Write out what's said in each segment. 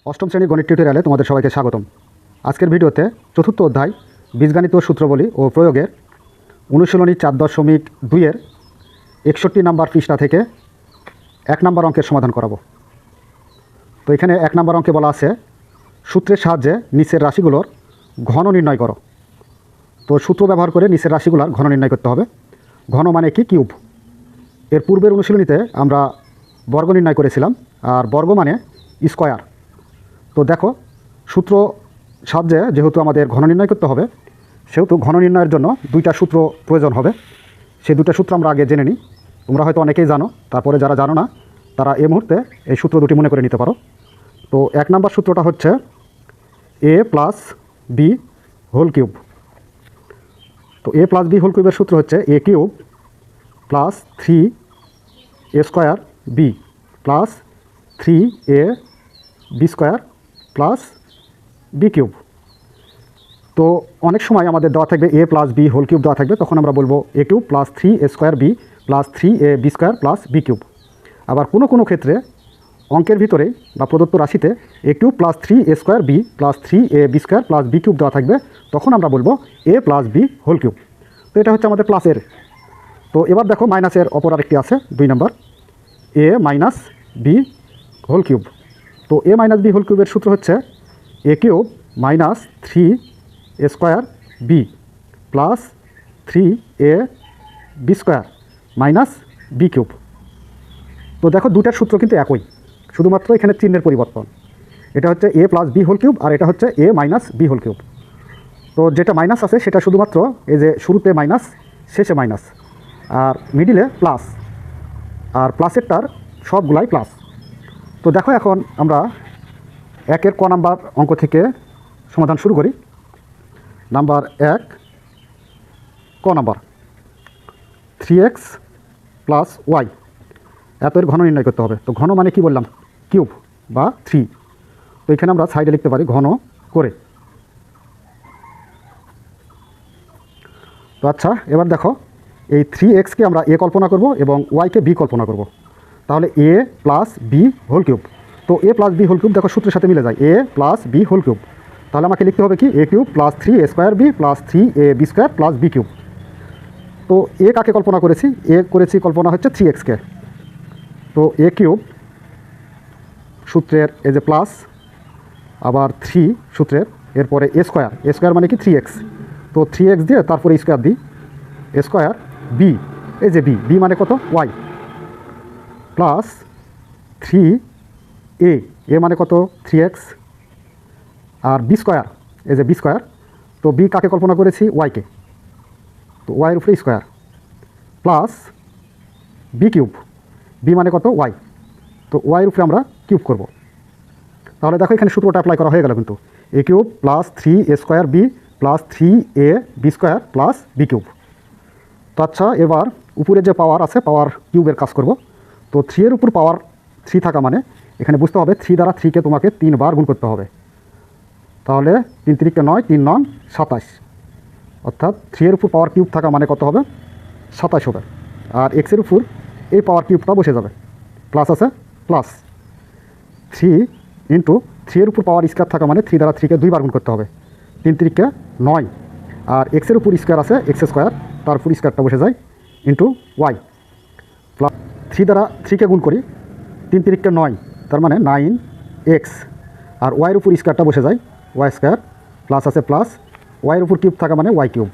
অষ্টম শ্রেণীর গণিত টিউটোরিয়ালে তোমাদের সবাইকে স্বাগতম। আজকের ভিডিওতে চতুর্থ অধ্যায় বীজগণিত সূত্রবলী ও প্রয়োগের অনুশীলনী 4.2-এর 61 নম্বর পৃষ্ঠা থেকে 1 নম্বর অঙ্কের সমাধান করাবো। তো এখানে 1 নম্বর অঙ্কে বলা আছে সূত্রের সাহায্যে নিচের রাশিগুলোর ঘন নির্ণয় করো। তো সূত্র ব্যবহার করে নিচের রাশিগুলোর ঘন নির্ণয় করতে হবে। ঘন মানে কি? কিউব। এর পূর্বের অনুশীলনীতে আমরা বর্গ নির্ণয় করেছিলাম, আর বর্গ মানে স্কয়ার। তো দেখো, সূত্র সাহায্যে যেহেতু আমাদের ঘন নির্ণয় করতে হবে, সেহেতু ঘন নির্ণয়ের জন্য দুইটা সূত্র প্রয়োজন হবে। সেই দুটো সূত্র আমরা আগে জেনে নিই। তোমরা হয়তো অনেকেই জানো, তারপরে যারা জানো না তারা এই মুহূর্তে এই সূত্র দুটি মনে করে নিতে পারো। তো 1 নম্বর সূত্রটা হচ্ছে a plus B whole cube. তো a প্লাস বি হোল কিউবের সূত্র হচ্ছে a cube plus 3a square B plus 3a B square plus B cube. তো অনেক সময় আমাদের দেওয়া থাকবে a plus B whole cube দেওয়া থাকবে, তখন আমরা বলবো a cube plus 3a square B plus 3a B square plus B cube. আবার কোনো ক্ষেত্রে অঙ্কের ভিতরে বা প্রদত্ত রাশিতে a cube plus 3a square B plus 3a B square plus B cube দেওয়া থাকবে, তখন আমরা বলবো a plus B whole cube. তো এটা হচ্ছে আমাদের প্লাসের। তো এবার দেখো, মাইনাসের অপর আরেকটি আছে 2 number, a minus B whole cube. তো a মাইনাস বি হোল কিউবের সূত্র হচ্ছে a cube minus 3a square B plus 3a B square minus B cube. তো দেখো, দুটার সূত্র কিন্তু একই, শুধুমাত্র এখানে চিহ্নের পরিবর্তন। এটা হচ্ছে a plus B whole cube, আর এটা হচ্ছে a minus B whole cube. তো যেটা মাইনাস আছে সেটা শুধুমাত্র এই যে শুরুতে মাইনাস, শেষে মাইনাস, আর মিডিলে প্লাস, আর প্লাসেরটার সবগুলাই প্লাস। তো দেখো, এখন আমরা 1-এর ক নাম্বার অঙ্ক থেকে সমাধান শুরু করি। নাম্বার 1, ক নাম্বার 3x প্লাস ওয়াই, এর ঘন নির্ণয় করতে হবে। তো ঘন মানে কি বললাম? কিউব বা 3। তো এখানে আমরা সাইডে লিখতে পারি ঘন করে। তো আচ্ছা, এবার দেখো, এই 3xকে আমরা a কল্পনা করব এবং ওয়াইকে বি কল্পনা করব। তাহলে a plus B whole cube. তো a plus B whole cube দেখো সূত্রের সাথে মিলে যায়, a plus B whole cube. তাহলে আমাকে লিখতে হবে কি? a cube plus 3a square B plus 3a B square plus B cube. তো a কাকে কল্পনা করেছি? a করেছি কল্পনা হচ্ছে 3xকে। তো a কিউব সূত্রের এই যে প্লাস, আবার 3 সূত্রের, এরপরে a স্কোয়ার মানে কি? 3x। তো 3x দিয়ে তারপরে স্কোয়ার দিই, a স্কোয়ার বি, এই যে বি মানে কত? ওয়াই, প্লাস 3a, এ মানে কত? 3x, আর বি স্কোয়ার, এই যে বি স্কোয়ার। তো বি কাকে কল্পনা করেছি? ওয়াইকে। তো ওয়াইয়ের উপরে square, plus B cube, B মানে কত? ওয়াই। তো ওয়াইয়ের উপরে আমরা কিউব করব। তাহলে দেখো, এখানে সূত্রটা অ্যাপ্লাই করা হয়ে গেল কিন্তু, a cube plus 3a square B plus 3a B square plus B cube. তো আচ্ছা, এবার উপরে যে পাওয়ার আছে, পাওয়ার কিউবের কাজ করব। তো 3-এর উপর পাওয়ার 3 থাকা মানে এখানে বুঝতে হবে 3 দ্বারা 3কে তোমাকে 3 বার গুণ করতে হবে। তাহলে 3 3 9, 3 9 27, অর্থাৎ 3-এর উপর পাওয়ার কিউব থাকা মানে কত হবে? 27 হবে। আর এক্সের উপর এই পাওয়ার কিউবটা বসে যাবে, প্লাস আছে প্লাস 3 ইন্টু 3-এর উপর পাওয়ার স্কোয়ার থাকা মানে 3 দ্বারা 3কে 2 বার গুণ করতে হবে, 3 3 9। আর এক্সের উপর স্কোয়ার আছে, এক্স স্কোয়ার, তার উপর স্কোয়ারটা বসে যায় ইন্টু ওয়াই, প্লাস 3 দ্বারা 3কে গুণ করি, 3 3 9, তার মানে 9x। আর ওয়াইয়ের উপর স্কোয়ারটা বসে যায়, ওয়াই স্কোয়ার, প্লাস আছে প্লাস, ওয়াইয়ের উপর কিউব থাকা মানে ওয়াই কিউব।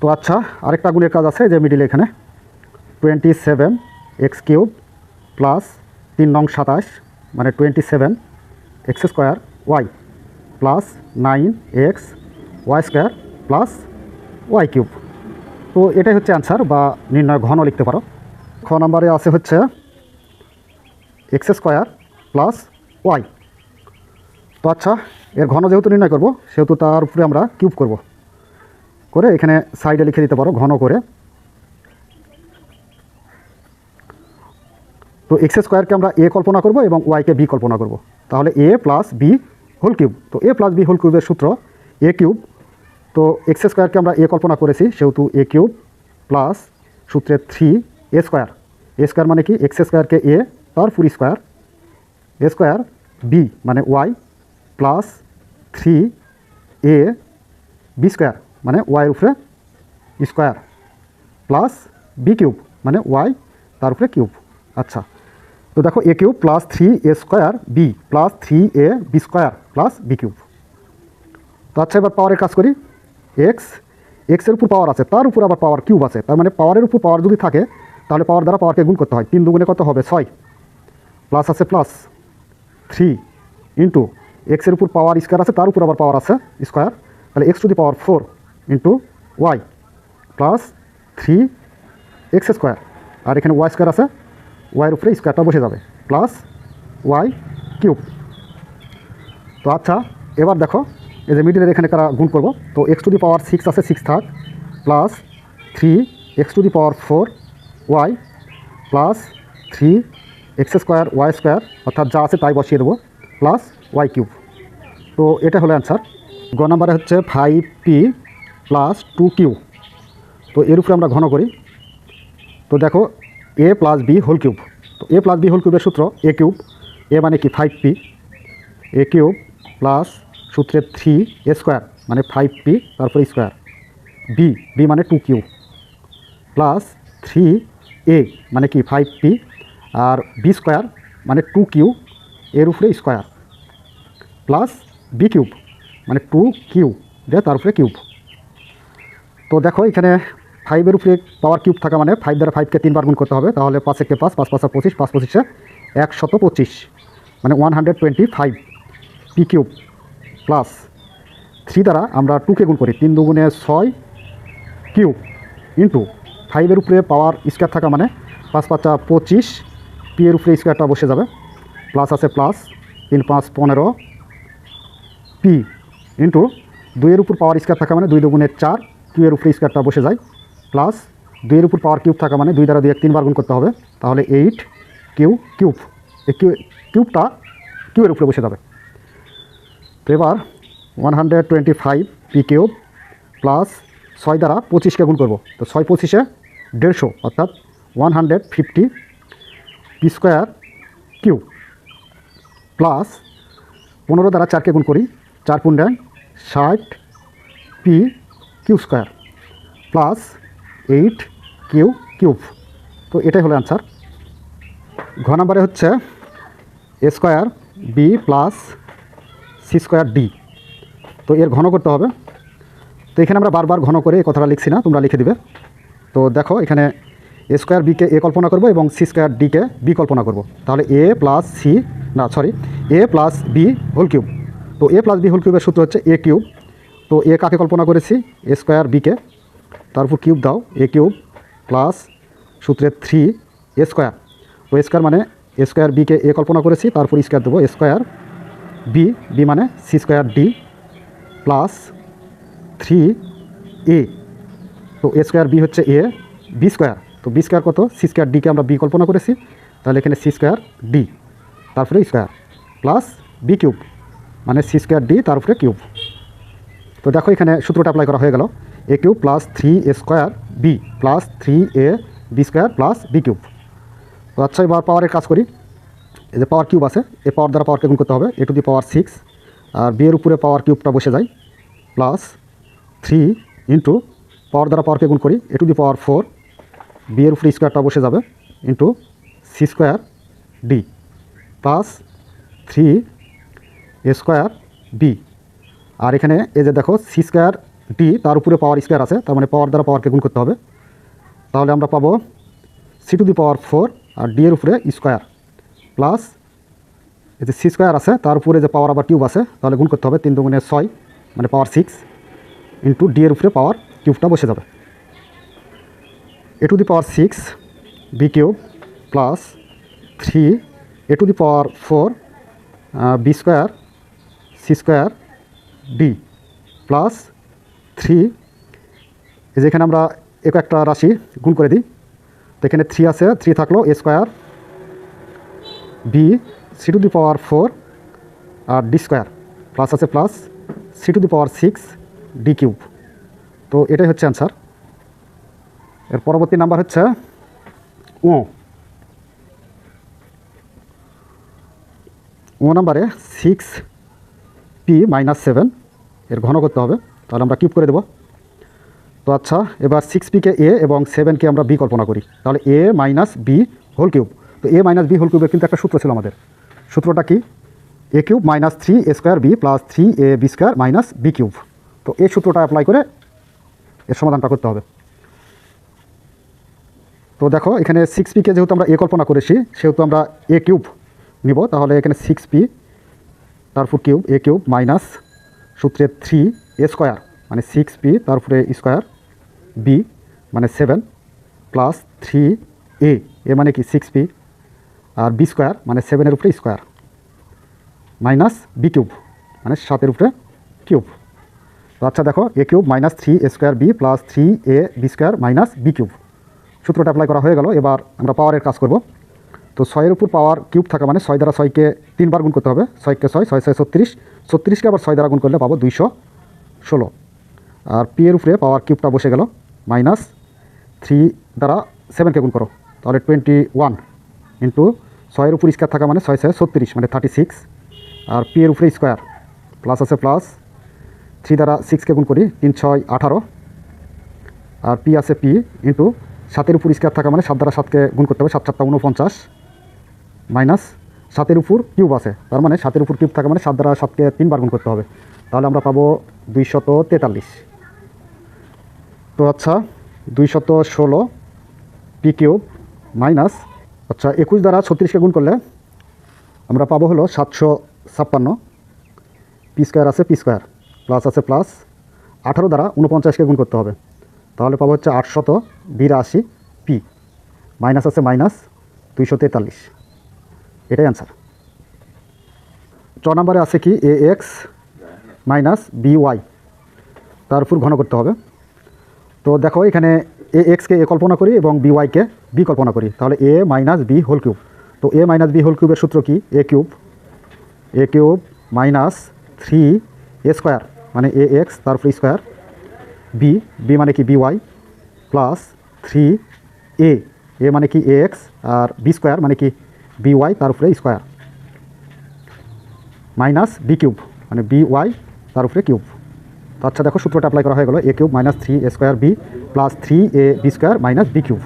তো আচ্ছা, আরেকটা গুণের কাজ আছে যে মিডিলে, এখানে 27x কিউব প্লাস 3 9 27 মানে 27x square y plus 9x y square plus y cube. তো এটাই হচ্ছে অ্যান্সার, বা নির্ণয় ঘন লিখতে পারো। খ নাম্বারে আছে হচ্ছে এক্স স্কোয়ার প্লাস ওয়াই। তো আচ্ছা, এর ঘন যেহেতু নির্ণয় করব, সেহেতু তার উপরে আমরা কিউব করে এখানে সাইডে লিখে দিতে পারো ঘন করে। তো এক্স স্কোয়ারকে আমরা a কল্পনা করব এবং ওয়াইকে বি কল্পনা করব। তাহলে a plus B whole cube. তো a প্লাস বি হোল কিউবের সূত্র a কিউব। তো এক্স স্কোয়ারকে আমরা a কল্পনা করেছি, সেহেতু a কিউব প্লাস সূত্রে 3a স্কোয়ার। a স্কোয়ার মানে কি? এক্স স্কোয়ারকে a, তার full square, a square B মানে Y plus 3a B square মানে ওয়াইয়ের উপরে স্কোয়ার প্লাস বি কিউব মানে ওয়াই তার উপরে কিউব। আচ্ছা, তো দেখো এ cube plus 3a square B plus 3a B square plus B cube. তো আচ্ছা, এবার পাওয়ারের কাজ করি। এক্সের উপর পাওয়ার আছে, তার উপর আবার পাওয়ার কিউব আছে, তার মানে পাওয়ারের উপর পাওয়ার যদি থাকে তাহলে পাওয়ার দ্বারা পাওয়ারকে গুণ করতে হয়। 3 দুগুণে কত হবে 6, প্লাস আছে প্লাস 3 ইন্টু এক্সের উপর পাওয়ার স্কোয়ার আছে, তার উপর আবার পাওয়ার আছে স্কোয়ার, তাহলে X to the power 4 into Y plus 3x square, আর এখানে ওয়াই স্কোয়ার আছে, ওয়াইয়ের উপরে স্কোয়ারটা বসে যাবে, প্লাস ওয়াই কিউব। তো আচ্ছা, এবার দেখো এই যে মিডিলের এখানে কারা গুণ করবো, তো এক্স টু দি পাওয়ার 6 আছে, 6 থাক, plus 3x to the power 4 y plus 3x square Y square, অর্থাৎ যা আছে তাই বসিয়ে দেবো, প্লাস ওয়াই কিউব। তো এটা হলো অ্যান্সার। গ নাম্বারে হচ্ছে 5p প্লাস 2q। তো এর উপরে আমরা ঘন করি। তো দেখো a plus B whole cube, তো a প্লাস বি হোল কিউবের সূত্র a কিউব, a মানে কি 5p, a কিউব প্লাস সূত্রে 3a স্কোয়ার মানে 5p তারপরে স্কোয়ার, বি মানে 2q প্লাস 3a মানে কি 5p আর বি স্কোয়ার মানে 2q এর উপরে স্কোয়ার প্লাস বি কিউব মানে 2q দিয়ে তার উপরে কিউব। তো দেখো এখানে 5-এর উপরে পাওয়ার কিউব থাকা মানে 5 দ্বারা 5কে 3 বার গুণ করতে হবে, তাহলে 5 একে 5, 5 5 25, 5 25 125 মানে 125 পি কিউব প্লাস 3 দ্বারা আমরা 2কে গুণ করি, 3 দুগুণে 6 কিউব ইন্টু 5-এর উপরে পাওয়ার স্কোয়ার থাকা মানে 5 5 25 পি এর উপরে স্কোয়ারটা বসে যাবে, প্লাস আছে প্লাস 3 5 15 পি ইন্টু 2-এর উপর পাওয়ার স্কোয়ার থাকা মানে 2 দুগুণে 4 কিউ এর উপরে স্কোয়ারটা বসে যায়, প্লাস 2-এর উপর পাওয়ার কিউব থাকা মানে 2 দ্বারা 2 3 বার গুণ করতে হবে, তাহলে 8 কিউব, এই কিউবটা কিউ এর উপরে বসে যাবে। তো এবার 125 পি কিউব প্লাস 6 দ্বারা 25কে গুণ করবো, তো 6 25-এ 150 অর্থাৎ 150 পি স্কোয়ার কিউব প্লাস 15 দ্বারা 4কে গুণ করি, 4 × 60 P Q square plus 8 cube. তো এটাই হলো অ্যান্সার। ঘ নাম্বারে হচ্ছে A square B plus C square D. তো এর ঘন করতে হবে। তো এখানে আমরা বারবার ঘন করে এই কথাটা লিখছি না, তোমরা লিখে দিবে। তো দেখো এখানে এ স্কোয়ার বিকে এ কল্পনা করব এবং সি স্কোয়ার ডিকে বি কল্পনা করব, তাহলে এ প্লাস বি হোল কিউব। তো এ প্লাস বি হোল কিউবের সূত্র হচ্ছে এ কিউব। তো এ কাকে কল্পনা করেছি, এ স্কোয়ার বিকে, তারপর কিউব দাও, এ কিউব প্লাস সূত্রে 3a স্কোয়ার। তো এ স্কোয়ার মানে এ স্কোয়ার বিকে এ কল্পনা করেছি, তারপর স্কোয়ার দেবো, এ স্কোয়ার বি মানে C square D plus 3a। তো এ স্কোয়ার বি হচ্ছে এ, বি স্কোয়ার, তো বি স্কোয়ার কত, সি স্কোয়ার ডিকে আমরা বি কল্পনা করেছি, তাহলে এখানে সি স্কোয়ার ডি তারপরে স্কোয়ার প্লাস বি কিউব মানে সি স্কোয়ার ডি তারপরে কিউব। তো দেখো এখানে সূত্রটা অ্যাপ্লাই করা হয়ে গেল, এ cube plus 3a square B plus 3a B square plus B cube. তো আচ্ছা, এবার পাওয়ারের কাজ করি। এই যে পাওয়ার কিউব আছে, এই পাওয়ার দ্বারা পাওয়ারকে গুণ করতে হবে, A to the power 6 R B এর উপরে পাওয়ার কিউবটা বসে যায়, প্লাস 3 ইন্টু পাওয়ার দ্বারা পাওয়ারকে গুণ করি, এ টু দি পাওয়ার 4 বি এর উপরে স্কোয়ারটা বসে যাবে into C square D plus 3a square B. আর এখানে এই যে দেখো সি স্কোয়ার ডি তার উপরে পাওয়ার স্কোয়ার আছে, তার মানে পাওয়ার দ্বারা পাওয়ারকে গুণ করতে হবে, তাহলে আমরা পাবো সি টু দি পাওয়ার 4 আর ডি এর উপরে স্কোয়ার প্লাস এই যে সি স্কোয়ার আছে তার উপরে যে পাওয়ার আবার কিউব আছে, তাহলে গুণ করতে হবে, 3 দুগুণে 6 মানে পাওয়ার 6 ইন্টু ডি এর উপরে পাওয়ার কিউবটা বসে যাবে, A to the power 6 B cube plus 3 A to the power 4 B square C square D plus 3, এই যে এখানে আমরা একটা রাশি গুণ করে দিই, তো এখানে 3 আছে, 3 থাকলো, A square B C to the power 4 আর ডি স্কোয়ার প্লাস আছে plus C to the power 6 D cube. তো এটাই হচ্ছে অ্যান্সার। এর পরবর্তী নাম্বার হচ্ছে নাম্বারে 6p-7 এর ঘন করতে হবে, তাহলে আমরা কিউব করে দেব। তো আচ্ছা, এবার 6p-কে a এবং 7-কে আমরা b কল্পনা করি, তাহলে a - b হোল কিউব। তো a - b হোল কিউবের কিন্তু একটা সূত্র ছিল আমাদের। সূত্রটা কি? a cube - 3a² b plus 3ab² minus b cube. তো এই সূত্রটা অ্যাপ্লাই করে এর সমাধানটা করতে হবে। তো দেখো, এখানে 6p-কে যেহেতু আমরা a কল্পনা করেছি, সেহেতু আমরা a কিউব নিব। তাহলে এখানে 6p তারপর কিউব a কিউব মাইনাস সূত্রে 3a² মানে 6p তারপরে স্কোয়ার b মানে 7 প্লাস 3a মানে কি 6p আর b² মানে 7-এর উপরে স্কোয়ার মাইনাস b কিউব মানে 7-এর উপরে কিউব। তো আচ্ছা দেখো, a cube - 3a² b plus 3ab² minus b cube সূত্রটা অ্যাপ্লাই করা হয়ে গেল। এবার আমরা পাওয়ারের কাজ করব। তো 6-এর উপর পাওয়ার কিউব থাকা মানে 6 দ্বারা 6-কে 3 বার গুণ করতে হবে। 6-কে 6, 6 6 36, 36-কে আবার 6 দ্বারা গুণ করলে পাবো 216। আর p এর উপরে পাওয়ার কিউবটা বসে গেল, মাইনাস 3 দ্বারা 7-কে গুণ করো, তাহলে 21 ইন্টু 6-এর উপর স্কোয়ার থাকা মানে 6 6 36 মানে 36। আর p এর উপরে স্কোয়ার প্লাস আছে, প্লাস 3 দ্বারা 6-কে গুণ করি, 3 6 18। আর p আছে p ইন্টু 7-এর উপর স্কোয়ার থাকা মানে 7 দ্বারা 7-কে গুণ করতে হবে, 7 7 49 মাইনাস 7-এর উপর কিউব আছে, তার মানে 7-এর উপর কিউব থাকা মানে 7 দ্বারা 7-কে 3 বার গুণ করতে হবে, তাহলে আমরা পাবো 243। তো আচ্ছা, 216 p কিউব মাইনাস আচ্ছা 21 দ্বারা 36-কে গুণ করলে আমরা পাবো হলো 756। p² আছে p² প্লাস আছে প্লাস 18 দ্বারা 49-কে গুণ করতে হবে, তাহলে পাবো হচ্ছে 882 p মাইনাস আছে মাইনাস 243। এটাই অ্যান্সার। 4 নম্বরে আছে কি ax - by, তার উপর ঘন করতে হবে। তো দেখো, এখানে ax-কে a কল্পনা করি এবং by-কে b কল্পনা করি, তাহলে a - b হোল কিউব। তো a - b হোল কিউবের সূত্র কি? a কিউব মাইনাস 3a² মানে ax তারপর স্কোয়ার b মানে কি by প্লাস 3a মানে কি ax আর b² মানে কি by তার উপরে স্কোয়ার মাইনাস b কিউব মানে by তার উপরে কিউব। তো আচ্ছা দেখো, সূত্রটা অ্যাপ্লাই করা হয়ে গেল, a cube - 3a² b plus 3ab² minus b cube.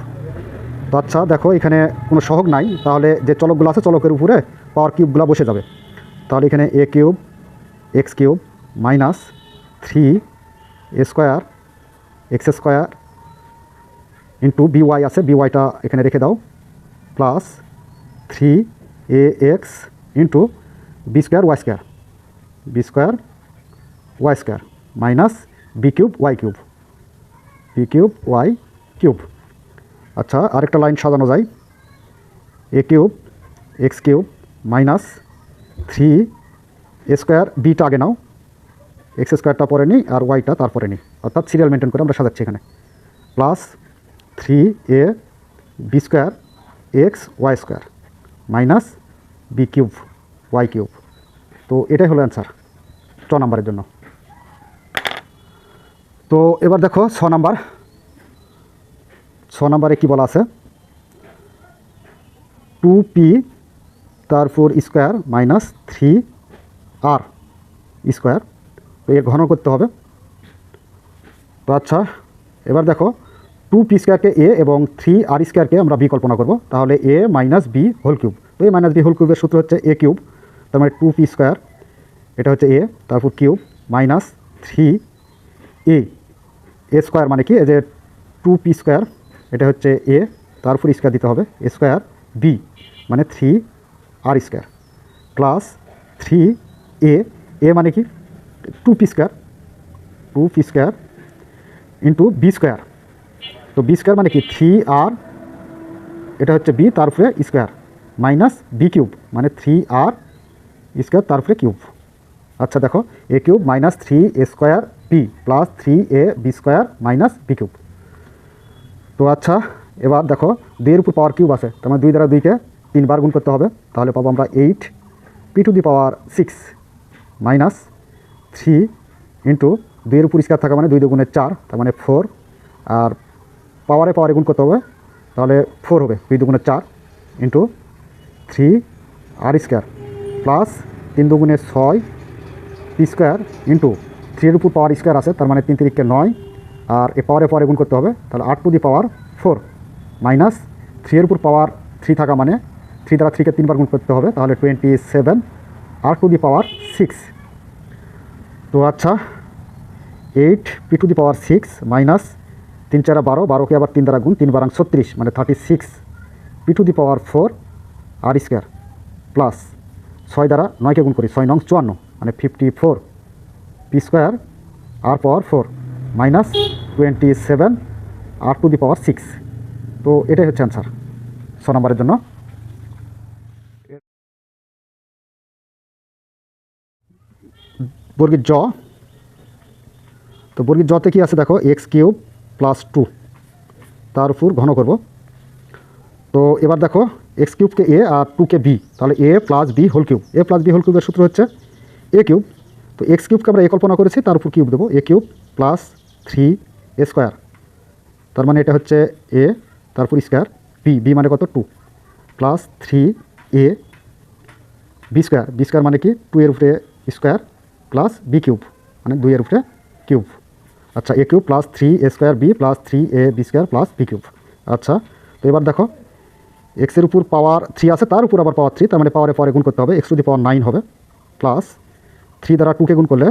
তো আচ্ছা দেখো, এখানে কোনো সহগ নাই, তাহলে যে চলকগুলো আছে চলকের উপরে পাওয়ার কিউবগুলো বসে যাবে। তাহলে এখানে a cube x cube minus 3a² x² into by আছে, by-টা এখানে রেখে দাও, plus 3ax into b² y² minus b cube y cube. আচ্ছা, আরেকটা লাইন সাজানো যায়, a cube x cube minus 3a² bটা আগে নাও, x² পরে নিই আর y-টা তারপরে নিই, অর্থাৎ সিরিয়াল মেনটেন করে আমরা সাজাচ্ছি এখানে, plus 3ab² x y² minus b cube y cube. তো এটাই হলো অ্যান্সার 6 নাম্বারের জন্য। তো এবার দেখো 6 নাম্বারে কী বলা আছে, 2p তারপর স্কোয়ার মাইনাস 3r স্কোয়ার, তো এর ঘন করতে হবে। তো আচ্ছা, এবার দেখো 2p² a এবং 3r² আমরা b কল্পনা করব, তাহলে a - b হোল কিউব। তো a - b হোল কিউবের সূত্র হচ্ছে a কিউব, তার মানে 2p², এটা হচ্ছে a তারপর কিউব মাইনাস 3a² মানে কি, এই যে 2p², এটা হচ্ছে a তারপর স্কোয়ার দিতে হবে স্কোয়ার b মানে 3r² প্লাস 3a মানে কি 2p² ইন্টু b², তো b² মানে কি 3r, এটা হচ্ছে b তারপরে স্কোয়ার মাইনাস b কিউব মানে 3r² তারপরে কিউব। আচ্ছা দেখো, a cube minus 3a² b plus 3ab² minus b cube. তো আচ্ছা, এবার দেখো 2-এর উপর পাওয়ার কিউব আছে, তার মানে 2 দ্বারা 2-কে 3 বার গুণ করতে হবে, তাহলে পাবো আমরা 8p⁶ মাইনাস 3 ইন্টু 2-এর উপর স্কোয়ার থাকা মানে 2 2 4, তার মানে 4, আর পাওয়ারে গুণ করতে হবে, তাহলে 4 হবে 2 2 4 ইন্টু 3r² প্লাস 3 দুগুণে 6 পি স্কোয়ার ইন্টু 3 এর উপর পাওয়ার স্কোয়ার আছে, তার মানে 3 3 9, আর এ পাওয়ারে গুণ করতে হবে, তাহলে 8 টু দি পাওয়ার 4 মাইনাস 3 এর উপর পাওয়ার 3 থাকা মানে 3 দ্বারা 3কে 3 বার গুণ করতে হবে, তাহলে 27 আর টু দি পাওয়ার 6। তো আচ্ছা 8 p to the power 6 minus 3 4 12, 12কে আবার 3 দ্বারা গুণ, 3 12 36 মানে 36 পি টু দি পাওয়ার 4 আর স্কোয়ার প্লাস 6 দ্বারা 9কে গুণ করি, 6 9 54 মানে 54 P square R power 4 minus 27 R to the power 6। তো এটাই হচ্ছে অ্যান্সার 6 নম্বরের জন্য। বর্গের জ, তো বর্গের জতে কি আছে দেখো, এক্স কিউব প্লাস 2 তার উপর ঘন করব। তো এবার দেখো এক্স কিউবকে এ আর 2কে বি, তাহলে এ plus B whole cube. A plus B whole কিউবের সূত্র হচ্ছে এ কিউব। তো এক্স কিউবকে আমরা এ কল্পনা করেছি, তার উপর কিউব দেবো, এ কিউব প্লাস 3 এ স্কোয়ার, তার মানে এটা হচ্ছে এ, তারপর স্কোয়ার বি, বি মানে কত 2 plus 3 A B square, B square মানে কি 2 এর উপরে স্কোয়ার প্লাস বি কিউব মানে 2 এর উপরে কিউব। আচ্ছা এ cube plus 3 A square B plus 3 A B square plus B cube. আচ্ছা তো এবার দেখো এক্সের উপর পাওয়ার 3 আছে, তার উপর আবার পাওয়ার 3, তার মানে পাওয়ারে পরে গুণ করতে হবে, এক্স টু দি পাওয়ার 9 হবে প্লাস 3 দ্বারা 2কে গুণ করলে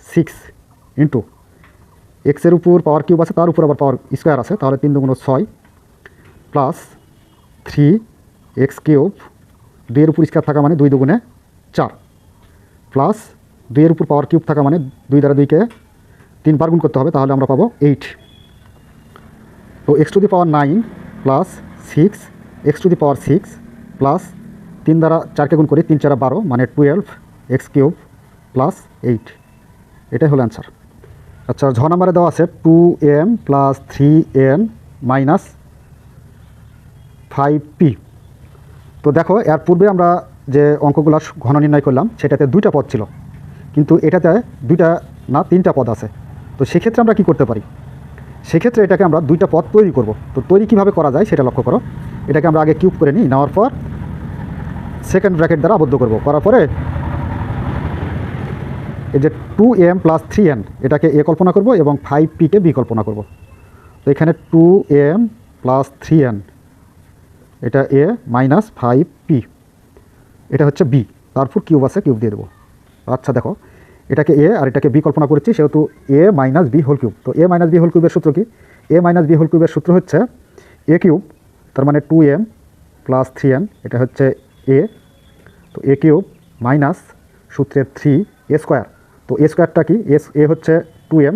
6 ইন্টু এক্সের উপর পাওয়ার কিউব আছে, তার উপর আবার পাওয়ার স্কোয়ার আছে, তাহলে 3 দুগুণ 6 প্লাস 3 এক্স কিউব, 2 এর উপর স্কোয়ার থাকা মানে 2 দুগুণে 4 প্লাস 2 এর উপর পাওয়ার কিউব থাকা মানে 2 দ্বারা 2কে 3 বার গুণ করতে হবে, তাহলে আমরা পাবো 8। তো x to the power 9 plus 6 x to the power 6 plus 3 দ্বারা 4কে গুণ করি, 3 4 12 মানে 12 এক্স কিউব প্লাস 8, এটাই হলো অ্যান্সার। আচ্ছা ঝ নাম্বারে দেওয়া আছে 2m plus 3n minus 5p। তো দেখো এর পূর্বে আমরা যে অঙ্কগুলো ঘন নির্ণয় করলাম সেটাতে 2টা পদ ছিল, কিন্তু এটাতে 2টা না 3টা পদ আছে। তো সেক্ষেত্রে আমরা কি করতে পারি, সেক্ষেত্রে এটাকে আমরা 2টা পদ তৈরি করব। তো তৈরি কিভাবে করা যায় সেটা লক্ষ্য করো। এটাকে আমরা আগে কিউব করে নিই, নেওয়ার পর সেকেন্ড ব্র্যাকেট দ্বারা আবদ্ধ করব, করার পরে এই যে 2m প্লাস 3n এটাকে এ কল্পনা করব এবং 5pকে বি কল্পনা করব। তো এখানে 2m প্লাস 3n এটা এ মাইনাস 5p এটা হচ্ছে বি, তারপর কিউব আছে কিউব দিয়ে দেবো। আচ্ছা দেখো এটাকে এ আর এটাকে বি কল্পনা করেছি, সেহেতু এ মাইনাস বি হোল কিউব। তো এ মাইনাস বি হোল কিউবের সূত্র কি, এ মাইনাস বি হোল কিউবের সূত্র হচ্ছে এ কিউব, তার মানে 2m প্লাস 3n এটা হচ্ছে এ, তো এ কিউব মাইনাস সূত্রের 3 এ স্কোয়ার। তো এ স্কোয়ারটা কি, এ হচ্ছে 2m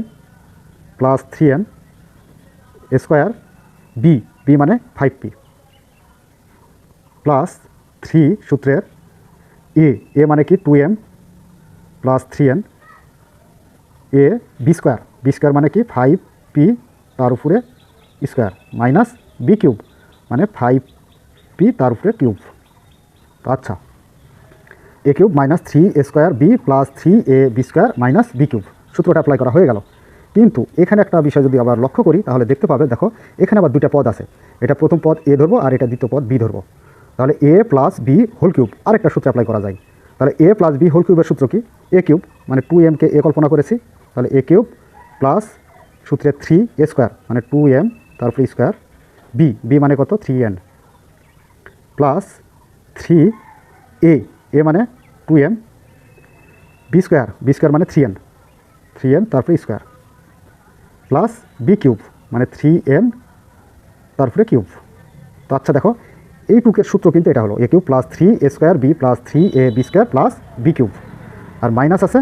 প্লাস 3n এ স্কোয়ার বি, বি মানে 5p প্লাস 3 সূত্রের এ মানে কি 2m plus 3n A B square, B square মানে কি 5p তার উপরে স্কোয়ার মাইনাস বি কিউব মানে 5p তার উপরে কিউব। আচ্ছা এ cube minus 3 A square B plus 3 A B square minus B cube, সূত্রটা অ্যাপ্লাই করা হয়ে গেল। কিন্তু এখানে একটা বিষয় যদি আবার লক্ষ্য করি তাহলে দেখতে পাবে, দেখো এখানে আবার 2টা পদ আছে, এটা প্রথম পদ এ ধরবো আর এটা দ্বিতীয় পদ বি ধরবো, তাহলে এ প্লাস বি হোল কিউব আরেকটা সূত্র অ্যাপ্লাই করা যায়। তাহলে এ প্লাস বি হোল কিউবের সূত্র কি, এ কিউব মানে 2mকে এ কল্পনা করেছি, তাহলে এ কিউব প্লাস সূত্রে 3 এ স্কোয়ার মানে 2m তারপরে স্কোয়ার বি, বি মানে কত 3n প্লাস 3 এ মানে 2m বি স্কোয়ার মানে 3n তারপরে স্কোয়ার প্লাস বি কিউব মানে 3n তারপরে কিউব। তো আচ্ছা দেখো এই টুকের সূত্র কিন্তু এটা হলো a cube plus 3 A square B plus 3 A B square plus B cube, আর মাইনাস আছে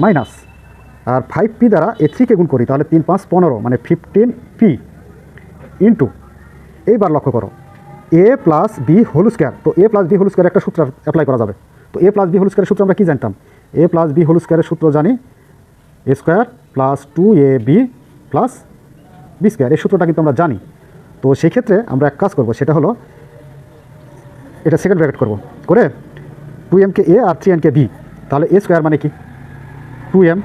মাইনাস, আর 5p দ্বারা এ 3কে গুণ করি, তাহলে 3 5 15 মানে 15p ইন্টু, এইবার লক্ষ্য করো এ প্লাস বি হোল স্কোয়ার। তো এ প্লাস বি হোল স্কোয়ার একটা সূত্র অ্যাপ্লাই করা যাবে। তো এ প্লাস বি হোল স্কোয়ারের সূত্র আমরা কী জানতাম, এ প্লাস বি হোল স্কোয়ারের সূত্র জানি a square plus 2ab plus B square, এই সূত্রটা কিন্তু আমরা জানি। তো সেক্ষেত্রে আমরা এক কাজ করব, সেটা হলো এটা সেকেন্ড ব্র্যাকেট করব, করে 2mকে এ আর 3nকে বি, তাহলে এ স্কোয়ার মানে কি 2m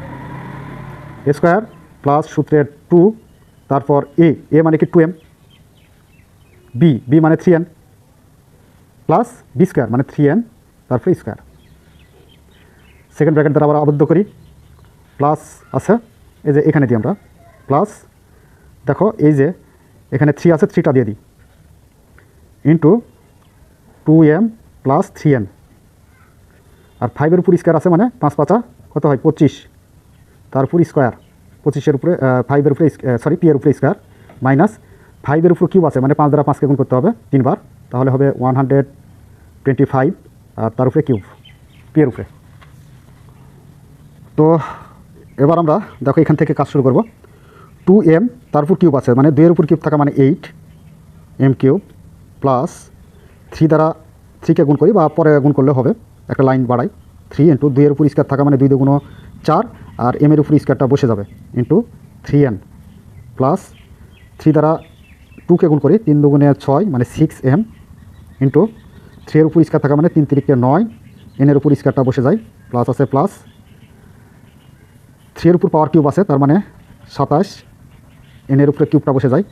এ স্কোয়ার প্লাস সূত্রের 2 তারপর এ মানে কি 2m বি মানে 3n প্লাস বি স্কোয়ার মানে 3n তারপরে স্কোয়ার। সেকেন্ড ব্র্যাকেট দ্বারা আবার আবদ্ধ করি, প্লাস আছে এই যে এখানে দিই আমরা প্লাস, দেখো এই যে এখানে 3 আছে, 3টা দিয়ে দিই, ইন্টু 2m প্লাস 3n, আর 5-এর উপর স্কোয়ার আছে মানে 5 5 কত হয় 25, তার উপর স্কোয়ার 25-এর উপরে 5-এর উপরে p এর উপরে স্কোয়ার মাইনাস 5-এর উপর কিউব আছে মানে 5 দ্বারা 5কে গুণ করতে হবে 3 বার, তাহলে হবে 125, আর তার উপরে কিউব p এর উপরে। তো এবার আমরা দেখো এখান থেকে কাজ শুরু করব। 2m তার উপর কিউব আছে মানে 2-এর উপর কিউব থাকা মানে 8m কিউব প্লাস 3 দ্বারা 3কে গুণ করি বা পরে গুণ করলে হবে, একটা লাইন বাড়াই, 3 ইন্টু 2-এর উপর স্কোয়ার থাকা মানে 2 2 4, আর m-এর উপর স্কোয়ারটা বসে যাবে ইন্টু 3n প্লাস 3 দ্বারা 2কে গুণ করি 3 2 6 মানে 6m ইন্টু 3-এর উপর স্কোয়ার থাকা মানে 3 3 9, n-এর উপর স্কোয়ারটা বসে যায়, প্লাস আছে প্লাস 3-এর উপর পাওয়ার কিউব আছে তার মানে 27, n-এর উপরে কিউবটা বসে যায়,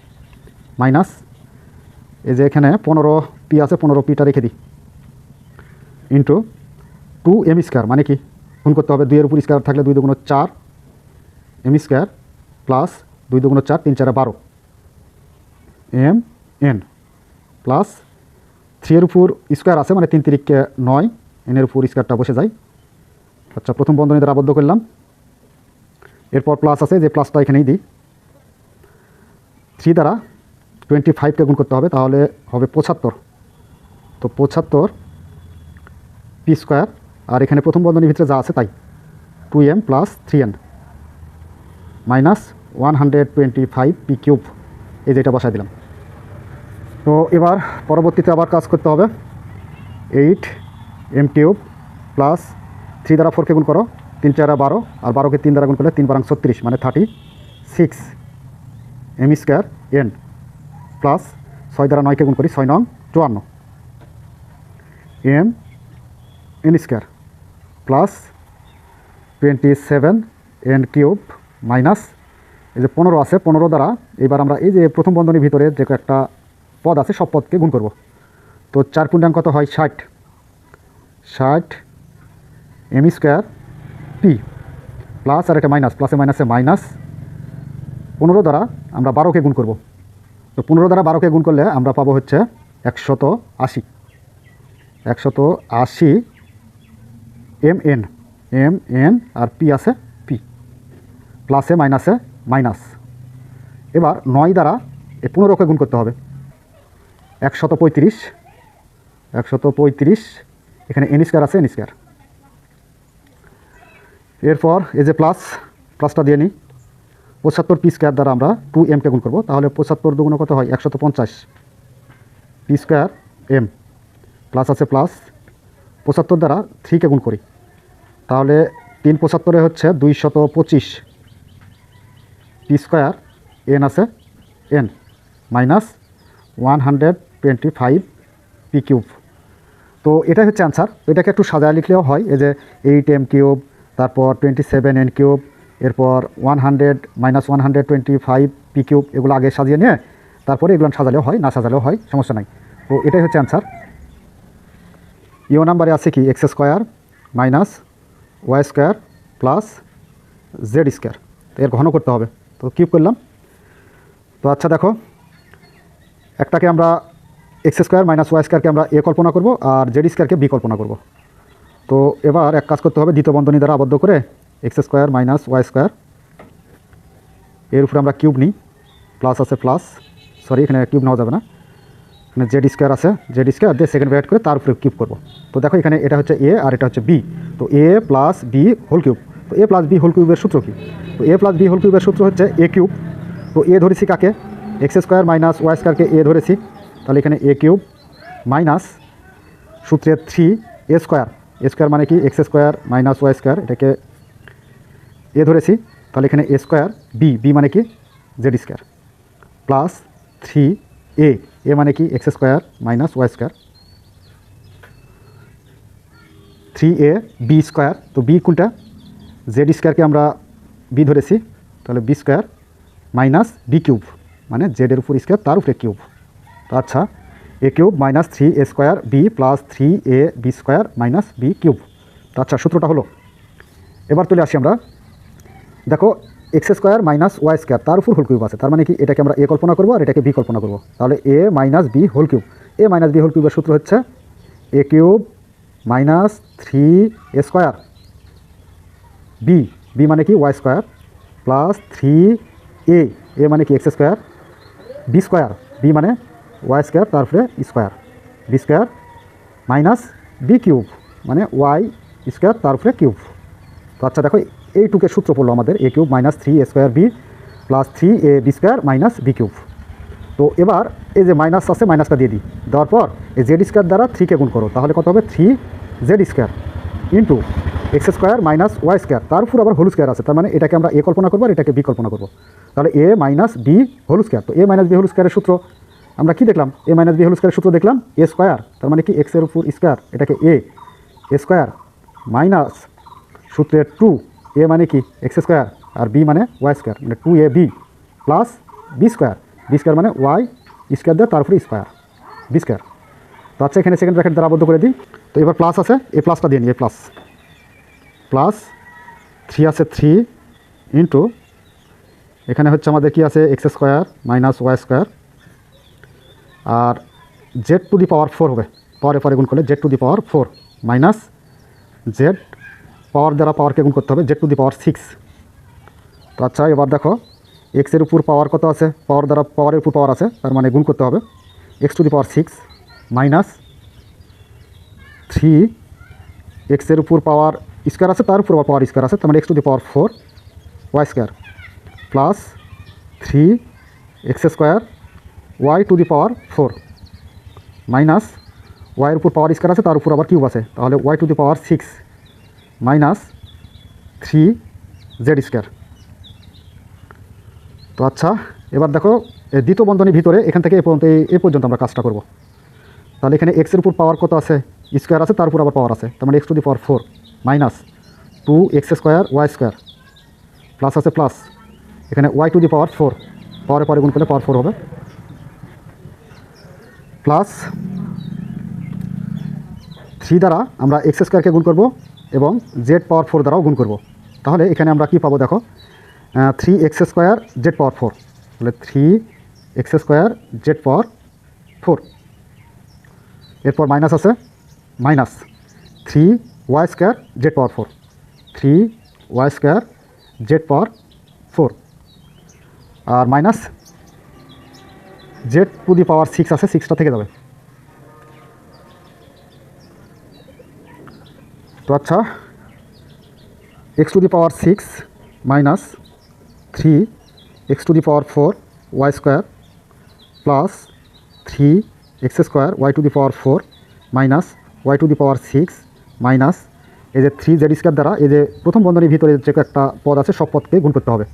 মাইনাস এই যে এখানে 15p আছে 15pটা রেখে দিই, ইন্টু 2m স্কোয়ার মানে কি গুণ করতে হবে 2-এর উপর স্কোয়ার থাকলে 2 2 4 m square plus 2 2 4 3 4 12 m n plus 3-এর উপর স্কোয়ার আছে মানে 3 3 9, n-এর উপর স্কোয়ারটা বসে যায়। আচ্ছা, প্রথম বন্ধনী দ্বারা আবদ্ধ করলাম, এরপর প্লাস আছে যে প্লাসটা এখানেই দিই, 3 দ্বারা 25কে গুণ করতে হবে তাহলে হবে 75, তো 75 p স্কোয়ার, আর এখানে প্রথম বন্ধনীর ভিতরে যা আছে তাই 2m plus 3n minus 125p cube, এই যেটা বসায় দিলাম। তো এবার পরবর্তীতে আবার কাজ করতে হবে, 8m কিউব প্লাস 3 দ্বারা 4কে গুণ করো 3 4 12, আর 12কে 3 দ্বারা গুণ করলে 3 12 36 মানে 36 m স্কোয়ার n প্লাস 6 দ্বারা 9কে গুণ করি 6 9 54 m n square plus 27 n cube minus এই যে 15 আছে 15 দ্বারা এবার আমরা এই যে প্রথম বন্ধনীর ভিতরে যে একটা পদ আছে সব পদকে গুণ করব, তো 4 পূর্ণাঙ্ক কত হয় 60 m স্কোয়ার p প্লাস আর একটা মাইনাস, প্লাসে মাইনাসে মাইনাস 15 দ্বারা আমরা 12কে গুণ করব, তো 15 দ্বারা 12কে গুণ করলে আমরা পাবো হচ্ছে 180 mn আর p আছে p প্লাসে মাইনাসে মাইনাস। এবার 9 দ্বারা এই 15কে গুণ করতে হবে 135, এখানে n স্কোয়ার আছে n স্কোয়ার, এরপর এই যে প্লাসটা দিয়ে নিই, 75p স্কোয়ার দ্বারা আমরা 2mকে গুণ করবো তাহলে 75 দুগুণ কত হয় 150 p স্কোয়ার m প্লাস আছে প্লাস 75 দ্বারা 3কে গুণ করি তাহলে 3 75 হচ্ছে 225 p স্কোয়ার n আছে n মাইনাস 125 p কিউব। তো এটাই হচ্ছে অ্যান্সার। তো এটাকে একটু সাজায় লিখলেও হয়, এই যে 8m কিউব, তারপর 27n কিউব, এরপর 100 মাইনাস 125 p কিউব, এগুলো আগে সাজিয়ে নিয়ে তারপরে এগুলো সাজালেও হয়, না সাজালেও হয়, সমস্যা নাই। তো এটাই হচ্ছে অ্যান্সার। ইও নাম্বারে আছে কি x square minus y square plus z square, এর ঘন করতে হবে, তো কিউব করলাম। তো আচ্ছা দেখো, একটাকে আমরা এক্স স্কোয়ার মাইনাস ওয়াই স্কোয়ারকে আমরা এ কল্পনা করব আর জেড স্কোয়ারকে বি কল্পনা করব। তো এবার এক কাজ করতে হবে, দ্বিতীয় বন্ধনী দ্বারা আবদ্ধ করে x square minus y square, এর উপরে আমরা কিউব নিই, প্লাস আছে প্লাস, সরি এখানে কিউব নেওয়া যাবে না, এখানে জেড স্কোয়ার আছে, জেড স্কোয়ার দিয়ে সেকেন্ড ব্র্যাকেট করে তার উপরে কিউব করব। তো দেখো এখানে এটা হচ্ছে এ আর এটা হচ্ছে বি, তো এ প্লাস বি হোল কিউব। তো এ প্লাস বি হোল কিউবের সূত্র কি? তো এ প্লাস বি হোল কিউবের সূত্র হচ্ছে এ কিউব। তো এ ধরেছি কাকে? এক্স স্কোয়ার মাইনাস ওয়াই স্কোয়ারকে এ ধরেছি, তাহলে এখানে এ কিউব মাইনাস সূত্রে 3 এ স্কোয়ার, এ স্কোয়ার মানে কি x square minus y square, এটাকে এ ধরেছি, তাহলে এখানে এ স্কোয়ার বি, বি মানে কি z square plus 3 a, a মানে কি x square minus y square, 3a B square. তো বি কোনটা? জেড স্কোয়ারকে আমরা বি ধরেছি, তাহলে b square minus B cube মানে জেডের উপর স্কোয়ার তার উপরে কিউব। তো আচ্ছা, এ cube minus 3a square B plus 3a B square minus B cube. তো আচ্ছা, সূত্রটা হলো এবার চলে আসি আমরা, দেখো x square minus y square তার উপর হোল কিউব আছে, তার মানে কি এটাকে আমরা এ কল্পনা করবো আর এটাকে বি কল্পনা করবো। তাহলে এ minus B whole cube, a minus B whole কিউবের সূত্র হচ্ছে a cube minus 3 square b, B মানে কি ওয়াই স্কোয়ার প্লাস 3 এ মানে কি x square, B square B মানে ওয়াই স্কোয়ার তারপরে square, B square minus B cube মানে ওয়াই স্কোয়ার তারপরে কিউব। তো আচ্ছা দেখো এইটুকের সূত্র পড়লো আমাদের a cube minus 3 square B plus 3 A B square minus B cube. তো এবার এই যে মাইনাস আছে মাইনাসটা দিয়ে দিই, দেওয়ার পর এই জেড স্কোয়ার দ্বারা 3কে গুণ করো, তাহলে কত হবে 3 z square into x square minus y square তার উপর আবার হোল স্কোয়ার আছে, তার মানে এটাকে আমরা এ কল্পনা করবো আর এটাকে বি কল্পনা করবো। তাহলে এ মাইনাস বি হোল স্কোয়ার, তো এ মাইনাস বি হোল স্কোয়ারের সূত্র আমরা কি দেখলাম, এ মাইনাস বি হোল স্কোয়ারের সূত্র দেখলাম এ স্কোয়ার, তার মানে কি এক্সের উপর স্কোয়ার এটাকে এ স্কোয়ার মাইনাস সূত্রের 2 এ মানে কি এক্স স্কোয়ার আর বি মানে ওয়াই স্কোয়ার মানে 2ab প্লাস বি স্কোয়ার মানে ওয়াই স্কোয়ার দেওয়া তারপরে স্কোয়ার বি স্কোয়ার। তো আচ্ছা এখানে সেকেন্ড ব্র্যাকেট দ্বারা আবদ্ধ করে দিই, তো এবার প্লাস আছে এই প্লাসটা দিয়ে নিই, এ প্লাস প্লাস 3 আছে 3 ইন্টু এখানে হচ্ছে আমাদের কি আছে x square minus y square আর জেড টু দি পাওয়ার 4 হবে, পরে পরে গুণ করলে z to the power 4 minus z power দ্বারা পাওয়ারকে গুণ করতে হবে জেড টু দি পাওয়ার 6। তো আচ্ছা এবার দেখো এক্সের উপর পাওয়ার কত আছে, পাওয়ার দ্বারা পাওয়ারের উপর পাওয়ার আছে, তার মানে গুণ করতে হবে x to the power 6 minus 3 এক্সের উপর পাওয়ার স্কোয়ার আছে তার উপর পাওয়ার স্কোয়ার আছে, তার মানে x to the power 4 y square plus 3 x square y to the power 4 minus ওয়াইয়ের উপর পাওয়ার স্কোয়ার আছে তার উপর আবার কিউব আছে, তাহলে y to the power 6 minus 3 z square. তো আচ্ছা এবার দেখো দ্বিতীয় বন্ধনীর ভিতরে এখান থেকে এই পর্যন্ত আমরা কাজটা করব। তাহলে এখানে এক্সের উপর পাওয়ার কত আছে স্কোয়ার আছে তার উপর আবার পাওয়ার আছে, তার মানে x to the power 4 minus 2 x square Y square plus আছে প্লাস এখানে ওয়াই টু দি পাওয়ার 4 পাওয়ারে পরে গুণ করলে পাওয়ার 4 হবে প্লাস 3 দ্বারা আমরা এক্স স্কোয়ারকে গুণ করব এবং জেড পাওয়ার 4 দ্বারাও গুণ করব। তাহলে এখানে আমরা কি পাবো দেখো 3 এক্স স্কোয়ার জেড পাওয়ার 4, তাহলে 3 এক্স স্কোয়ার জেড পাওয়ার 4, এরপর মাইনাস আছে minus 3 y square z power 4, 3 y square z power 4 আর minus z to the power 6 আছে 6টা থেকে যাবে। তো আচ্ছা x to the power 6 minus 3 x to the power 4 y square plus 3 x square y to the power 4 minus y to the power 6 minus এই যে 3 z square দ্বারা এই যে প্রথম বন্ধনীর ভিতরে যে একটা পদ আছে সব পদকে গুণ করতে হবে।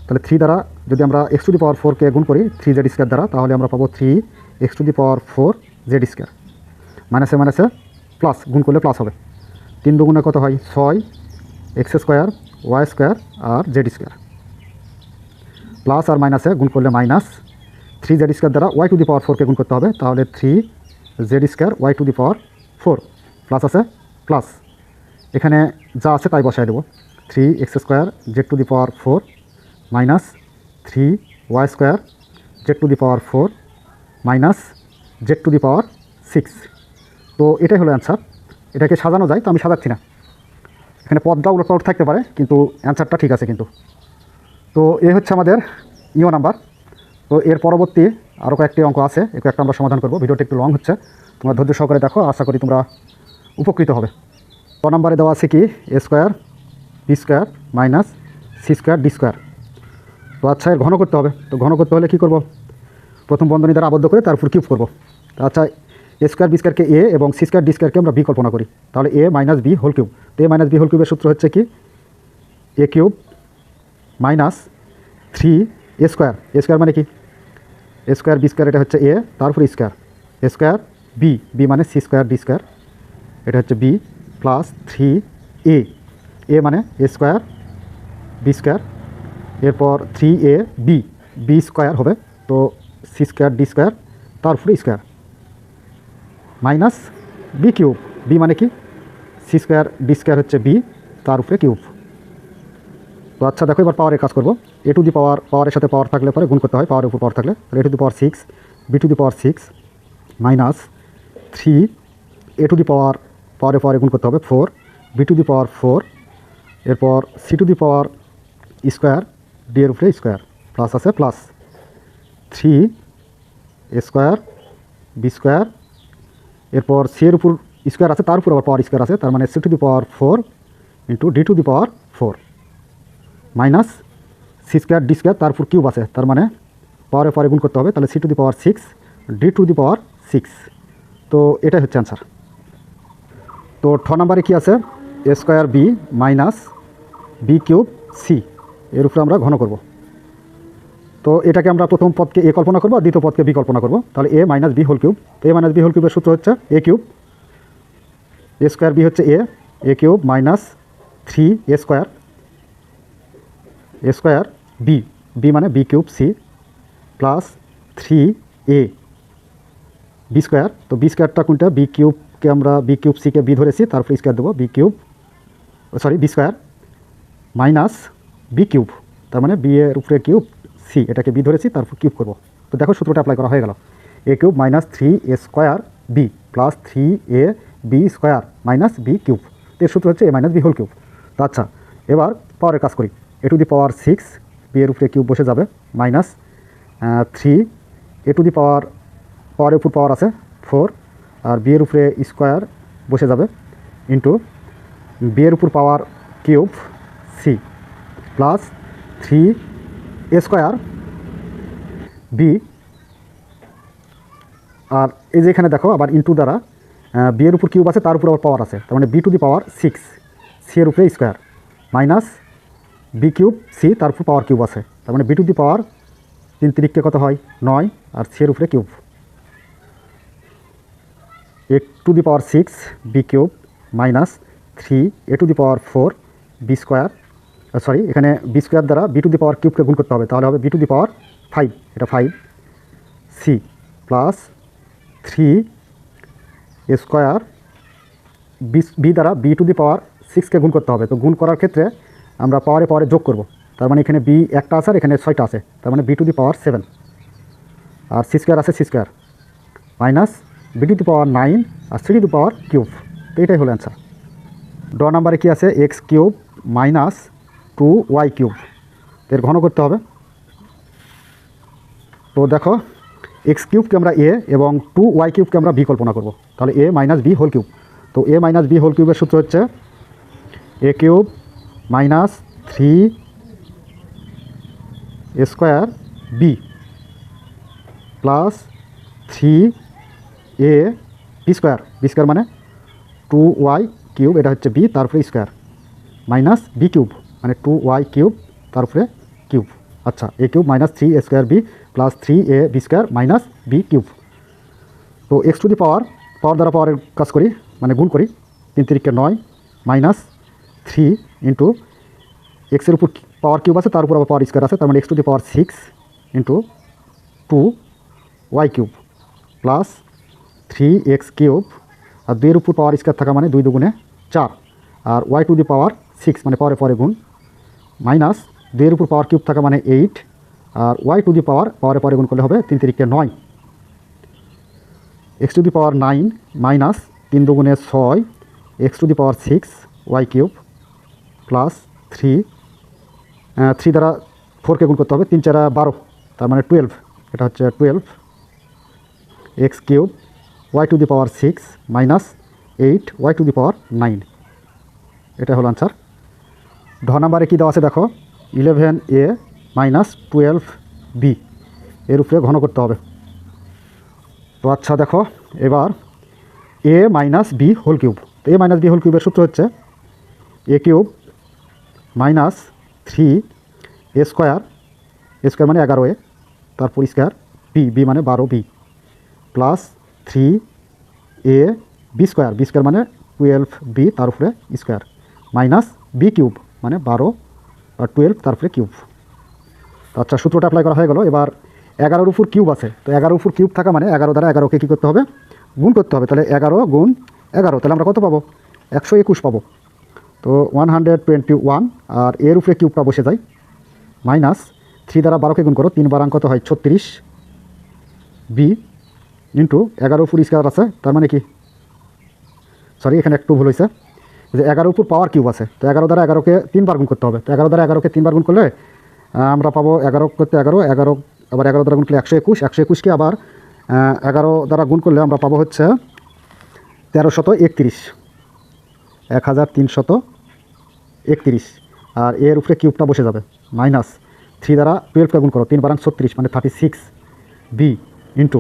তাহলে 3 দ্বারা যদি আমরা এক্স টু দি পাওয়ার 4কে গুণ করি 3 জেড স্কোয়ার দ্বারা, তাহলে আমরা পাবো 3 x to the power 4 Z square মাইনাসে মাইনাসে প্লাস গুণ করলে প্লাস হবে, 3 দুগুণে কত হয় 6 এক্স স্কোয়ার ওয়াই স্কোয়ার আর জেড স্কোয়ার প্লাস আর মাইনাসে গুণ করলে মাইনাস 3 জেড স্কোয়ার দ্বারা ওয়াই টু দি পাওয়ার 4কে গুণ করতে হবে, তাহলে 3 z square y to the power 4 plus আছে প্লাস এখানে যা আছে তাই বসায় দেবো 3 x square z to the power 4 minus 3 y square z to the power 4 minus z to the power 6। তো এটাই হলো অ্যান্সার। এটাকে সাজানো যায় তো আমি সাজাচ্ছি না, এখানে পদটা উলটপালট থাকতে পারে কিন্তু অ্যান্সারটা ঠিক আছে কিন্তু। তো এ হচ্ছে আমাদের ইও নাম্বার। তো এর পরবর্তী আরও কয়েকটি অঙ্ক আছে, এ কয়েকটা আমরা সমাধান করব। ভিডিওটা একটু লং হচ্ছে, তোমরা ধৈর্য সহকারে দেখো, আশা করি তোমরা উপকৃত হবে। ক নাম্বারে দেওয়া আছে কি এ square B square minus c square d square. তো আচ্ছা এর ঘন করতে হবে, তো ঘন করতে হলে কী করব, প্রথম বন্ধনী দ্বারা আবদ্ধ করে তারপর কিউব করব। আচ্ছা এ স্কোয়ার বি স্কোয়ারকে এ এবং সি স্কোয়ার ডি স্কোয়ারকে আমরা বি কল্পনা করি, তাহলে এ মাইনাস বি হোল কিউব। তো এ মাইনাস বি হোল কিউবের সূত্র হচ্ছে কি এ কিউব মাইনাস 3 এ স্কোয়ার মানে কি এ স্কোয়ার বি স্কোয়ার, এটা হচ্ছে এ তারপর স্কোয়ার এ স্কোয়ার বি, বি মানে সি স্কোয়ার ডি স্কোয়ার, এটা হচ্ছে বি প্লাস 3 এ মানে এ স্কোয়ার বি স্কোয়ার, এরপর 3 এ বি, বি স্কোয়ার হবে, তো সি স্কোয়ার ডি স্কোয়ার তারপরে square minus B cube, B মানে কি সি স্কোয়ার ডি স্কোয়ার হচ্ছে বি তার উপরে কিউব তো আচ্ছা দেখো এবার পাওয়ারের কাজ করবো। এ টু দি পাওয়ার, পাওয়ারের সাথে পাওয়ার থাকলে পরে গুণ করতে হয়, পাওয়ারের উপর পাওয়ার থাকলে। তাহলে এ to the power 6 b to the power 6 minus 3 A to the power, পাওয়ারে পাওয়ারে গুণ করতে হবে 4 বি টু দি পাওয়ার 4, এরপর c to the power square d এর উপরে স্কোয়ার, প্লাস আছে প্লাস 3 এ স্কোয়ার বি স্কোয়ার, এরপর সি এর উপর স্কোয়ার আছে, তার উপর আবার পাওয়ার স্কোয়ার আছে, তার মানে c to the power 4 into d to the power 4 minus c square d square, তারপর কিউব আছে, তার মানে পাওয়ারে পাওয়ারে গুণ করতে হবে। তাহলে c to the power 6 d to the power 6। তো এটাই হচ্ছে অ্যান্সার। তো 6 নম্বরে কী আছে, a square b minus B cube c, এর উপরে আমরা ঘন করব। তো এটাকে আমরা প্রথম পদকে এ কল্পনা করবো আর দ্বিতীয় পদকে বি কল্পনা করবো। তাহলে এ মাইনাস বি হোল কিউব। তো এ মাইনাস বি হোল কিউবের সূত্র হচ্ছে a cube, A square B হচ্ছে a cube minus 3 A square, A square b, B মানে B cube C plus 3 A B square. তো বি স্কোয়ারটা কোনটা, বি কিউবকে আমরা বি কিউব সিকে বি ধরেছি, তারপরে স্কোয়ার দেবো b cube, sorry b square minus B cube, তার মানে বি এর উপরে কিউব সি, এটাকে বি ধরেছি তারপর কিউব করবো। তো দেখো সূত্রটা অ্যাপ্লাই করা হয়ে গেল, এ cube minus 3 A square B plus 3 A B square minus B cube. তো এর সূত্র হচ্ছে এ মাইনাস বি হোল কিউব। তো আচ্ছা এবার পাওয়ারের কাজ করি, এ টু দি পাওয়ার 6 বি এর উপরে কিউব বসে যাবে মাইনাস 3 এ টু দি পাওয়ার, পাওয়ারের উপর পাওয়ার আছে 4 আর বি এর উপরে স্কোয়ার বসে যাবে ইন্টু বি এর উপর পাওয়ার কিউব সি প্লাস 3 এ স্কোয়ার বি, আর এই যে এখানে দেখো আবার ইন্টু দ্বারা বি এর উপর কিউব আছে, তার উপর আবার পাওয়ার আছে, তার মানে b to the power 6 c এর উপরে square minus B cube c, তার উপর পাওয়ার কিউব আছে, তার মানে বি টু দি পাওয়ার 3 তিরিককে কত হয় 9 আর সি এর উপরে cube, A to the power 6 B cube minus 3 A to the power 4 B square, sorry এখানে বি স্কোয়ার দ্বারা বি টু দি পাওয়ার কিউবকে গুণ করতে হবে, তাহলে হবে বি টু দি পাওয়ার 5, এটা 5 সি প্লাস 3 এ স্কোয়ার বি দ্বারা বি টু দি পাওয়ার 6কে গুণ করতে হবে। তো গুণ করার ক্ষেত্রে আমরা পাওয়ারে পাওয়ারে যোগ করব, তার মানে এখানে বি একটা আছে আর এখানে 6টা আছে, তার মানে বি টু দি পাওয়ার 7 আর সি স্কোয়ার আছে c square minus B to the power 9 আর c to the power cube. তো এটাই হলো অ্যান্সার। ড নাম্বারে কী আছে, x cube minus 2y cube, এর ঘন করতে হবে। তো দেখো এক্স কিউবকে আমরা এ এবং 2y কিউবকে আমরা বি কল্পনা করব, তাহলে এ মাইনাস বি হোল কিউব। তো এ মাইনাস বি হোল কিউবের সূত্র হচ্ছে a cube minus 3 A square B plus 3 A B square, B square মানে 2y কিউব, এটা হচ্ছে বি তারপরে স্কোয়ার মাইনাস বি কিউব মানে 2y কিউব তারপরে কিউব। আচ্ছা এ cube minus 3 A square B plus 3 A B square minus B cube. তো x to the power, power দ্বারা পাওয়ারের কাজ করি মানে গুণ করি, 3 তিরিককে 9 মাইনাস 3 ইন্টু এক্সের উপর পাওয়ার কিউব আছে, তার উপর আবার পাওয়ার স্কোয়ার আছে, তার মানে x to the power 6 into 2y cube plus 3x cube আর 2 এর উপর পাওয়ার স্কোয়ার থাকা মানে 2 দুগুণে 4 আর y টু দি পাওয়ার 6 মানে পাওয়ারে পরে গুণ মাইনাস 2 এর উপর পাওয়ার কিউব থাকা মানে 8 আর y টু দি পাওয়ার, পাওয়ারে পরে গুণ করলে হবে 3 তিরিককে 9, x two the power 9 minus 3 দুগুণে 6 x two the power 6 y cube plus 3 দ্বারা 4কে গুণ করতে হবে, 3 4 12 তার মানে 12, এটা হচ্ছে 12 x cube y to the power 6 minus 8 y to the power 9, এটা হলো আনসার। ঢ নাম্বারে কী দেওয়া আছে দেখো, 11a মাইনাস 12b, এর উপরে ঘন করতে হবে। তো আচ্ছা দেখো এবার এ মাইনাস বি হোল কিউব, তো এ মাইনাস বি হোল কিউবের সূত্র হচ্ছে a cube minus 3 A square, A square মানে 11a তারপর স্কোয়ার বি, বি মানে 12b plus 3 A B square, B square মানে 12b তার উপরে স্কোয়ার মাইনাস বি কিউব মানে 12 আর 12 তারপরে কিউব। আচ্ছা সূত্রটা অ্যাপ্লাই করা হয়ে গেল। এবার 11-র উপর কিউব আছে, তো 11-র উপর কিউব থাকা মানে 11 দ্বারা 11কে কী করতে হবে, গুণ করতে হবে, তাহলে 11 গুণ 11, তাহলে আমরা কত পাবো 121 পাবো। তো তো 121 আর এর উপরে কিউবটা বসে যায় মাইনাস 3 দ্বারা 12কে গুণ করো, 3 বারাং কত হয় 36 বি ইন্টু 11 উপর স্কোয়ার আছে, তার মানে কি সরি এখানে একটু ভুল হয়েছে, যে 11 উপর পাওয়ার কিউব আছে, তো 11 দ্বারা 11কে 3 বার গুণ করতে হবে। তো 11 দ্বারা 11কে 3 বার গুণ করলে আমরা পাবো 11 করতে 11, আবার 11 দ্বারা গুণ করলে 121, 121কে আবার 11 দ্বারা গুণ করলে আমরা পাবো হচ্ছে 1331, 1331, আর এর উপরে কিউবটা বসে যাবে মাইনাস 3 দ্বারা 12কে গুণ করো, 3 বারাং 36 মানে 36 বি ইন্টু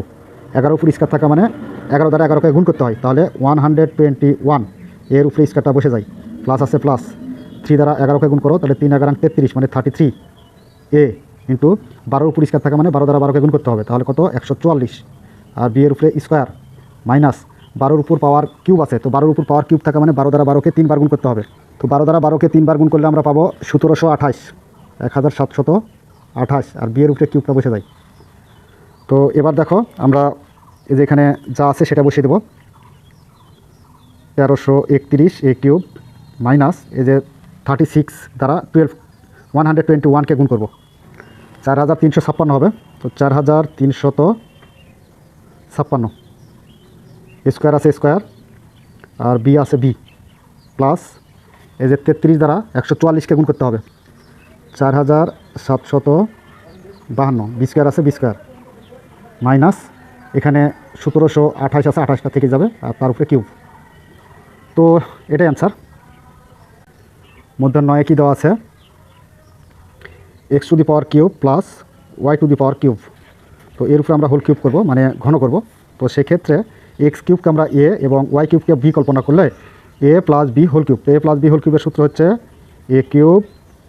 11 উপর স্কোয়ার থাকা মানে 11 দ্বারা 11কে গুণ করতে হয়, তাহলে 121 এর উপরে স্কোয়ারটা বসে যায়, প্লাস আছে প্লাস 3 দ্বারা 11কে গুণ করো, তাহলে 3 11 33 মানে 33 এ ইন্টু 12 উপর স্কোয়ার থাকা মানে 12 দ্বারা 12কে গুণ করতে হবে, তাহলে কত 144, আর বি এর উপরে স্কোয়ার মাইনাস 12 উপর পাওয়ার কিউব আছে, তো 12 উপর পাওয়ার কিউব থাকা মানে 12 দ্বারা 12কে 3 বার গুণ করতে হবে, তো 12 দ্বারা 12কে 3 বার গুণ করলে আমরা পাবো 1728, 1728, আর বি এর উপরে কিউবটা বসে যায়। তো এবার দেখো আমরা এই যে এখানে যা আছে সেটা বসিয়ে দেবো, 1331 এ কিউব মাইনাস এই যে 36 দ্বারা 121কে গুণ করবো, 4356 হবে, তো 4356 স্কোয়ার আছে স্কোয়ার, আর বি আছে বি, প্লাস এই যে 33 দ্বারা 144কে গুণ করতে হবে, 4752, বি স্কোয়ার আছে বি স্কোয়ার, মাইনাস এখানে 1728 আছে, 28টা থেকে যাবে, আর তার উপরে কিউব। তো এটাই অ্যান্সার। মধ্যাহ্ন 9 কি দেওয়া আছে, x two the power cube plus y to the power cube, তো এর উপরে আমরা হোল কিউব করব মানে ঘন করব, তো সেক্ষেত্রে এক্স কিউবকে আমরা এ এবং ওয়াই কিউবকে বি কল্পনা করলে a plus B whole cube, a plus B whole কিউবের সূত্র হচ্ছে a cube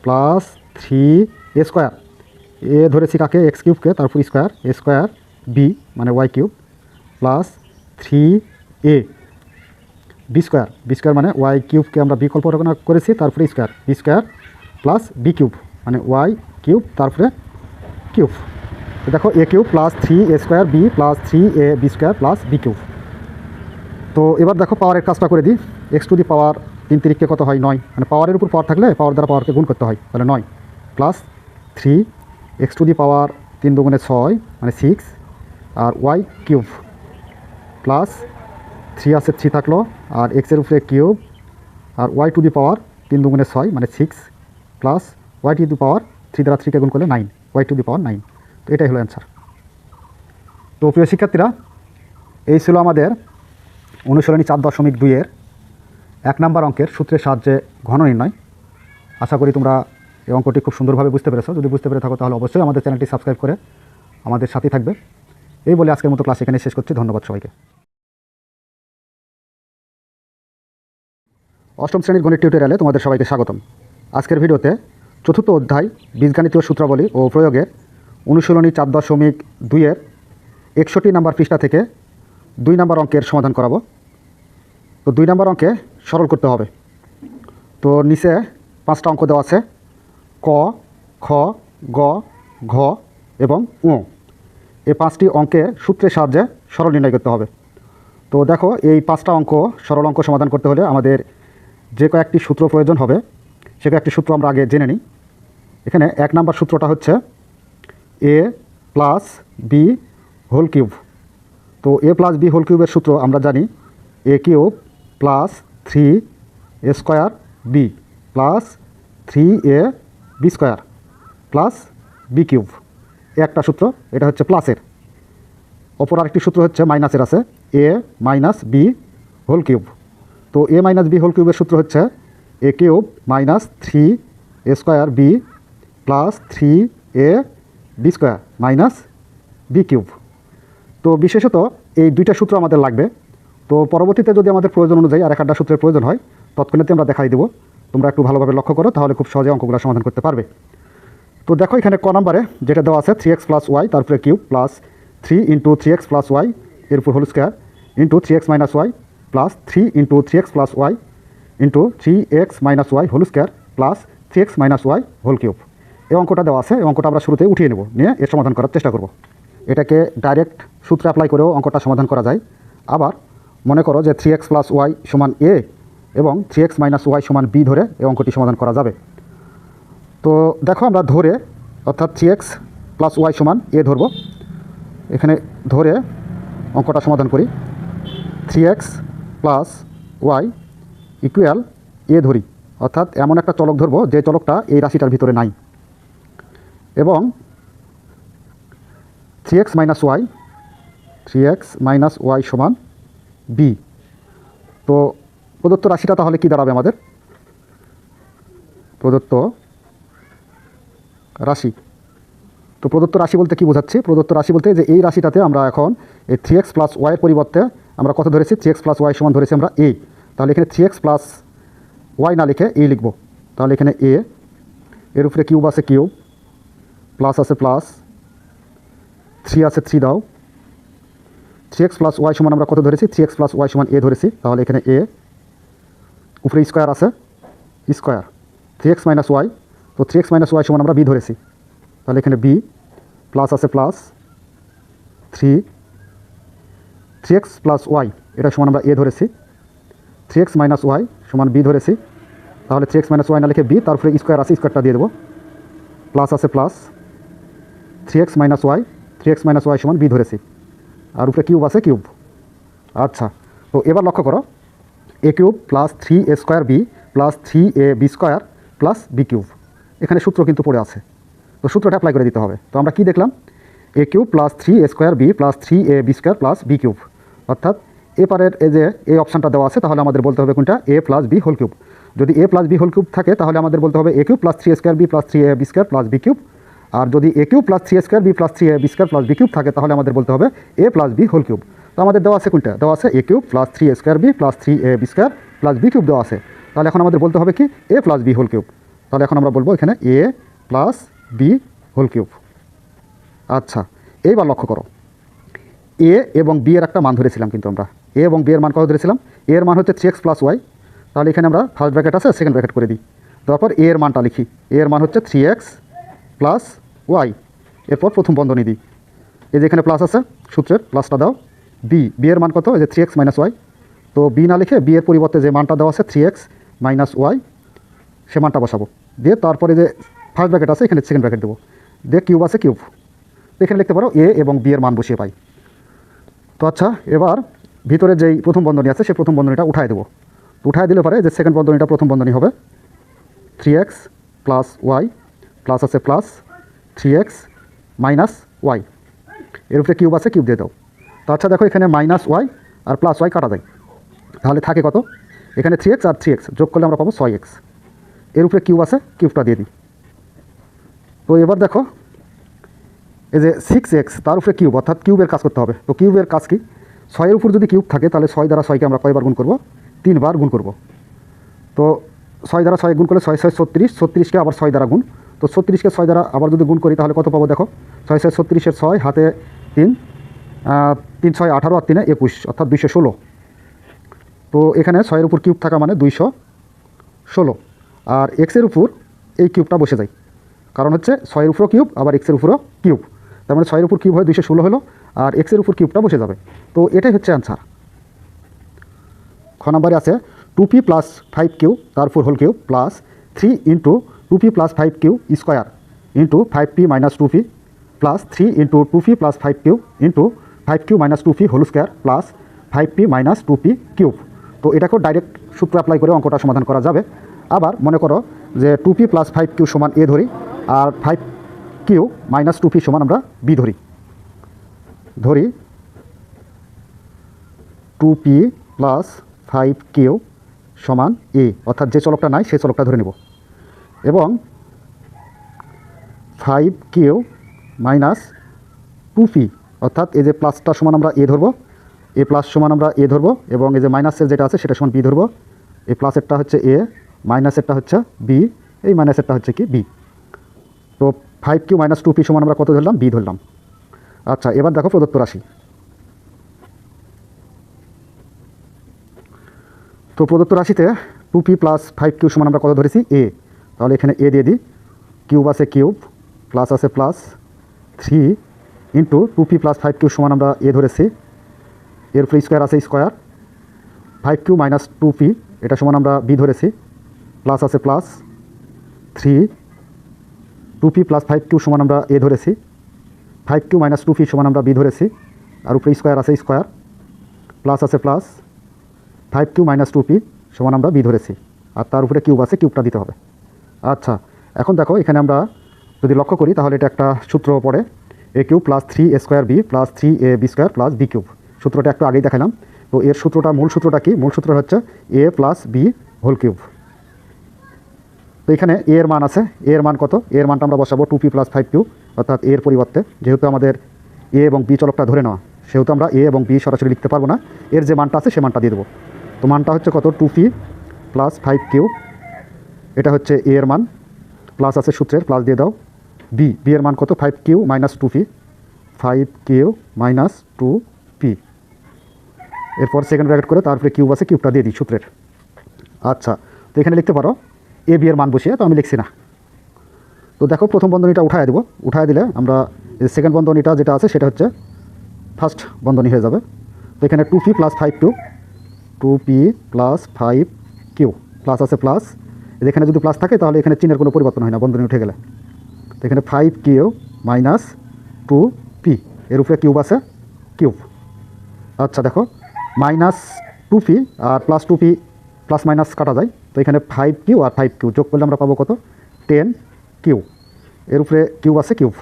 plus 3 A square, a ধরেছি কাকে এক্স কিউবকে, তারপর স্কোয়ার এ স্কোয়ার বি মানে y cube plus 3 A B square মানে ওয়াই কিউবকে আমরা বি কল্পনা করেছি, তারপরে square B square plus B cube মানে ওয়াই কিউব তারপরে কিউব। তো দেখো এ cube plus 3 A square B plus 3 A B square plus B cube. তো এবার দেখো পাওয়ারের কাজটা করে দিই, এক্স টু দি পাওয়ার 3 তিরিখকে কত হয় 9, মানে পাওয়ারের উপর পাওয়ার থাকলে পাওয়ার দ্বারা পাওয়ারকে গুণ করতে হয়, তাহলে 9 plus 3 x to the power 3 দুগুণে 6 মানে 6, আর ওয়াই কিউব প্লাস 3 আছে 3 থাকলো, আর এক্সের উপরে কিউব, আর ওয়াই টু দি পাওয়ার 3 দুগুণে 6 মানে 6 plus y to the power 3 দ্বারা 3কে গুণ করলে 9, ওয়াই টু দি পাওয়ার 9। তো এটাই হলো অ্যান্সার। তো প্রিয় শিক্ষার্থীরা, এই ছিল আমাদের অনুশীলনী 4.2-এর 1 নম্বর অঙ্কের সূত্রের সাহায্যে ঘন নির্ণয়। আশা করি তোমরা এই অঙ্কটি খুব সুন্দরভাবে বুঝতে পেরেছো। যদি বুঝতে পেরে থাকো তাহলে অবশ্যই আমাদের চ্যানেলটি সাবস্ক্রাইব করে আমাদের সাথেই থাকবে। এই বলে আজকের মতো ক্লাস এখানে শেষ করছি। ধন্যবাদ সবাইকে। অষ্টম শ্রেণীর গণিত টিউটোরিয়ালে তোমাদের সবাইকে স্বাগতম। আজকের ভিডিওতে চতুর্থ অধ্যায় বীজগাণিতীয় সূত্রাবলী ও প্রয়োগের অনুশীলনী 4.2-এর 61 নম্বর পৃষ্ঠা থেকে 2 নম্বর অঙ্কের সমাধান করাবো। তো 2 নম্বর অঙ্কে সরল করতে হবে। তো নিচে 5টা অঙ্ক দেওয়া আছে, ক, খ, গ, ঘ এবং উ। এই 5টি অঙ্কের সূত্রের সাহায্যে সরল নির্ণয় করতে হবে। তো দেখো এই 5টা অঙ্ক সরল অঙ্ক সমাধান করতে হলে আমাদের যে কয়েকটি সূত্র প্রয়োজন হবে সে কয়েকটি সূত্র আমরা আগে জেনে নিই। এখানে 1 নম্বর সূত্রটা হচ্ছে এ প্লাস বি হোল কিউব। তো এ প্লাস বি হোল কিউবের সূত্র আমরা জানি a cube plus 3 A square B plus 3 A B square plus B cube. একটা সূত্র, এটা হচ্ছে প্লাসের। অপর আরেকটি সূত্র হচ্ছে মাইনাসের আছে, এ মাইনাস বি হোল কিউব। তো এ মাইনাস বি হোল কিউবের সূত্র হচ্ছে a cube minus 3 A square B plus 3 A B square minus B cube. তো বিশেষত এই 2টা সূত্র আমাদের লাগবে। তো পরবর্তীতে যদি আমাদের প্রয়োজন অনুযায়ী আর একটা সূত্রের প্রয়োজন হয় তৎক্ষণাৎ আমরা দেখাই দেবো। তোমরা একটু ভালোভাবে লক্ষ্য করো, তাহলে খুব সহজে অঙ্কগুলো সমাধান করতে পারবে। তো দেখো এখানে ক নম্বরে যেটা দেওয়া আছে 3x প্লাস ওয়াই তারপরে cube plus 3 into 3x plus y এর উপর whole square into 3x minus y plus 3 into 3x plus y into 3x minus y whole square plus 3x minus y whole cube. এই অঙ্কটা দেওয়া আছে, এই অঙ্কটা আমরা শুরুতে উঠিয়ে নেব, নিয়ে এর সমাধান করার চেষ্টা করব। এটাকে ডাইরেক্ট সূত্রে অ্যাপ্লাই করেও অঙ্কটা সমাধান করা যায়। আবার মনে করো যে 3x প্লাস ওয়াই সমান এ এবং 3x মাইনাস ওয়াই সমান বি ধরে এই অঙ্কটি সমাধান করা যাবে। তো দেখো আমরা ধরে অর্থাৎ 3x প্লাস ওয়াই সমান এ ধরব। এখানে ধরে অঙ্কটা সমাধান করি। 3x প্লাস ওয়াই ইকুয়াল এ ধরি, অর্থাৎ এমন একটা চলক ধরব যে চলকটা এই রাশিটার ভিতরে নাই, এবং 3x মাইনাস ওয়াই সমান বি। তো প্রদত্ত রাশিটা তাহলে কি দাঁড়াবে আমাদের? প্রদত্ত রাশি। তো প্রদত্ত রাশি বলতে কি বোঝাচ্ছি? প্রদত্ত রাশি বলতে যে এই রাশিটাতে আমরা এখন এই 3x প্লাস ওয়াইয়ের পরিবর্তে আমরা কত ধরেছি? 3x প্লাস ওয়াই সমান ধরেছি আমরা এ। তাহলে এখানে 3x প্লাস ওয়াই না লিখে এ লিখব। তাহলে এখানে এ, এর উপরে কিউব আছে কিউব, প্লাস আছে প্লাস, 3 আছে 3 দাও। 3x প্লাস ওয়াই সমান আমরা কত ধরেছি? 3x প্লাস ওয়াই সমান এ ধরেছি। তাহলে এখানে এ, উপরে স্কোয়ার আছে স্কোয়ার, 3x মাইনাস ওয়াই, তো 3x মাইনাস ওয়াই সমান আমরা বি ধরেছি। তাহলে এখানে বি, প্লাস আছে প্লাস 3x প্লাস ওয়াই এটা সমান আমরা এ ধরেছি, 3x মাইনাস ওয়াই সমান বি ধরেছি। তাহলে 3x মাইনাস ওয়াই না লিখে বি, তারপরে স্কোয়ার আছে স্কোয়ারটা দিয়ে দেবো, প্লাস আছে প্লাস 3x মাইনাস ওয়াই সমান বি ধরেছি, আর উপরে কিউব আছে কিউব। আচ্ছা, তো এবার লক্ষ্য করো, a cube plus 3a square B plus 3ab square plus B cube, এখানে সূত্র কিন্তু পড়ে আছে, তো সূত্রটা অ্যাপ্লাই করে দিতে হবে। তো আমরা কি দেখলাম? A cube plus 3a square B plus 3ab square plus B cube, অর্থাৎ এপারের এই যে এই অপশানটা দেওয়া আছে, তাহলে আমাদের বলতে হবে কোনটা? A plus B whole cube. যদি a plus B whole cube থাকে তাহলে আমাদের বলতে হবে a cube plus 3a square B plus 3ab square plus B cube. আর যদি a cube plus 3a square B plus 3ab square plus B cube থাকে তাহলে আমাদের বলতে হবে এ প্লাস বি হোল কিউব। তো আমাদের দেওয়া আছে কোনটা? দেওয়া আছে a cube plus 3a square B plus 3ab square plus B cube দেওয়া আছে। তাহলে এখন আমাদের বলতে হবে কি? এ প্লাস বি হোল কিউব। তাহলে এখন আমরা বলবো এখানে a plus B whole cube. আচ্ছা, এইবার লক্ষ্য করো, এ এবং বি এর একটা মান ধরেছিলাম, কিন্তু আমরা এ এবং বি এর মান কত ধরেছিলাম? এ এর মান হচ্ছে 3x প্লাস ওয়াই। তাহলে এখানে আমরা ফার্স্ট ব্র্যাকেট আছে, সেকেন্ড ব্র্যাকেট করে দিই, তারপর এ এর মানটা লিখি। এ এর মান হচ্ছে 3x প্লাস ওয়াই, এরপর প্রথম বন্ধনী দিই, এই যে এখানে প্লাস আছে, সূত্রের প্লাসটা দাও। বি এর মান কত? এই যে 3x মাইনাস ওয়াই। তো বি না লিখে বি এর পরিবর্তে যে মানটা দেওয়া আছে 3x মাইনাস ওয়াই, সে মানটা বসাবো, দিয়ে তারপরে যে ফার্স্ট ব্র্যাকেট আছে এখানে সেকেন্ড ব্র্যাকেট দেবো, দিয়ে কিউব আছে কিউব, এখানে লিখতে পারো এ এবং বি এর মান বসিয়ে পাই। তো আচ্ছা, এবার ভিতরে যেই প্রথম বন্ধনী আছে সেই প্রথম বন্ধনীটা উঠায় দেবো। উঠায় দিলে পরে যে সেকেন্ড বন্ধনীটা প্রথম বন্ধনী হবে 3x প্লাস ওয়াই, প্লাস আছে প্লাস 3x মাইনাস ওয়াই, এর উপরে কিউব আছে কিউব দিয়ে দাও। তো আচ্ছা দেখো, এখানে মাইনাস ওয়াই আর প্লাস ওয়াই কাটা যায়, তাহলে থাকে কত? এখানে 3x আর 3x যোগ করলে আমরা পাবো 6x, এর উপরে কিউব আছে কিউবটা দিয়ে দিই। তো এবার দেখো, এই যে 6x তার উপরে কিউব, অর্থাৎ কিউবের কাজ করতে হবে। তো কিউবের কাজ কি? 6 এর উপর যদি কিউব থাকে তাহলে 6 দ্বারা 6কে আমরা কয়বার গুণ করব? 3 বার গুণ করব। তো 6 দ্বারা 6 গুণ করলে 6 6 36, 36কে আবার 6 দ্বারা গুণ। তো 36কে 6 দ্বারা আবার যদি গুণ করি তাহলে কত পাবো? দেখো, 6 6 36-এর 6, হাতে 3, 3 6 18 আর 3 21, অর্থাৎ 216। তো এখানে 6 এর উপর কিউব থাকা মানে 216, আর এক্সের উপর এই কিউবটা বসে যায়, কারণ হচ্ছে 6 এর উপরও কিউব আবার এক্সের উপরও কিউব, তার মানে 6 এর উপর কিউব হয় 216 হলো, আর এক্সের উপর কিউবটা বসে যাবে। তো এটাই হচ্ছে অ্যান্সার। খ নম্বরে আছে 2p প্লাস 5q তার উপর whole cube plus 3 into 2p plus 5q square into 5p minus 2p plus 3 into 2p plus 5q into 5q minus 2p whole square plus 5p minus 2p cube. তো এটাকেও direct সূত্র apply করে অঙ্কটা সমাধান করা যাবে। আবার মনে করো যে 2p প্লাস 5q সমান এ ধরি, আর 5q মাইনাস 2p সমান আমরা বি ধরি। 2p প্লাস 5q সমান এ, অর্থাৎ যে চলকটা নাই সেই চলকটা ধরে নেব, এবং 5q মাইনাস 2p, অর্থাৎ এই যে প্লাসটা সমান আমরা এ ধরবো, এ প্লাস সমান আমরা এ ধরবো, এবং এই যে মাইনাসের যেটা আছে সেটা সমান বি ধরবো। এই প্লাসেরটা হচ্ছে এ, মাইনাসেরটা হচ্ছে বি, এই মাইনাসেরটা হচ্ছে কি বি। তো 5q মাইনাস 2p সমান আমরা কত ধরলাম? বি ধরলাম। আচ্ছা, এবার দেখো প্রদত্ত রাশি। তো প্রদত্ত রাশিতে 2p প্লাস 5q সমান আমরা কত ধরেছি? এ। তাহলে এখানে এ দিয়ে দিই, কিউব আছে কিউব, প্লাস আছে plus 3 into 2p plus 5q সমান আমরা এ ধরেছি, এর উপরে স্কোয়ার আছে স্কোয়ার, 5q মাইনাস 2p এটা সমান আমরা বি ধরেছি, প্লাস আছে প্লাস 3 2p প্লাস 5q সমান আমরা এ ধরেছি, 5q মাইনাস 2p সমান আমরা বি ধরেছি, আর উপরে স্কোয়ার আছে স্কোয়ার, প্লাস আছে প্লাস 5q মাইনাস 2p সমান আমরা বি ধরেছি, আর তার উপরে কিউব আছে, কিউবটা দিতে হবে। আচ্ছা, এখন দেখো এখানে আমরা যদি লক্ষ্য করি তাহলে এটা একটা সূত্র পড়ে, a cube plus 3a square B plus 3ab square plus B cube. সূত্রটা একটু আগেই দেখালাম। তো এর সূত্রটা, মূল সূত্রটা কি? মূল সূত্র হচ্ছে এ প্লাস বি হোল কিউব। তো এখানে এ এর মান আছে, এ এর মান কত? এ এর মানটা আমরা বসাবো 2p প্লাস 5q, অর্থাৎ এর পরিবর্তে যেহেতু আমাদের এ এবং বি চলকটা ধরে নেওয়া, সেহেতু আমরা এ এবং বি সরাসরি লিখতে পারবো না, এর যে মানটা আছে সে মানটা দিয়ে দেবো। তো মানটা হচ্ছে কত? 2p প্লাস 5q, এটা হচ্ছে এ এর মান, প্লাস আছে সূত্রের, প্লাস দিয়ে দাও। বি এর মান কত? 5q minus 2p, 5q minus 2p, এরপর সেকেন্ড ব্র্যাকেট করে তারপরে কিউব আছে, কিউবটা দিয়ে দিই সূত্রের। আচ্ছা, তো এখানে লিখতে পারো এ বি এর মান বসিয়ে, তো আমি লিখছি না। তো দেখো প্রথম বন্ধনীটা উঠায় দেবো, উঠায় দিলে আমরা সেকেন্ড বন্ধনীটা যেটা আছে সেটা হচ্ছে ফার্স্ট বন্ধনী হয়ে যাবে। তো এখানে 2p plus 5q, 2p plus 5q, plus আছে প্লাস, এখানে যদি প্লাস থাকে তাহলে এখানে চিহ্নের কোনো পরিবর্তন হয় না বন্ধনী উঠে গেলে। তো এখানে 5q মাইনাস 2p, এর উপরে কিউব আছে, কিউব। আচ্ছা দেখো, মাইনাস 2p আর প্লাস 2p প্লাস মাইনাস কাটা যায়, তো এখানে 5q আর 5q যোগ করলে আমরা পাবো কত? 10q, এর উপরে কিউব আছে, কিউব।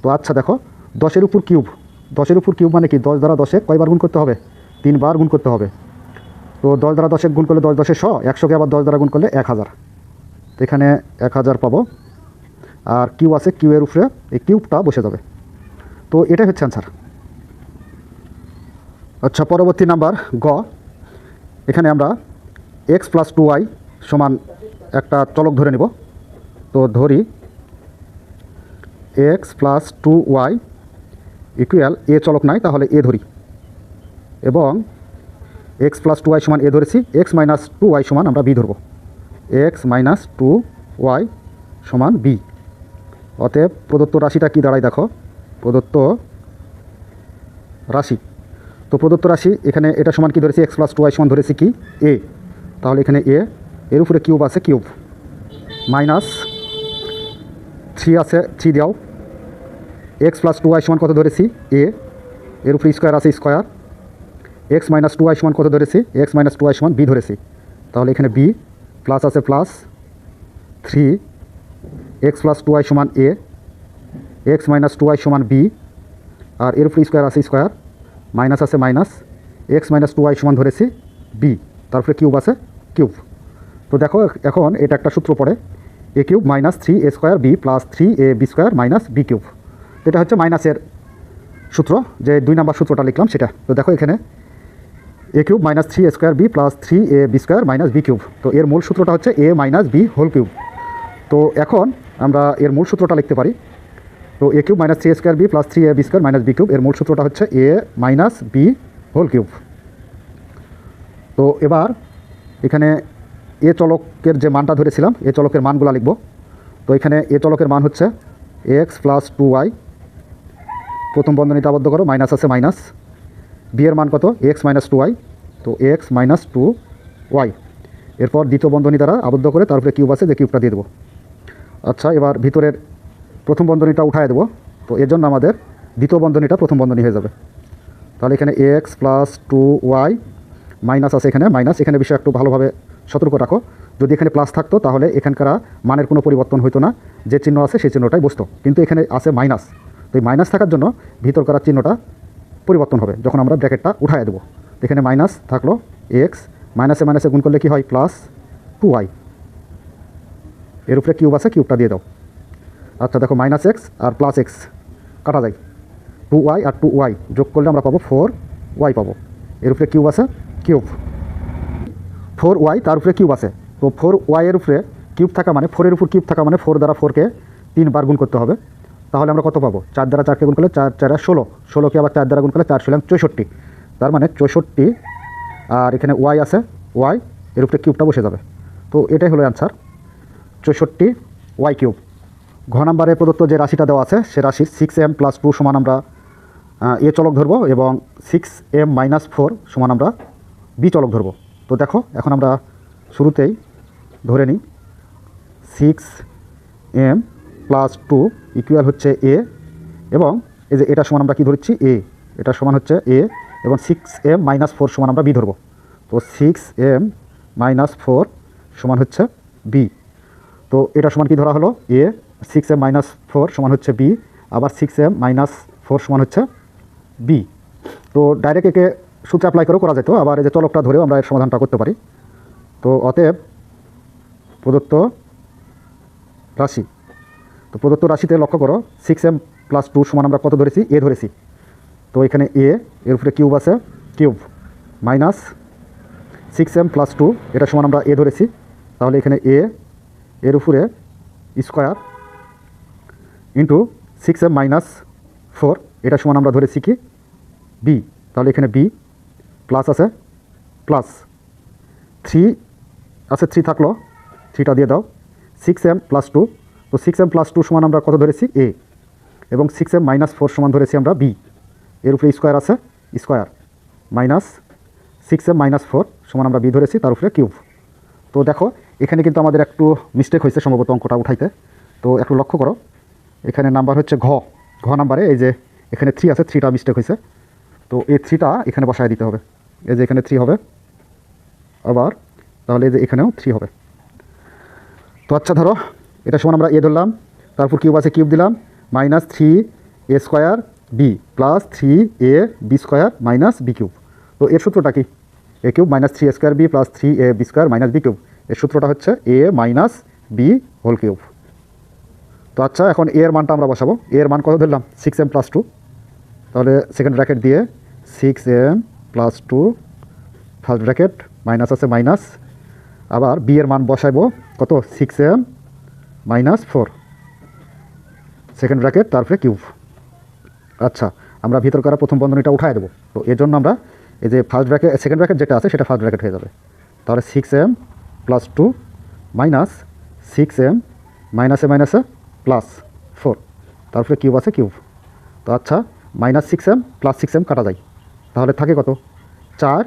তো আচ্ছা দেখো, 10-এর উপর কিউব, 10-এর উপর কিউব মানে কি? 10 দ্বারা 10-এ কয়বার গুণ করতে হবে? 3 বার গুণ করতে হবে। তো 10 দ্বারা 10-এ গুণ করলে 10 10-এ 100, 100কে আবার 10 দ্বারা গুণ করলে 1000। তো এখানে 1000 পাবো, আর কিউ আছে, কিউ এর উপরে এই কিউবটা বসে যাবে। তো এটাই হচ্ছে অ্যান্সার। আচ্ছা, পরবর্তী নাম্বার গ। এখানে আমরা এক্স প্লাস 2y সমান একটা চলক ধরে নেব। তো ধরি এক্স প্লাস 2y ইকুয়াল, এ চলক নাই তাহলে এ ধরি, এবং এক্স প্লাস 2y সমান এ ধরেছি, এক্স মাইনাস 2y সমান আমরা বি ধরবো, এক্স মাইনাস 2y সমান বি। অতএব প্রদত্ত রাশিটা কি দাঁড়ায় দেখো, প্রদত্ত রাশি। তো প্রদত্ত রাশি এখানে এটা সমান কি ধরেছি? এক্স প্লাস 2y সমান ধরেছি কি? এ। তাহলে এখানে এ, এর উপরে কিউব আছে, কিউব, মাইনাস 3 আছে, 3 দাও। এক্স প্লাস 2y সমান কত ধরেছি? এ, এর উপরে স্কোয়ার আছে, স্কোয়ার। এক্স মাইনাস 2y সমান কত ধরেছি? এক্স মাইনাস 2y সমান বি ধরেছি। তাহলে এখানে বি, প্লাস আছে প্লাস 3, এক্স প্লাস 2y সমান এ, এক্স মাইনাস 2y সমান বি, আর এর উপরে স্কোয়ার আছে, স্কোয়ার, মাইনাস আছে মাইনাস, এক্স মাইনাস 2y সমান ধরেছি বি, তারপরে কিউব আছে, কিউব। তো দেখো এখন এটা একটা সূত্র পড়ে, a cube minus 3a square B plus 3ab square minus B cube. এটা হচ্ছে মাইনাসের সূত্র, যে 2 নম্বর সূত্রটা লিখলাম সেটা। তো দেখো এখানে a cube minus 3a square B plus 3ab square minus B cube. তো এর মূল সূত্রটা হচ্ছে এ মাইনাস বি হোল কিউব। তো এখন আমরা এর মূল সূত্রটা লিখতে পারি। তো a cube minus 3a square B plus 3ab square minus B cube, এর মূল সূত্রটা হচ্ছে এ মাইনাস বি হোল কিউব। তো এবার এখানে এ চলকের যে মানটা ধরেছিলাম, এ চলকের মানগুলো লিখব। তো এখানে এ চলকের মান হচ্ছে এক্স প্লাস 2y, প্রথম বন্ধনীতে আবদ্ধ করো, মাইনাস আছে মাইনাস, বি এর মান কত? এক্স মাইনাস 2y, তো এক্স মাইনাস 2y, এরপর দ্বিতীয় বন্ধনী দ্বারা আবদ্ধ করে তারপরে কিউব আছে, যে কিউবটা দিয়ে দেবো। আচ্ছা, এবার ভিতরের প্রথম বন্ধনীটা উঠায় দেবো। তো এর জন্য আমাদের দ্বিতীয় বন্ধনীটা প্রথম বন্ধনী হয়ে যাবে। তাহলে এখানে এক্স প্লাস 2y, মাইনাস আছে এখানে মাইনাস, এখানে বিষয় একটু ভালোভাবে সতর্ক রাখো, যদি এখানে প্লাস থাকতো তাহলে এখানকার মানের কোনো পরিবর্তন হতো না, যে চিহ্ন আছে সেই চিহ্নটাই বসতো, কিন্তু এখানে আছে মাইনাস। তো এই মাইনাস থাকার জন্য ভিতরকার চিহ্নটা পরিবর্তন হবে যখন আমরা ব্র্যাকেটটা উঠায় দেবো। এখানে মাইনাস থাকলো, এক্স মাইনাসে মাইনাসে গুণ করলে কি হয়? প্লাস 2y, এর উপরে কিউব আছে, কিউবটা দিয়ে দাও। আচ্ছা দেখো, মাইনাস এক্স আর প্লাস এক্স কাটা যায়, 2y আর 2y যোগ করলে আমরা পাবো 4y পাবো, এর উপরে কিউব আছে, কিউব, 4y, তার উপরে কিউব আছে। তো 4y এর উপরে কিউব থাকা মানে 4 এর উপর কিউব থাকা মানে 4 দ্বারা 4কে 3 বার গুণ করতে হবে। তাহলে আমরা কত পাবো? 4 দ্বারা 4কে গুণ করলে 4 4 16, 16কে আবার 4 দ্বারা গুণ করলে 4 16 64, তার মানে 64, আর এখানে y আছে, y, এর উপরে কিউবটা বসে যাবে। তো এটাই হলো অ্যান্সার, 64y কিউব। ঘ নাম্বারে প্রদত্ত যে রাশিটা দেওয়া আছে সে রাশির 6m প্লাস 2 সমান আমরা এ চলক ধরবো, এবং 6m মাইনাস 4 সমান আমরা বি চলক ধরবো। তো দেখো এখন আমরা শুরুতেই ধরে নিই 6m প্লাস 2 ইকুয়াল হচ্ছে a, এবং এই যে এটা সমান আমরা কি ধরছি a, এটা সমান হচ্ছে a, এবং 6m মাইনাস 4 সমান আমরা b ধরব। তো 6m মাইনাস 4 সমান হচ্ছে b। তো এটা সমান কি ধরা হলো a, 6m মাইনাস 4 সমান হচ্ছে b, আবার 6m মাইনাস 4 সমান হচ্ছে b। তো ডাইরেক্ট একে সূত্র অ্যাপ্লাই করেও করা যেত, আবার এই যে চলকটা ধরেও আমরা এর সমাধানটা করতে পারি। তো অতএব প্রদত্ত রাশি, তো প্রদত্ত রাশিতে লক্ষ্য করো 6m প্লাস 2 সমান আমরা কত ধরেছি, a ধরেছি। তো এখানে a এর উপরে কিউব আছে, কিউব মাইনাস 6m প্লাস 2 এটা সমান আমরা a ধরেছি, তাহলে এখানে a এর উপরে স্কোয়ার ইন্টু 6m মাইনাস 4 এটা সমান আমরা ধরেছি কি b, তাহলে এখানে b প্লাস আছে প্লাস 3 আছে, 3 থাকলো, 3টা দিয়ে দাও, 6m প্লাস 2, তো 6m প্লাস 2 সমান আমরা কত ধরেছি a, এবং 6m মাইনাস 4 সমান ধরেছি আমরা b, এর উপরে স্কোয়ার আছে, স্কোয়ার মাইনাস 6m মাইনাস 4 সমান আমরা b ধরেছি, তার উপরে কিউব। তো দেখো এখানে কিন্তু আমাদের একটু মিস্টেক হয়েছে সম্ভবত অঙ্কটা উঠাইতে। তো একটু লক্ষ্য করো, এখানে নাম্বার হচ্ছে ঘ নাম্বারে এই যে এখানে 3 আছে, 3টা মিস্টেক হয়েছে। তো এই 3টা এখানে বসায় দিতে হবে, এই যে এখানে 3 হবে, আবার তাহলে এই যে এখানেও 3 হবে। তো আচ্ছা ধরো এটা সমান আমরা a ধরলাম, তারপর কিউব আছে, কিউব দিলাম, minus 3a square b plus 3ab square minus b cube. তো এর সূত্রটা কি, a cube minus 3a square b plus 3ab square minus b cube, এর সূত্রটা হচ্ছে a minus b whole cube. তো আচ্ছা এখন a এর মানটা আমরা বসাবো, a এর মান কত ধরলাম 6m প্লাস 2, তাহলে সেকেন্ড ব্র্যাকেট দিয়ে 6m plus 2 first bracket minus আছে মাইনাস, আবার b এর মান বসাইবো কত 6m মাইনাস 4 সেকেন্ড ব্র্যাকেট তারপরে কিউব। আচ্ছা আমরা ভিতরকার প্রথম বন্ধনীটা উঠাই দেবো, তো এর জন্য আমরা এই যে ফার্স্ট ব্র্যাকেট সেকেন্ড ব্র্যাকেট যেটা আছে সেটা ফার্স্ট ব্র্যাকেট হয়ে যাবে, তাহলে 6m প্লাস 2 মাইনাস 6m মাইনাসে মাইনাসে প্লাস 4 তারপরে কিউব আছে কিউব। তো আচ্ছা মাইনাস 6m প্লাস 6m কাটা যায়, তাহলে থাকে কত 4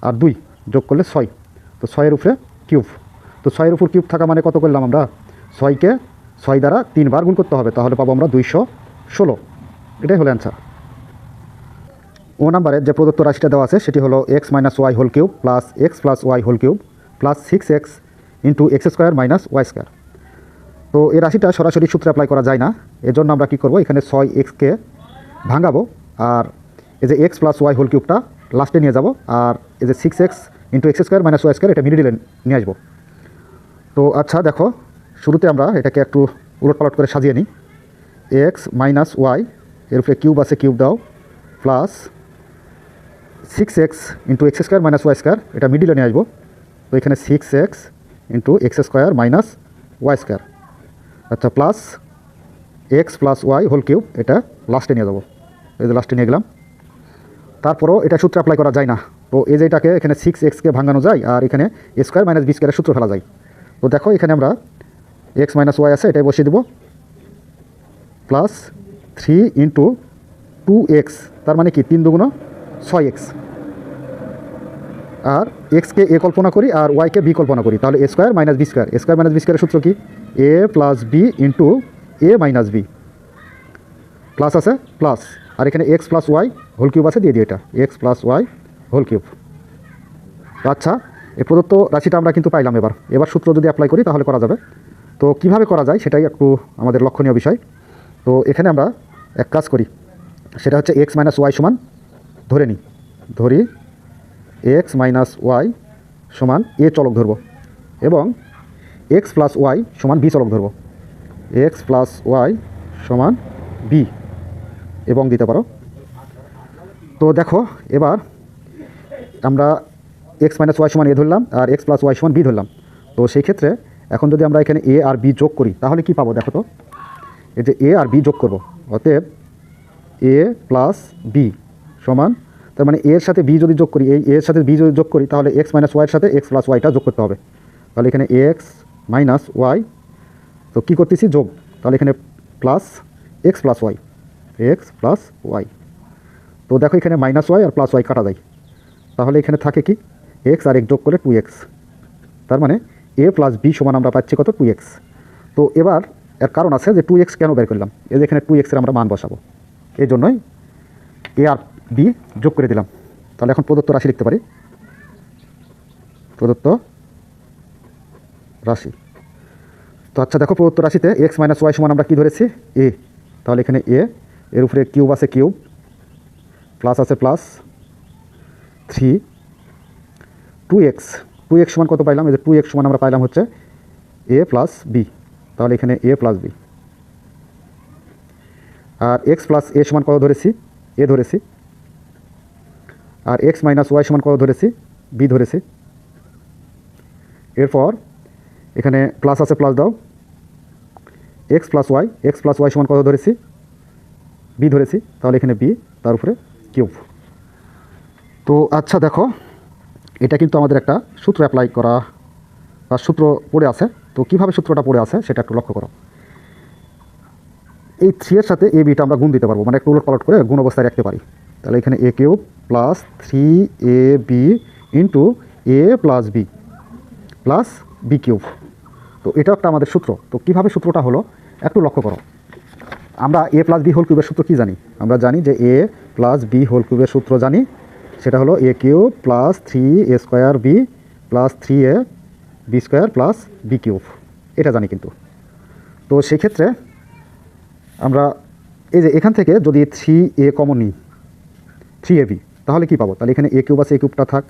আর 2 যোগ করলে 6, তো 6 উপরে কিউব। তো 6 উপর কিউব থাকা মানে কত করলাম আমরা, 6কে 6 দ্বারা 3 বার গুণ করতে হবে, তাহলে পাবো আমরা 216, এটাই হলো অ্যান্সার। ও নাম্বারে যে প্রদত্ত রাশিটা দেওয়া আছে সেটি হলো x minus y whole cube plus x plus y whole cube plus 6x into x square minus y square. তো এই রাশিটা সরাসরি সূত্রে অ্যাপ্লাই করা যায় না, এজন্য আমরা কী করবো, এখানে 6xকে ভাঙাবো, আর এই যে এক্স প্লাস ওয়াই হোল কিউবটা লাস্টে নিয়ে যাব, আর এই যে 6x into x square minus y square এটা মিডিলে নিয়ে আসবো। তো আচ্ছা দেখো শুরুতে আমরা এটাকে একটু উলটপালট করে সাজিয়ে নিই, এক্স মাইনাস ওয়াই এর উপরে কিউব আছে, কিউব দাও, plus 6x into x square minus y square এটা মিডিলে নিয়ে আসবো, তো এখানে 6x into x square minus y square, আচ্ছা plus x plus y whole cube এটা লাস্টে নিয়ে যাবো, এই যে লাস্টে নিয়ে গেলাম। তারপরও এটা সূত্র অ্যাপ্লাই করা যায় না, তো এই যে এটাকে এখানে 6xকে ভাঙানো যায়, আর এখানে এ স্কোয়ার মাইনাস বি স্কোয়ারের সূত্র ফেলা যায়। তো দেখো এখানে আমরা এক্স মাইনাস ওয়াই আছে এটাই বসিয়ে দেবো, প্লাস 3 ইন্টু 2x, তার মানে কি 3 দুগুণ 6x, আর এক্সকে এ কল্পনা করি আর ওয়াইকে বি কল্পনা করি, তাহলে a square minus b square, A square minus b স্কোয়ারের সূত্র কি এ প্লাস বি ইন্টু এ মাইনাস বি, প্লাস আছে প্লাস, আর এখানে x plus y whole cube আছে, দিয়ে দিই এটা x plus y whole cube. আচ্ছা এই প্রদত্ত রাশিটা আমরা কিন্তু পাইলাম, এবার সূত্র যদি অ্যাপ্লাই করি তাহলে করা যাবে। তো কিভাবে করা যায় সেটাই একটু আমাদের লক্ষণীয় বিষয়। তো এখানে আমরা এক কাজ করি, সেটা হচ্ছে এক্স মাইনাস ওয়াই সমান ধরি এক্স মাইনাস ওয়াই সমান এ চলক ধরব, এবং এক্স প্লাস ওয়াই সমান বি চলক ধরব, এক্স প্লাস ওয়াই সমান বি এবং দিতে পারো। তো দেখো এবার আমরা এক্স মাইনাস ওয়াই সমান এ ধরলাম আর এক্স প্লাস ওয়াই সমান বি ধরলাম, তো সেই ক্ষেত্রে এখন যদি আমরা এখানে এ আর বি যোগ করি তাহলে কি পাবো, দেখো তো এই যে এ আর বি যোগ করব, অতএব এ প্লাস বি সমান, তার মানে এর সাথে বি যদি যোগ করি, এই এর সাথে বি যদি যোগ করি তাহলে এক্স মাইনাস ওয়াইয়ের সাথে এক্স প্লাস ওয়াইটা যোগ করতে হবে, তাহলে এখানে এক্স মাইনাস ওয়াই, তো কী করতেছি যোগ, তাহলে এখানে প্লাস এক্স প্লাস ওয়াই, তো দেখো এখানে মাইনাস ওয়াই আর প্লাস ওয়াই কাটা যায়, তাহলে এখানে থাকে কি এক্স আর এক যোগ করে 2x, তার মানে a প্লাস বি সমান আমরা পাচ্ছি কত 2x। তো এবার এর কারণ আছে যে 2x কেন বের করলাম, এই যে এখানে 2x এর আমরা মান বসাবো, এই জন্যই a আর b যোগ করে দিলাম। তাহলে এখন প্রদত্ত রাশি লিখতে পারি, প্রদত্ত রাশি। তো আচ্ছা দেখো, প্রদত্ত রাশিতে এক্স মাইনাস ওয়াই সমান আমরা কী ধরেছি এ, তাহলে এখানে এ, এর উপরে কিউব আছে কিউব, প্লাস আছে প্লাস 3, 2x, 2x সমান কত পাইলাম, এই যে 2x সমান আমরা পাইলাম হচ্ছে এ প্লাস বি, তাহলে এখানে a plus b. R x plus এ সমান কত ধরেছি, এ ধরেছি। আর এক্স মাইনাস ওয়াই সমান কত ধরেছি, বি ধরেছি। এরপর এখানে প্লাস আছে প্লাস দাও, এক্স প্লাস ওয়াই সমান কত ধরেছি, বি ধরেছি, তাহলে এখানে বি, তার উপরে কিউব। তো আচ্ছা দেখো, এটা কিন্তু আমাদের একটা সূত্র অ্যাপ্লাই করা বা সূত্র পড়ে আছে। তো কীভাবে সূত্রটা পড়ে আছে সেটা একটু লক্ষ্য করো। এই 3 এর সাথে এ বিটা আমরা গুণ দিতে পারবো, মানে একটু উলট পালট করে গুণ অবস্থায় রাখতে পারি। তাহলে এখানে a cube plus 3ab into A plus b plus B cube. তো এটা একটা আমাদের সূত্র। তো কীভাবে সূত্রটা হলো একটু লক্ষ্য করো। আমরা এ প্লাস বি হোল কিউবের সূত্র কী জানি, আমরা জানি যে এ প্লাস বি হোল কিউবের সূত্র জানি, সেটা হলো a cube plus 3a square B plus 3a B square plus B cube, এটা জানি কিন্তু। তো সেক্ষেত্রে আমরা এই যে এখান থেকে যদি 3a কমন নিই, 3ab, তাহলে কি পাবো, তাহলে এখানে এ কিউব আছে, এ কিউবটা থাক,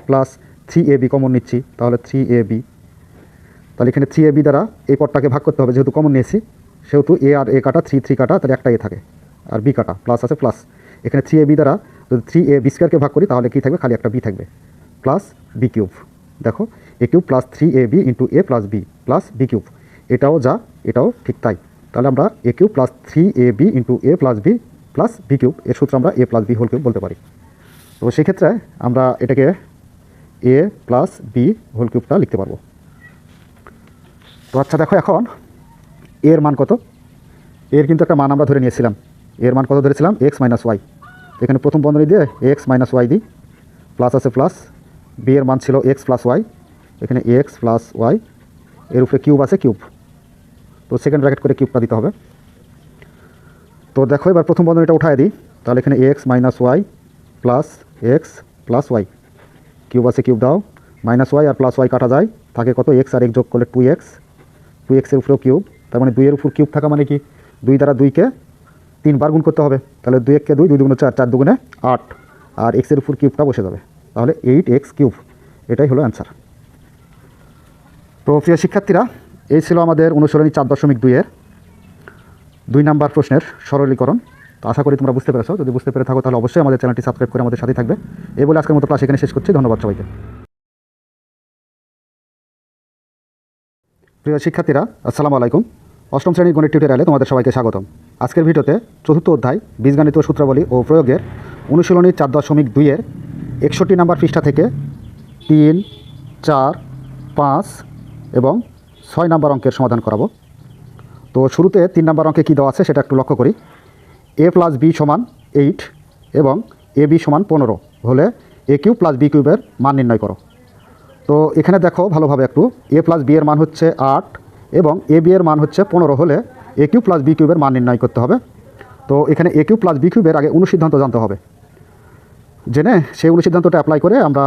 প্লাস 3ab কমন নিচ্ছি, তাহলে 3ab, তাহলে এখানে 3ab দ্বারা এই পদটাকে ভাগ করতে হবে, যেহেতু কমন নিয়েছি সেহেতু এ আর এ কাটা, 3 কাটা, তাহলে একটা এ থাকে, আর বি কাটা, প্লাস আছে প্লাস, এখানে 3ab দ্বারা যদি 3ab স্কোয়ারকে ভাগ করি তাহলে কী থাকবে, খালি একটা বি থাকবে, প্লাস বি কিউব। দেখো এ কিউব প্লাস 3ab ইন্টু এ plus b plus B cube, এটাও যা এটাও ঠিক তাই। তাহলে আমরা a cube plus 3ab into A plus b plus B cube, এর সূত্র আমরা a plus B whole cube বলতে পারি। তো সেক্ষেত্রে আমরা এটাকে এ প্লাস বি হোল কিউবটা লিখতে পারবো। তো আচ্ছা দেখো, এখন এর মান কত, এর কিন্তু একটা মান আমরা ধরে নিয়েছিলাম, এর মান কত ধরেছিলাম, এক্স মাইনাস ওয়াই। এখানে প্রথম বন্ধনী দিয়ে এক্স মাইনাস ওয়াই দিই, প্লাস আছে প্লাস, বি এর মান ছিল এক্স প্লাস ওয়াই, এখানে এক্স প্লাস ওয়াই, এর উপরে কিউব আছে কিউব, তো সেকেন্ড ব্র্যাকেট করে কিউবটা দিতে হবে। তো দেখো এবার প্রথম বন্ধনীটা উঠায় দিই, তাহলে এখানে x minus y plus x plus y, cube আছে কিউব দাও, মাইনাস ওয়াই আর প্লাস ওয়াই কাটা যায়, থাকে কত, এক্স আর এক যোগ করলে 2x, 2x এর উপরেও কিউব, তার মানে 2 এর উপর কিউব থাকা মানে কি, 2 দ্বারা 2কে 3 বার গুণ করতে হবে, তাহলে 2 1 কে 2, 2 দুগুণে 4, 4 দুগুণে 8, আর এক্সের উপর কিউবটা বসে যাবে, তাহলে 8x কিউব, এটাই হলো অ্যান্সার। তো প্রিয় শিক্ষার্থীরা, এই ছিল আমাদের অনুশীলনী 4.2 এর 2 নাম্বার প্রশ্নের সরলীকরণ। তো আশা করি তোমরা বুঝতে পেরেছো, যদি বুঝতে পেরে থাকো তাহলে অবশ্যই আমাদের চ্যানেলটি সাবস্ক্রাইব করে আমাদের সাথে থাকবে। এই বলে আজকের মতো ক্লাস এখানে শেষ করছি, ধন্যবাদ সবাইকে। প্রিয় শিক্ষার্থীরা, আসসালামু আলাইকুম। অষ্টম শ্রেণীর গণিত টিউটোরিয়ালে তোমাদের সবাইকে স্বাগতম। আজকের ভিডিওতে চতুর্থ অধ্যায় বীজগণিত সূত্রাবলী ও প্রয়োগের অনুশীলনী 4.2 এর 61 নাম্বার পৃষ্ঠা থেকে 3, 4, 5 এবং 6 নাম্বার অঙ্কের সমাধান করাবো। তো শুরুতে 3 নাম্বার অঙ্কে কী দেওয়া আছে সেটা একটু লক্ষ্য করি। a প্লাস বি সমান 8 এবং এ বি সমান 15 হলে এ কিউব প্লাস বি কিউবের মান নির্ণয় করো। তো এখানে দেখো ভালোভাবে একটু, এ প্লাস বি এর মান হচ্ছে 8 এবং এ বি এর মান হচ্ছে 15 হলে এ কিউব প্লাস বি কিউবের মান নির্ণয় করতে হবে। তো এখানে এ কিউব প্লাস বি কিউবের আগে অনুসিদ্ধান্ত জানতে হবে, জেনে সেই অনুসিদ্ধান্তটা অ্যাপ্লাই করে আমরা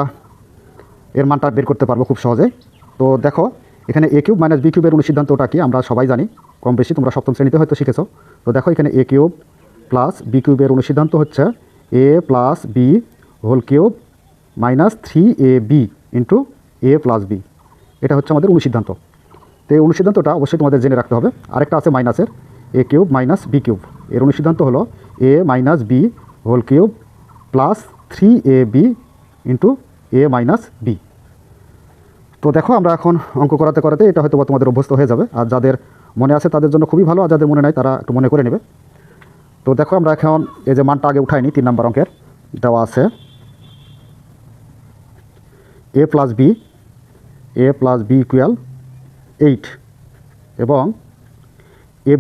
এর মানটা বের করতে পারবো খুব সহজে। তো দেখো এখানে এ কিউব মাইনাস বি কিউবের অনুসিদ্ধান্তটা কি আমরা সবাই জানি, কম বেশি তোমরা সপ্তম শ্রেণীতে হয়তো শিখেছো। তো দেখো এখানে এ কিউব প্লাস বি কিউবের অনুসিদ্ধান্ত হচ্ছে এ plus B whole cube minus 3ab into এ প্লাস বি, এটা হচ্ছে আমাদের অনুসিদ্ধান্ত। তো এই অনুসিদ্ধান্তটা অবশ্যই তোমাদের জেনে রাখতে হবে। আরেকটা আছে মাইনাসের, a cube minus B cube, এর অনুসিদ্ধান্ত হলো a minus B whole cube plus 3ab into A minus B. তো দেখো আমরা এখন অঙ্ক করাতে করাতে এটা হয়তো তোমাদের অভ্যস্ত হয়ে যাবে, আর যাদের মনে আছে তাদের জন্য খুবই ভালো, আর যাদের মনে নাই তারা একটু মনে করে নেবে। তো দেখো আমরা এখন এই যে মানটা আগে উঠাইনি, 3 নাম্বার অঙ্কের দেওয়া আছে এ প্লাস বি ইকুয়াল 8 এবং এ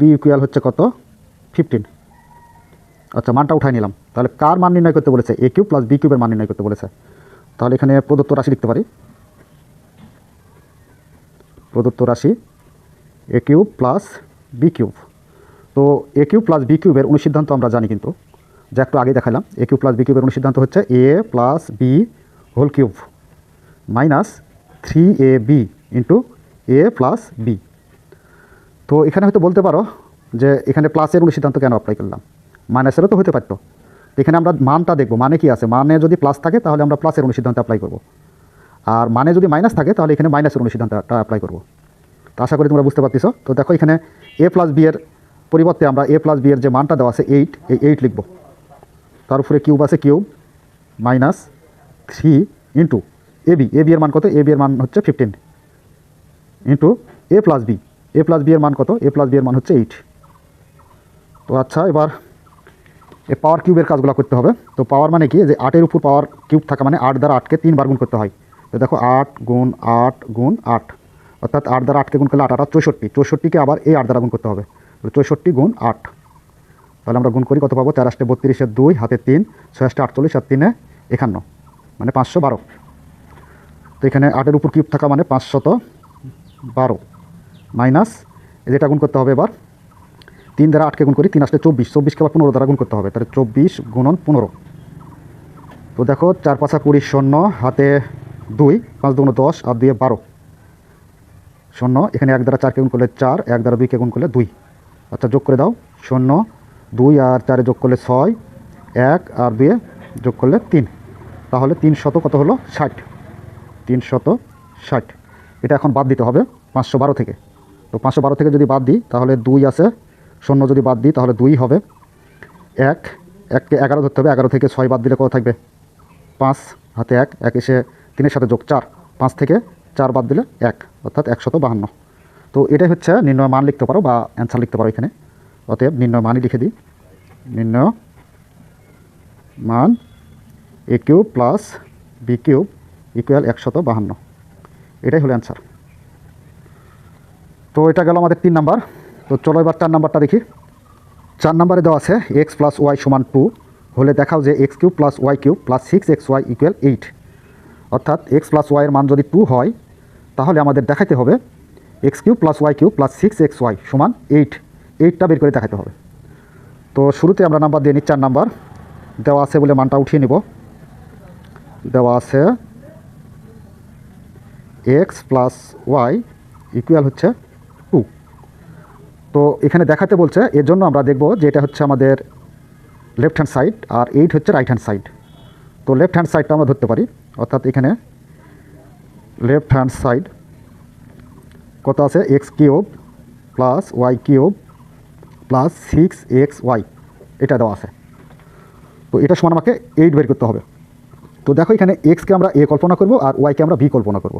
বি ইকুয়াল হচ্ছে কত, 15। আচ্ছা মানটা উঠাই নিলাম, তাহলে কার মান নির্ণয় করতে বলেছে, এ কিউব প্লাস বি কিউবের মান নির্ণয় করতে বলেছে। তাহলে এখানে প্রদত্ত রাশি লিখতে পারি, প্রদত্ত রাশি এ কিউব প্লাস বি কিউব। তো এ কিউব প্লাস বি কিউবের অনুসিদ্ধান্ত আমরা জানি, কিন্তু যা একটু আগে দেখালাম। এ কিউব প্লাস বি কিউবের অনুসিদ্ধান্ত হচ্ছে এ plus B whole cube minus 3ab into এ প্লাস বি। তো এখানে হয়তো বলতে পারো যে এখানে প্লাসের অনুসিদ্ধান্ত কেন অ্যাপ্লাই করলাম, মাইনাসেরও তো হতে পারতো। এখানে আমরা মানটা দেখব, মানে কি আছে। মানে যদি প্লাস থাকে তাহলে আমরা প্লাসের অনুসিদ্ধান্ত অ্যাপ্লাই করব, আর মানে যদি মাইনাস থাকে তাহলে এখানে মাইনাসের অনুসিদ্ধান্তটা অ্যাপ্লাই করব। তো আশা করি তোমরা বুঝতে পারতেছো। তো দেখো এখানে এ প্লাস বি এর পরিবর্তে আমরা এ প্লাস বি এর যে মানটা দেওয়া আছে 8, এই 8 লিখব। তার উপরে কিউব আছে, cube minus 3 into A B এর মান কত, এ বি এর মান হচ্ছে 15 ইন্টু এ প্লাস বি এর মান কত, এ প্লাস বি এর মান হচ্ছে 8। তো আচ্ছা, এবার এই পাওয়ার কিউবের কাজগুলো করতে হবে। তো পাওয়ার মানে কি, যে 8-এর উপর পাওয়ার কিউব থাকা মানে 8 দ্বারা 8কে 3 বার গুণ করতে হয়। তো দেখো 8 গুণ 8 গুণ 8, অর্থাৎ 8 দ্বারা 8কে গুণ করলে 8 8 64, 64কে আবার এই 8 দ্বারা গুণ করতে হবে। 64 গুণ 8, তাহলে আমরা গুণ করি কত পাবো, 4 8 32 2 হাতে 3, 6 8 48 আর 3 51, মানে 512। তো এখানে 8-এর উপর কিউব থাকা মানে 512 মাইনাস যেটা গুণ করতে হবে এবার 3 দ্বারা 8কে গুণ করি, 3 আসলে 24, 24কে আবার 15 দ্বারা গুণ করতে হবে, তাহলে 24 গুণন 15। তো দেখো 4 5 20 শূন্য, হাতে 2, 5 2 10 আর 2 12 শূন্য। এখানে 1 দ্বারা 4কে গুণ করলে 4, 1 দ্বারা 2কে গুণ করলে 2। আচ্ছা, যোগ করে দাও, শূন্য 2 আর 4 যোগ করলে 6, 1 আর 2 যোগ করলে 3, তাহলে 300 কত হলো 60, 360। এটা এখন বাদ দিতে হবে 512 থেকে। তো 512 থেকে যদি বাদ দিই তাহলে 2 আছে, শূন্য যদি বাদ দিই তাহলে 2 হবে, 1কে 11 ধরতে হবে, 11 থেকে 6 বাদ দিলে কত থাকবে 5, হাতে 1, 1 এসে 3-এর সাথে যোগ 4, 5 থেকে 4 বাদ দিলে 1, অর্থাৎ 152। তো এটাই হচ্ছে নির্ণয় মান লিখতে পারো বা অ্যান্সার লিখতে পারো এখানে। অতএব নির্ণয় মানই লিখে দিই, নির্ণয় মান a cube plus B cube equal 152, এটাই হলো অ্যান্সার। তো এটা গেল আমাদের 3 নাম্বার। তো চলো এবার 4 নাম্বারটা দেখি। 4 নাম্বারে দেওয়া আছে এক্স প্লাস ওয়াই সমান 2 হলে দেখাও যে x cube plus y cube plus 6xy equal 8। অর্থাৎ এক্স প্লাস ওয়াইয়ের মান যদি 2 হয় তাহলে আমাদের দেখাতে হবে x cube plus y cube plus 6xy সমান 8, 8টা বের করে দেখাতে হবে। তো শুরুতে আমরা নাম্বার দিয়ে নিই 4 নাম্বার। দেওয়া আছে বলে মানটা উঠিয়ে নিব। দেওয়া আছে এক্স প্লাস ওয়াই ইকুয়াল হচ্ছে 2। তো এখানে দেখাতে বলছে, এর জন্য আমরা দেখব যে এটা হচ্ছে আমাদের লেফট হ্যান্ড সাইড আর 8 হচ্ছে রাইট হ্যান্ড সাইড। তো লেফট হ্যান্ড সাইডটা আমরা ধরতে পারি, অর্থাৎ এখানে লেফট হ্যান্ড সাইড কত আছে, x cube plus y cube plus 6xy, এটা দেওয়া আছে। তো এটা সমান আমাকে 8 বের করতে হবে। তো দেখো এখানে এক্সকে আমরা এ কল্পনা করব আর ওয়াইকে আমরা বি কল্পনা করব।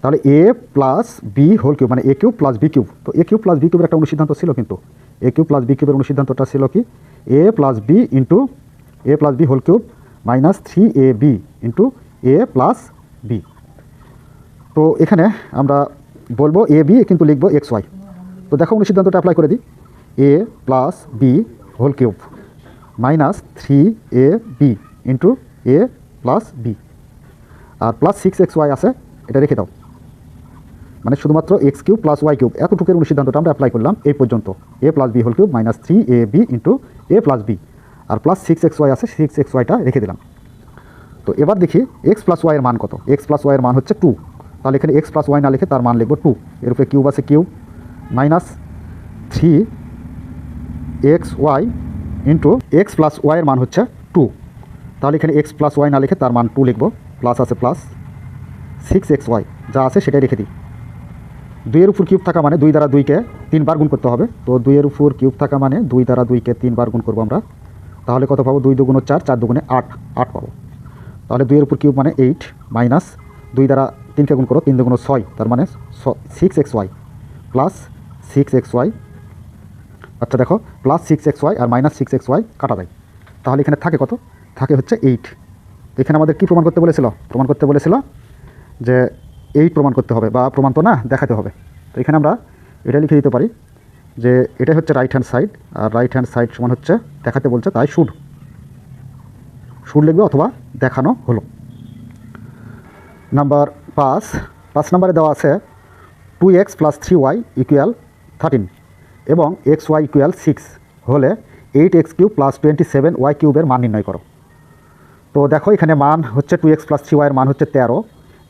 তাহলে এ প্লাস বি হোল কিউব মানে এ কিউব প্লাস বি কিউব। তো এ কিউব প্লাস বি কিউবের একটা অনুসিদ্ধান্ত ছিল, কিন্তু এ কিউব প্লাস বি কিউবের অনুসিদ্ধান্তটা ছিল কি, এ প্লাস বি ইন্টু এ plus B whole cube minus 3ab into এ প্লাস বি। তো এখানে আমরা বলবো এ বি কিন্তু লিখবো এক্স ওয়াই। তো দেখো অনুসিদ্ধান্তটা অ্যাপ্লাই করে দিই, a plus B whole cube minus 3ab into A plus b, আর প্লাস 6xy আছে, এটা রেখে দাও। মানে শুধুমাত্র x cube plus y cube এতটুকুর অনুসিদ্ধান্তটা আমরা অ্যাপ্লাই করলাম এই পর্যন্ত, a plus B whole cube minus 3ab into A plus b, আর প্লাস 6xy আছে, 6xyটা রেখে দিলাম। তো এবার দেখি এক্স প্লাস ওয়াইয়ের মান কত। এক্স প্লাস ওয়াইয়ের মান হচ্ছে 2, তাহলে এখানে এক্স প্লাস ওয়াই না লিখে তার মান লিখবো 2। এর উপরে কিউব আছে, cube minus 3xy into x plus ওয়াইয়ের মান হচ্ছে 2, তাহলে এখানে এক্স প্লাস ওয়াই না লিখে তার মান 2 লিখবো, প্লাস আছে প্লাস 6xy যা আছে সেটাই রেখে দিই। 2-এর উপর কিউব থাকা মানে 2 দ্বারা 2কে 3 বার গুণ করতে হবে। তো 2-এর উপর কিউব থাকা মানে 2 দ্বারা 2কে 3 বার গুণ করবো আমরা, তাহলে কত পাবো, 2 2 4, 4 2 8, 8 পাবো। তাহলে 2-এর উপর কিউব মানে 8 মাইনাস 2 দ্বারা 3কে গুণ করো, 3 2 6, তার মানে 6xy প্লাস 6xy। আচ্ছা দেখো প্লাস 6xy আর মাইনাস 6xy কাটা যায়, তাহলে এখানে থাকে কত, থাকে হচ্ছে 8। তো এখানে আমাদের কী প্রমাণ করতে বলেছিল, প্রমাণ করতে বলেছিল যে 8 প্রমাণ করতে হবে, বা প্রমাণ তো না, দেখাতে হবে। তো এখানে আমরা এটা লিখে দিতে পারি যে এটাই হচ্ছে রাইট হ্যান্ড সাইড, আর রাইট হ্যান্ড সাইড সমান হচ্ছে দেখাতে বলছে তাই শুড লিখবে অথবা দেখানো হলো। নাম্বার 5 নম্বরে দেওয়া আছে 2x + 3y = 13 এবং xy = 6 হলে 8x³ + 27y³ এর মান নির্ণয় করো। তো দেখো এখানে মান হচ্ছে 2x + 3y এর মান হচ্ছে 13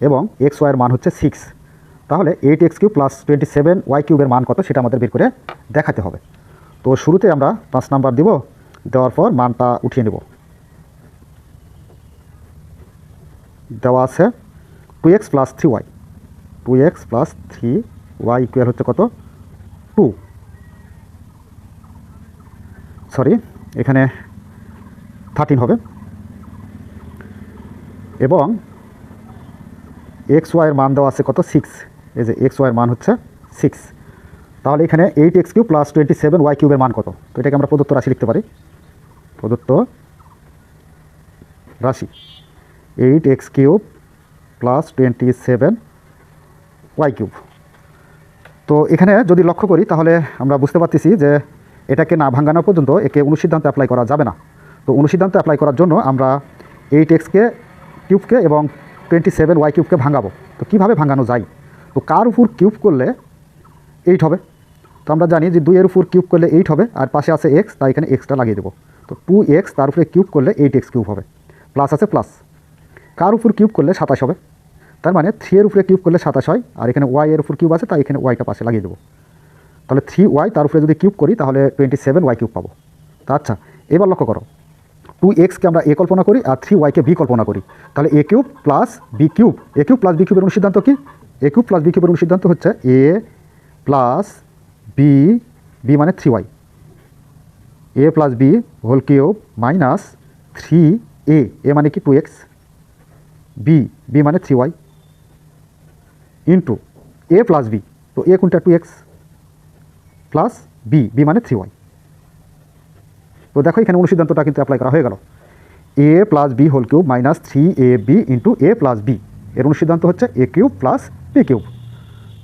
এবং xy এর মান হচ্ছে 6। তাহলে 8x³ + 27y³ এর মান কত সেটা আমাদের বের করে দেখাতে হবে। তো শুরুতে আমরা 5 নাম্বার দিব, দেওয়ার পর মানটা উঠিয়ে নেব। দেওয়া আছে 2x + 3y, 2x + 3y = হচ্ছে কত 2, সরি এখানে 13 হবে, এবং xy এর মান দেওয়া আছে কত 6। এই যে xy এর মান হচ্ছে 6। তাহলে এখানে 8x³ + 27y³ এর মান কত? তো এটাকে আমরা প্রদত্ত রাশি লিখতে পারি। প্রদত্ত রাশি 8x³ + 27y³। তো এখানে যদি লক্ষ্য করি তাহলে আমরা বুঝতে পারতেছি যে এটাকে না ভাঙানো পর্যন্ত একে অনুসিদ্ধান্ত অ্যাপ্লাই করা যাবে না। তো অনুসিদ্ধান্ত অ্যাপ্লাই করার জন্য আমরা 8x³ এবং 27y³ ভাঙাবো। তো কীভাবে ভাঙানো যায়? তো কার উপর কিউব করলে 8 হবে? তো আমরা জানি যে 2 এর উপর কিউব করলে 8 হবে, আর পাশে আছে x, তাই এখানে এক্সটা লাগিয়ে দেবো। তো 2x তার উপরে কিউব করলে 8x³ হবে, প্লাস আছে প্লাস। কার উপর কিউব করলে 27 হবে, তার মানে 3 এর উপরে কিউব করলে 27 হয়, আর এখানে y এর উপর কিউব আছে তাই এখানে yটা পাশে লাগিয়ে দেবো। তাহলে 3y তার উপরে যদি কিউব করি তাহলে 27y³ পাবো। তা আচ্ছা, এবার লক্ষ্য করো 2xকে আমরা a কল্পনা করি আর 3yকে b কল্পনা করি, তাহলে a³ + b³ a³ + b³ এর অনুসিদ্ধান্ত কি? a³ + b³ এর অনুসিদ্ধান্ত হচ্ছে a + b, b মানে 3y, a + b whole cube minus 3a, a মানে কি 2x, b, b মানে 3y ইন্টু a + b, তো a কোনটা 2x প্লাস b, b মানে 3y। তো দেখো এখানে অনুসিদ্ধান্তটা কিন্তু অ্যাপ্লাই করা হয়ে গেল। a + b whole cube minus 3ab into a + b এর অনুসিদ্ধান্ত হচ্ছে a³ + b³।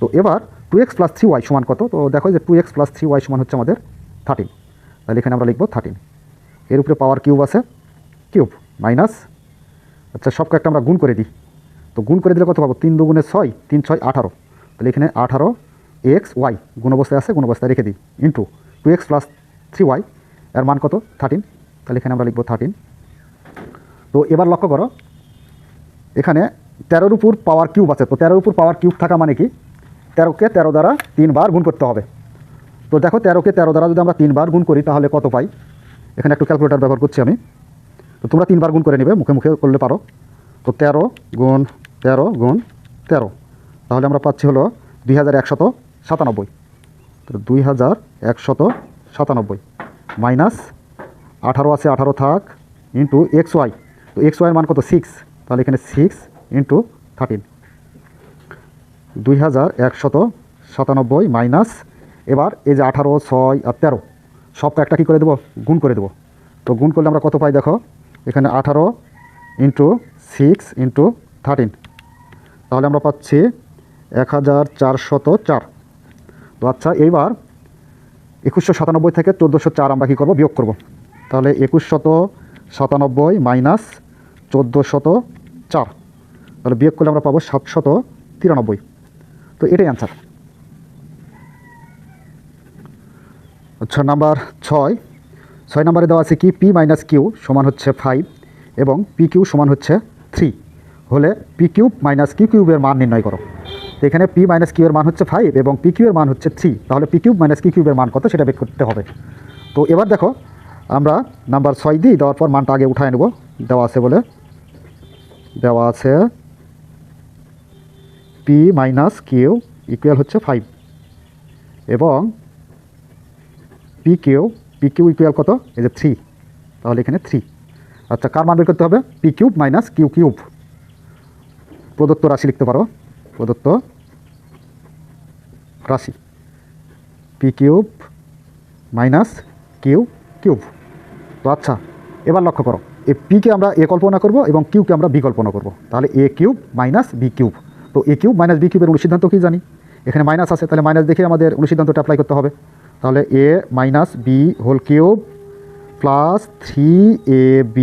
তো এবার 2x + 3y সমান কত? তো দেখো যে 2x + 3y সমান হচ্ছে আমাদের 13। তাহলে এখানে আমরা লিখব 13। এর উপরে পাওয়ার কিউব আছে, কিউব মাইনাস, আচ্ছা সব কয়েকটা আমরা গুণ করে দিই। তো গুণ করে দিলে কত পাবো? 3 × 2 = 6, 3 × 6 = 18। তাহলে এখানে 18xy গুণ অবস্থায় আছে, গুণ অবস্থায় রেখে দিই, ইন্টু 2x + 3y এর মান কত 13। তাহলে এখানে আমরা লিখব 13। তো এবার লক্ষ্য করো এখানে 13 এর উপর পাওয়ার কিউব আছে। তো 13 এর উপর পাওয়ার কিউব থাকা মানে কি 13কে 13 দ্বারা 3 বার গুণ করতে হবে। তো দেখো 13কে 13 দ্বারা যদি আমরা 3 বার গুণ করি তাহলে কত পাই? এখানে একটু ক্যালকুলেটর ব্যবহার করছি আমি। তো তোমরা 3 বার গুণ করে নেবে, মুখে মুখে করলে পারো। তো 13 × 13 × 13, তাহলে আমরা পাচ্ছি হলো 2197। তো 2197 মাইনাস 18 আছে, 18 থাক, ইন্টু xy। তো xy এর মান কত 6, তাহলে এখানে 6 ইন্টু 13, 2197 মাইনাস, এবার এই যে 18, 6 আর 13 সবটা একটা কী করে দেবো? গুণ করে দেবো। তো গুণ করলে আমরা কত পাই দেখো, এখানে 18 ইন্টু 6 ইন্টু 13, তাহলে আমরা পাচ্ছি 1404। তো আচ্ছা এইবার 2197 থেকে 1404 আমরা কী করবো? বিয়োগ করব। তাহলে 2197 মাইনাস 1404, তাহলে বিয়োগ করলে আমরা পাবো 793। তো এটাই অ্যান্সার। আচ্ছা নাম্বার 6 নম্বরে দেওয়া আছে কি p - q সমান হচ্ছে 5 এবং pq সমান হচ্ছে 3 হলে p³ - q³ এর মান নির্ণয় করো। তো এখানে p - q এর মান হচ্ছে 5 এবং pq এর মান হচ্ছে 3, তাহলে p³ - q³ এর মান কত সেটা বের করতে হবে। তো এবার দেখো আমরা নাম্বার 6 দিই, দেওয়ার পর মানটা আগে উঠায় নেব। দেওয়া আছে বলে দেওয়া আছে p - q ইকুয়াল হচ্ছে 5 এবং pq ইকুয়াল কত? এই যে 3, তাহলে এখানে 3। আচ্ছা কার মান বের করতে হবে? p³ - q³। প্রদত্ত রাশি লিখতে পারো, প্রদত্ত রাশি p³ - q³। তো আচ্ছা এবার লক্ষ্য করো এই পিকে আমরা a কল্পনা করব এবং কিউকে আমরা b কল্পনা করব। তাহলে a³ - b³। তো a³ - b³ এর অনুসিদ্ধান্ত কি জানি? এখানে মাইনাস আছে, তাহলে মাইনাস দেখে আমাদের অনুসিদ্ধান্তটা অ্যাপ্লাই করতে হবে। তাহলে a - b whole cube plus 3ab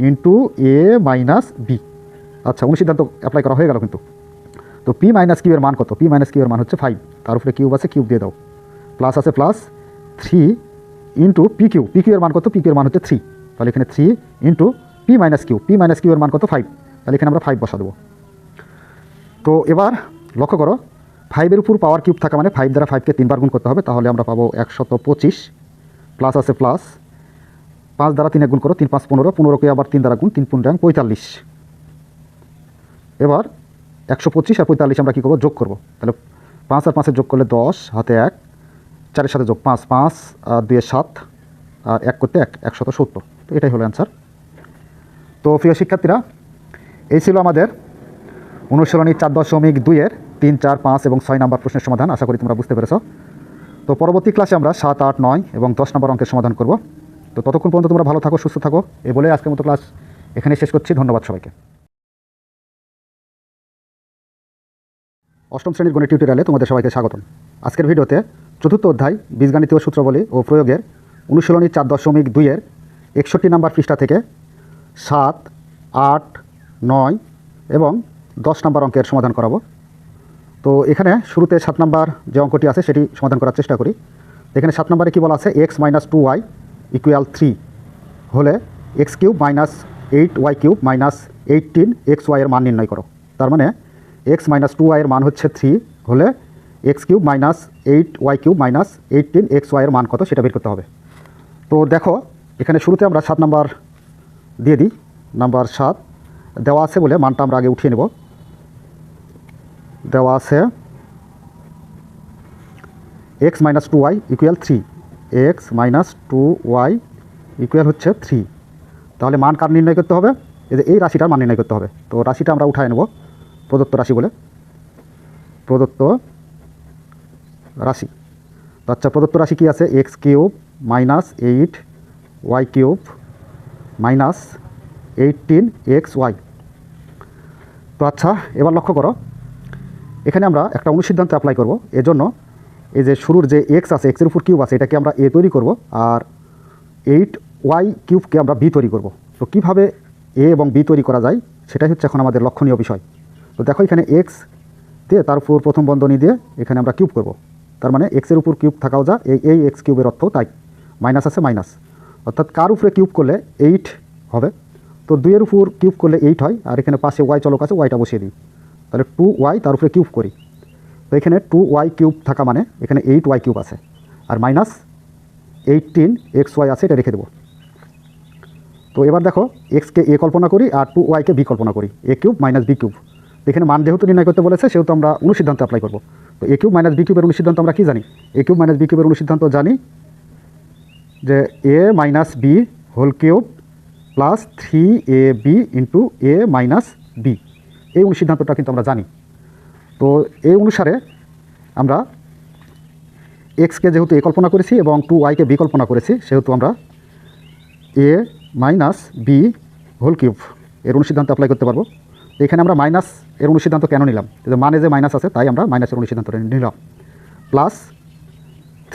into a - b। আচ্ছা, অনুসিদ্ধান্ত অ্যাপ্লাই করা হয়ে গেল কিন্তু। তো পি মাইনাস কিউ এর মান কত? পি মাইনাস কিউ এর মান হচ্ছে 5, তার উপরে কিউব আছে, কিউব দিয়ে দাও, প্লাস আছে plus 3 into p q. P q এর মান কত? পি কিউ এর মান হচ্ছে 3, তাহলে এখানে 3 into p minus q. P minus q এর মান কত? 5, তাহলে এখানে আমরা 5 বসা দেবো। তো এবার লক্ষ্য করো, 5-এর উপর পাওয়ার কিউব থাকা মানে 5 দ্বারা 5কে 3 বার গুণ করতে হবে, তাহলে আমরা পাবো 125, প্লাস আছে প্লাস 5 দ্বারা 3 গুণ করো, 3 5 15, 15কে আবার 3 দ্বারা গুণ, 3 15 45। এবার 125 আর 45 আমরা কী করবো? যোগ করবো। তাহলে 5 আর 5-এর যোগ করলে 10, হাতে 1, 4-এর সাথে যোগ 5, 5 আর 2 7, আর 1 করতে 1, 170। তো এটাই হলো অ্যান্সার। তো প্রিয় শিক্ষার্থীরা, এই ছিল আমাদের অনুশীলনী 4.2-এর 3, 4, 5 এবং 6 নম্বর প্রশ্নের সমাধান। আশা করি তোমরা বুঝতে পেরেছ। তো পরবর্তী ক্লাসে আমরা 7, 8, 9 এবং 10 নম্বর অঙ্কের সমাধান করব। তো ততক্ষণ পর্যন্ত তোমরা ভালো থাকো, সুস্থ থাকো, এই বলে আজকের মতো ক্লাস এখানে শেষ করছি। ধন্যবাদ সবাইকে। অষ্টম শ্রেণীর গণিত টিউটোরিয়ালে তোমাদের সবাইকে স্বাগতম। আজকের ভিডিওতে চতুর্থ অধ্যায় বীজগাণিতীয় সূত্রাবলী ও প্রয়োগের অনুশীলনী 4.2-এর 61 নম্বর পৃষ্ঠা থেকে 7, 8, 9 এবং 10 নম্বর অঙ্কের সমাধান করাবো। তো এখানে শুরুতে 7 নম্বর যে অঙ্কটি আছে সেটি সমাধান করার চেষ্টা করি। এখানে 7 নম্বরে কী বলা আছে? x মাইনাস 2y ইকুয়াল 3 হলে x cube minus 8y cube minus 18xy এর মান নির্ণয় করো। তার মানে x মাইনাস 2y এর মান হচ্ছে 3 হলে x cube minus 8y cube minus 18xy এর মান কত সেটা বের করতে হবে। তো দেখো, এখানে শুরুতে আমরা 7 নম্বর দিয়ে দিই। নাম্বার 7 দেওয়া আছে বলে মানটা আমরা আগে উঠিয়ে নেব। দেওয়া আছে x minus 2y equal 3, x minus 2y equal হচ্ছে 3। তাহলে মান কার নির্ণয় করতে হবে? এই রাশিটার মান নির্ণয় করতে হবে। তো রাশিটা আমরা উঠায় নেব প্রদত্ত রাশি বলে, প্রদত্ত রাশি। তো আচ্ছা, প্রদত্ত রাশি কী আছে? X cube minus 8y cube minus 18xy। তো আচ্ছা, এবার লক্ষ্য করো, এখানে আমরা একটা অনুসিদ্ধান্ত অ্যাপ্লাই করব। এজন্য এই যে শুরুর যে এক্স আছে, এক্সের উপর কিউব আছে, এটাকে আমরা এ তৈরি করব, আর 8y কিউবকে আমরা বি তৈরি করব। তো কীভাবে এ এবং বি তৈরি করা যায় সেটাই হচ্ছে এখন আমাদের লক্ষণীয় বিষয়। তো দেখো, এখানে এক্স দিয়ে তার উপর প্রথম বন্ধনী দিয়ে এখানে আমরা কিউব করব। তার মানে এক্সের উপর কিউব থাকাও যা, এই এক্স কিউবের অর্থ তাই। মাইনাস আছে মাইনাস, অর্থাৎ কার উপরে কিউব করলে 8 হবে। তো 2-এর উপর কিউব করলে 8 হয়, আর এখানে পাশে ওয়াই চলক আছে, ওয়াইটা বসিয়ে দিই। তাহলে 2y তার উপরে কিউব করি। তো এখানে 2y কিউব থাকা মানে এখানে 8y কিউব আছে, আর মাইনাস 18xy আছে, এটা রেখে দেবো। তো এবার দেখো, এক্সকে এ কল্পনা করি আর 2yকে বি কল্পনা করি, এ কিউব মাইনাস বি কিউব। এখানে মান যেহেতু নির্ণয় করতে বলেছে সেহেতু আমরা অনুসিদ্ধান্ত অ্যাপ্লাই করব। তো এ কিউব মাইনাস বি কিউবের অনুসিদ্ধান্ত আমরা কী জানি? এ কিউব মাইনাস বি কিউবের অনুসিদ্ধান্ত জানি যে a minus B whole cube plus 3ab into A minus B. এই অনুসিদ্ধান্তটা কিন্তু আমরা জানি। তো এই অনুসারে আমরা এক্সকে যেহেতু এ কল্পনা করেছি এবং 2yকে বি কল্পনা করেছি, সেহেতু আমরা এ মাইনাস বি হোল কিউব এর অনুসিদ্ধান্ত অ্যাপ্লাই করতে পারবো। এখানে আমরা মাইনাস এর অনুসিদ্ধান্ত কেন নিলাম? যে মানে যে মাইনাস আছে তাই আমরা মাইনাসের অনুসিদ্ধান্ত নিলাম। প্লাস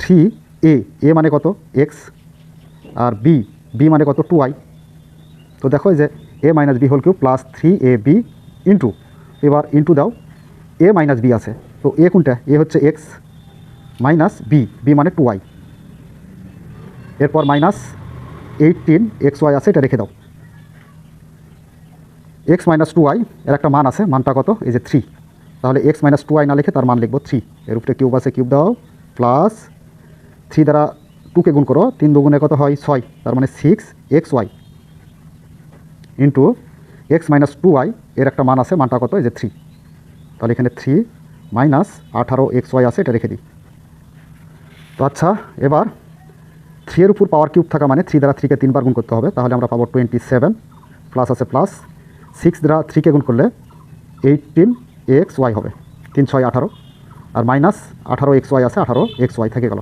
3a, মানে কত? এক্স, আর বি মানে কত? 2y। তো দেখো, যে a minus B whole cube plus 3ab into, এবার ইন্টু দাও, এ মাইনাস বি আছে। তো এ কোনটা? এ হচ্ছে এক্স মাইনাস বি মানে 2y, এরপর মাইনাস 18xy আছে, এটা রেখে দাও। x মাইনাস 2y এর একটা মান আছে, মানটা কত? এই যে 3। তাহলে x মাইনাস 2y না লিখে তার মান লিখবো 3। এর উপরে কিউব আছে, কিউব দাও, প্লাস 3 দ্বারা 2কে গুণ করো, 3 দুগুণে কত হয়? 6, তার মানে 6xy into x minus 2y এর একটা মান আছে, মানটা কত? এই যে 3। তাহলে এখানে 3 মাইনাস 18xy আছে, এটা রেখে দিই। তো আচ্ছা, এবার 3-এর উপর পাওয়ার কিউব থাকা মানে 3 দ্বারা 3কে 3 বার গুণ করতে হবে, তাহলে আমরা পাবো 27, প্লাস আছে প্লাস 6 দ্বারা 3কে গুণ করলে 18xy হবে, 3 6 18, আর মাইনাস 18xy আছে, 18xy থেকে গেল।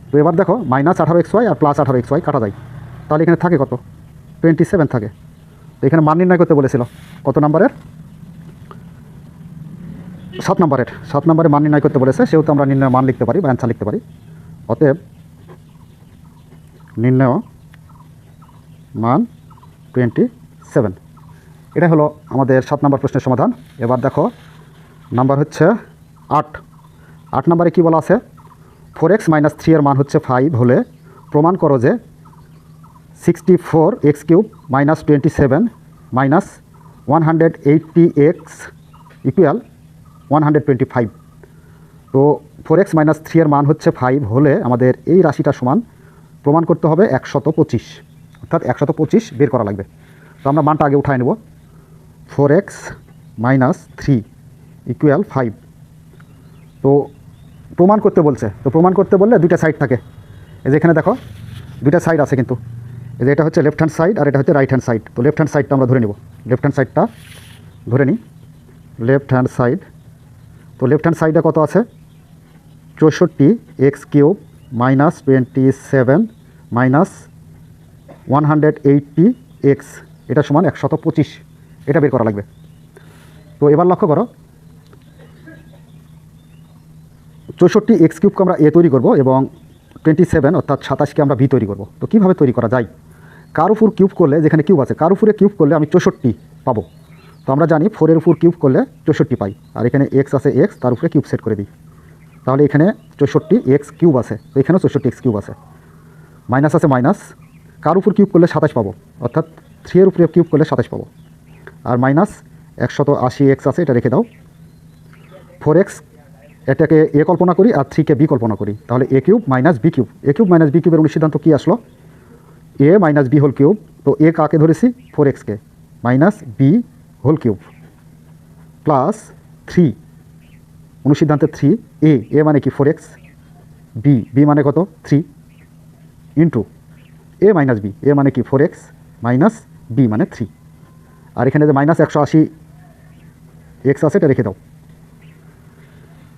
তো এবার দেখো, মাইনাস 18xy আর প্লাস 18xy কাটা যায়, তাহলে এখানে থাকে কত? 27 থাকে। তো এখানে মান নির্ণয় করতে বলেছিল কত নাম্বারের? 7 নম্বরের। 7 নম্বরে মান নির্ণয় করতে বলেছে, সেহেতু আমরা নির্ণয় মান লিখতে পারি বা অ্যান্সার লিখতে পারি। অতএব নির্ণয় মান 27। এটা হলো আমাদের 7 নম্বর প্রশ্নের সমাধান। এবার দেখো নাম্বার হচ্ছে 8 নম্বরে কী বলা আছে, 4x - 3 এর মান হচ্ছে 5 হলে প্রমাণ করো যে 64x³ - 27 - 180x ইকুয়াল 125। তো 4x - 3 এর মান হচ্ছে 5 হলে আমাদের এই রাশিটা সমান প্রমাণ করতে হবে 125, অর্থাৎ 125 বের করা লাগবে। তো আমরা মানটা আগে উঠায় নেব। 4x - 3 equal 5। তো প্রমাণ করতে বলছে, তো প্রমাণ করতে বললে দুইটা সাইড থাকে। এই যে এখানে দেখো দুইটা সাইড আছে, কিন্তু এই যে এটা হচ্ছে লেফট হ্যান্ড সাইড আর এটা হচ্ছে রাইট হ্যান্ড সাইড। তো লেফট হ্যান্ড সাইডটা আমরা ধরে নেব, লেফট হ্যান্ড সাইডটা ধরে নিই। লেফট হ্যান্ড সাইড, তো লেফট হ্যান্ড সাইডে কত আছে, 64x³ - 27 - 180x, এটা সমান 125, এটা বের করা লাগবে। তো এবার লক্ষ্য করো, 64x³ আমরা এ তৈরি করব এবং 27 অর্থাৎ 27কে আমরা বি তৈরি করব। তো কীভাবে তৈরি করা যায়, কার উপর কিউব করলে, যেখানে কিউব আছে কার উপরে কিউব করলে আমি 64 পাবো। তো আমরা জানি 4-এর উপর কিউব করলে 64 পাই, আর এখানে এক্স আছে এক্স, তার উপরে কিউব সেট করে দিই। তাহলে এখানে 64x³ আছে, তো এখানেও 64x³ আছে, মাইনাস আছে মাইনাস, কার উপর কিউব করলে 27 পাবো, অর্থাৎ 3-এর উপরে কিউব করলে 27 পাবো, আর মাইনাস 180x আছে, এটা রেখে দাও। 4x এটাকে এ কল্পনা করি আর 3কে বি কল্পনা করি, তাহলে a³ - b³, a³ - b³ এর অনুসিদ্ধান্ত কী আসলো, a - b হোল কিউব। তো এ কাকে ধরেছি, 4xকে, minus B whole cube plus 3, অনুসিদ্ধান্তে 3, এ মানে কি 4x, বি মানে কত 3, into A minus b, a মানে কি 4x মাইনাস বি মানে 3, আর এখানে যে মাইনাস 180x আছে, এটা রেখে দাও।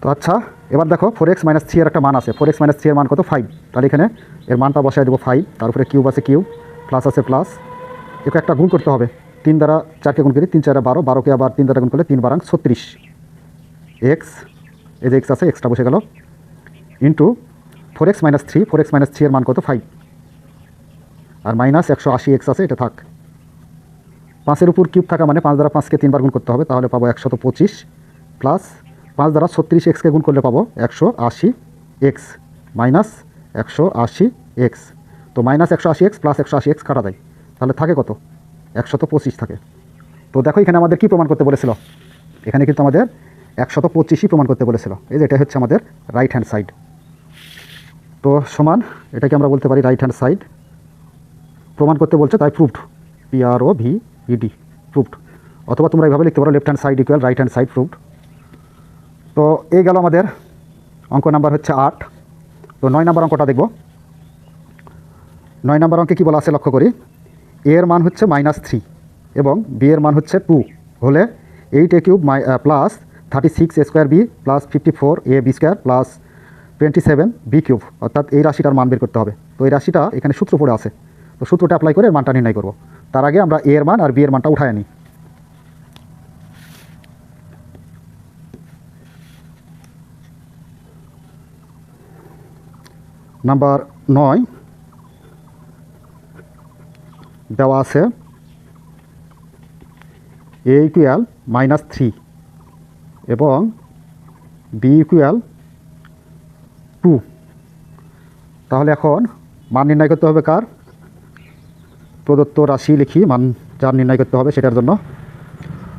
তো আচ্ছা, এবার দেখো 4x - 3 এর একটা মান আছে, 4x - 3 এর মান কত 5, তাহলে এখানে এর মানটা বসায় দেবো 5, তার উপরে কিউব আছে কিউব, প্লাস আছে প্লাস, একে একটা গুণ করতে হবে, 3 দ্বারা 4কে গুণ করি, 3 4 12, 12কে আবার 3 দ্বারা গুণ করলে 3 12 36, এক্স, এই যে এক্স আছে এক্সটা বসে গেল, ইন্টু 4x - 3, 4x - 3 এর মান কত 5, আর মাইনাস 180x আছে, এটা থাক। 5-এর উপর কিউব থাকা মানে 5 দ্বারা 5কে 3 বার গুণ করতে হবে, তাহলে পাবো 125, প্লাস 5 দ্বারা 36xকে গুণ করলে পাবো 180x, মাইনাস 180x। তো মাইনাস 180x প্লাস 180x কাটা দেয়, তাহলে থাকে কত, 125 থাকে। তো দেখো এখানে আমাদের কি প্রমাণ করতে বলেছিল, এখানে কিন্তু আমাদের 125ই প্রমাণ করতে বলেছিল। এই যে এটা হচ্ছে আমাদের রাইট হ্যান্ড সাইড। তো সমান এটাকে আমরা বলতে পারি রাইট হ্যান্ড সাইড, প্রমাণ করতে বলছে তাই প্রুভড, PROVED, প্রুভড। অথবা তোমরা এইভাবে লিখতে পারো left hand side equal right hand side, proved. তো এই গেল আমাদের অঙ্ক নাম্বার হচ্ছে 8। তো 9 নম্বর অঙ্কটা দেখব। 9 নম্বর অঙ্কে কী বলা আছে লক্ষ্য করি, এ এর মান হচ্ছে -3 এবং বি এর মান হচ্ছে 2 হলে 8a³ plus 36a² B plus 54a b² plus 27b³ অর্থাৎ এই রাশিটার মান বের করতে হবে। তো এই রাশিটা এখানে সূত্র পড়ে আছে, তো সূত্রটা অ্যাপ্লাই করে এর মানটা নির্ণয় করব। তার আগে আমরা এ এর মান আর বি এর মানটা উঠায় নিই। নাম্বার 9 দেওয়া আছে a ইকুয়াল -3 এবং বি ইকুয়াল 2। তাহলে এখন মান নির্ণয় করতে হবে কার, প্রদত্ত রাশি লিখি, মান যার নির্ণয় করতে হবে সেটার জন্য।